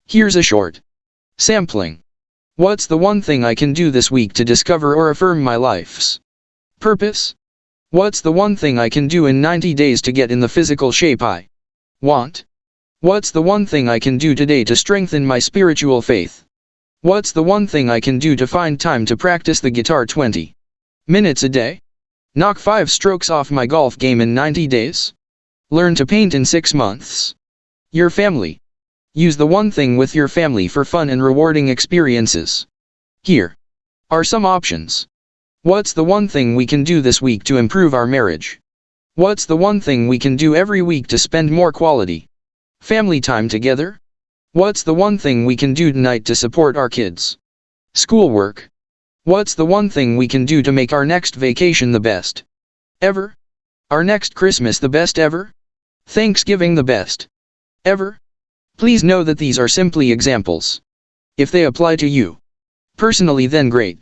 Here's a short sampling. What's the one thing I can do this week to discover or affirm my life's purpose? What's the one thing I can do in 90 days to get in the physical shape I want? What's the one thing I can do today to strengthen my spiritual faith? What's the one thing I can do to find time to practice the guitar 20 minutes a day? Knock 5 strokes off my golf game in 90 days? Learn to paint in 6 months? Your family. Use the one thing with your family for fun and rewarding experiences. Here are some options. What's the one thing we can do this week to improve our marriage? What's the one thing we can do every week to spend more quality family time together? What's the one thing we can do tonight to support our kids' schoolwork? What's the one thing we can do to make our next vacation the best ever? Our next Christmas the best ever? Thanksgiving the best ever? Please know that these are simply examples. If they apply to you personally, then great.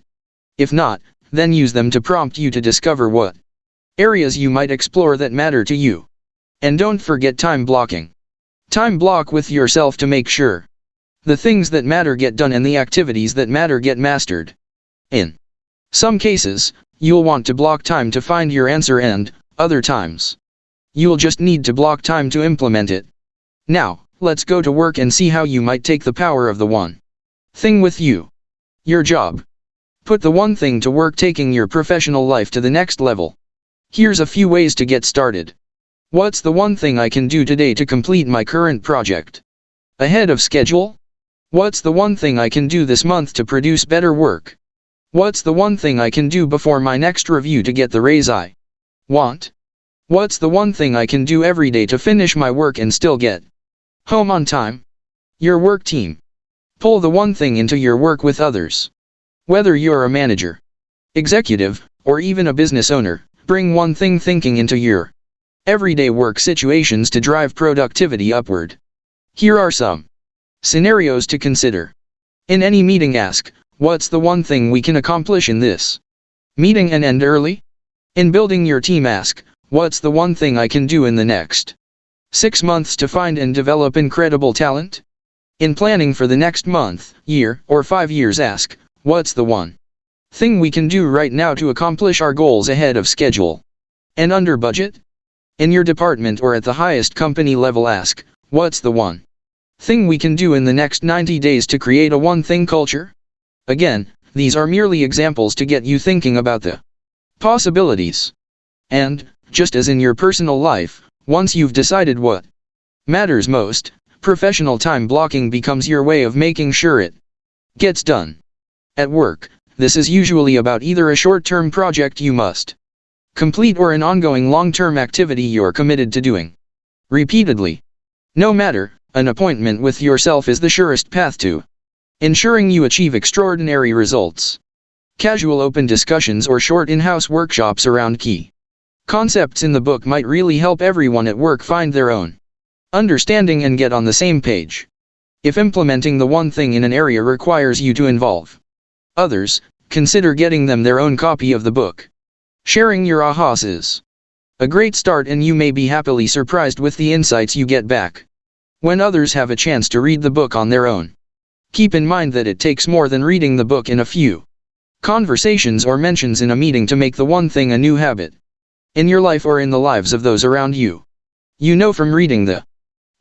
If not, then use them to prompt you to discover what areas you might explore that matter to you. And don't forget time blocking. Time block with yourself to make sure the things that matter get done and the activities that matter get mastered. In some cases, you'll want to block time to find your answer, and other times, you'll just need to block time to implement it. Now, let's go to work and see how you might take the power of the one thing with you. Your job. Put the one thing to work, taking your professional life to the next level. Here's a few ways to get started. What's the one thing I can do today to complete my current project ahead of schedule? What's the one thing I can do this month to produce better work? What's the one thing I can do before my next review to get the raise I want? What's the one thing I can do every day to finish my work and still get home on time? Your work team. Pull the one thing into your work with others. Whether you're a manager, executive, or even a business owner, bring one thing thinking into your everyday work situations to drive productivity upward. Here are some scenarios to consider. In any meeting, ask, what's the one thing we can accomplish in this meeting and end early? In building your team, ask, what's the one thing I can do in the next 6 months to find and develop incredible talent? In planning for the next month, year, or 5 years, ask, what's the one thing we can do right now to accomplish our goals ahead of schedule and under budget? In your department or at the highest company level, ask, what's the one thing we can do in the next 90 days to create a one thing culture? Again, these are merely examples to get you thinking about the possibilities. And, just as in your personal life, once you've decided what matters most, professional time blocking becomes your way of making sure it gets done. At work, this is usually about either a short-term project you must complete or an ongoing long-term activity you're committed to doing repeatedly. No matter, an appointment with yourself is the surest path to ensuring you achieve extraordinary results. Casual open discussions or short in-house workshops around key concepts in the book might really help everyone at work find their own understanding and get on the same page. If implementing the one thing in an area requires you to involve others, consider getting them their own copy of the book. Sharing your ahas is a great start, and you may be happily surprised with the insights you get back when others have a chance to read the book on their own. Keep in mind that it takes more than reading the book in a few conversations or mentions in a meeting to make the one thing a new habit in your life or in the lives of those around you. You know from reading the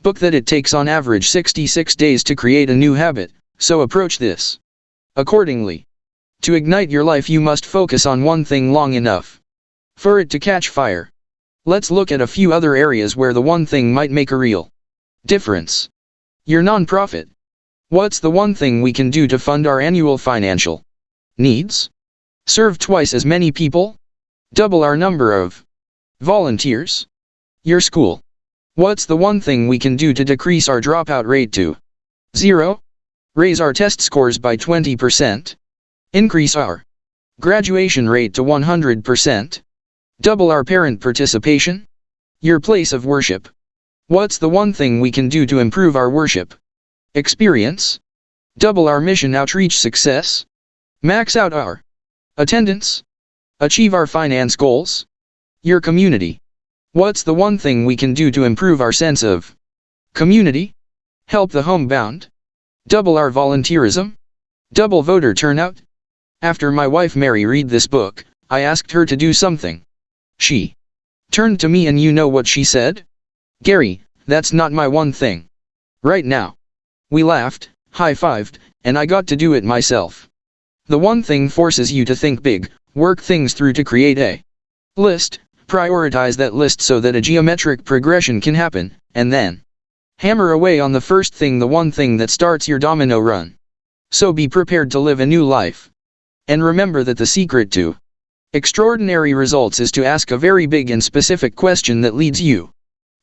book that it takes on average 66 days to create a new habit, so approach this accordingly. To ignite your life, you must focus on one thing long enough for it to catch fire. Let's look at a few other areas where the one thing might make a real difference. Your nonprofit. What's the one thing we can do to fund our annual financial needs? Serve twice as many people? Double our number of volunteers? Your school. What's the one thing we can do to decrease our dropout rate to 0? Raise our test scores by 20%. Increase our graduation rate to 100%. Double our parent participation. Your place of worship. What's the one thing we can do to improve our worship experience? Double our mission outreach success? Max out our attendance? Achieve our finance goals? Your community. What's the one thing we can do to improve our sense of community? Help the homebound? Double our volunteerism? Double voter turnout? After my wife Mary read this book, I asked her to do something. She turned to me and you know what she said? Gary, that's not my one thing. Right now. We laughed, high-fived, and I got to do it myself. The one thing forces you to think big, work things through to create a list, prioritize that list so that a geometric progression can happen, and then hammer away on the first thing, the one thing that starts your domino run. So be prepared to live a new life. And remember that the secret to extraordinary results is to ask a very big and specific question that leads you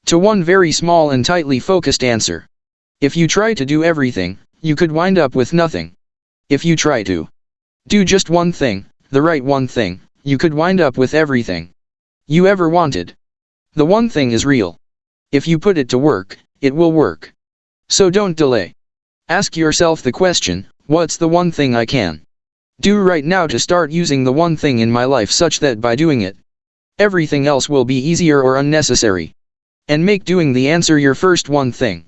to one very small and tightly focused answer. If you try to do everything, you could wind up with nothing. If you try to do just one thing, the right one thing, you could wind up with everything you ever wanted. The one thing is real. If you put it to work, it will work. So don't delay. Ask yourself the question, what's the one thing I can do right now to start using the one thing in my life such that by doing it, everything else will be easier or unnecessary. And make doing the answer your first one thing.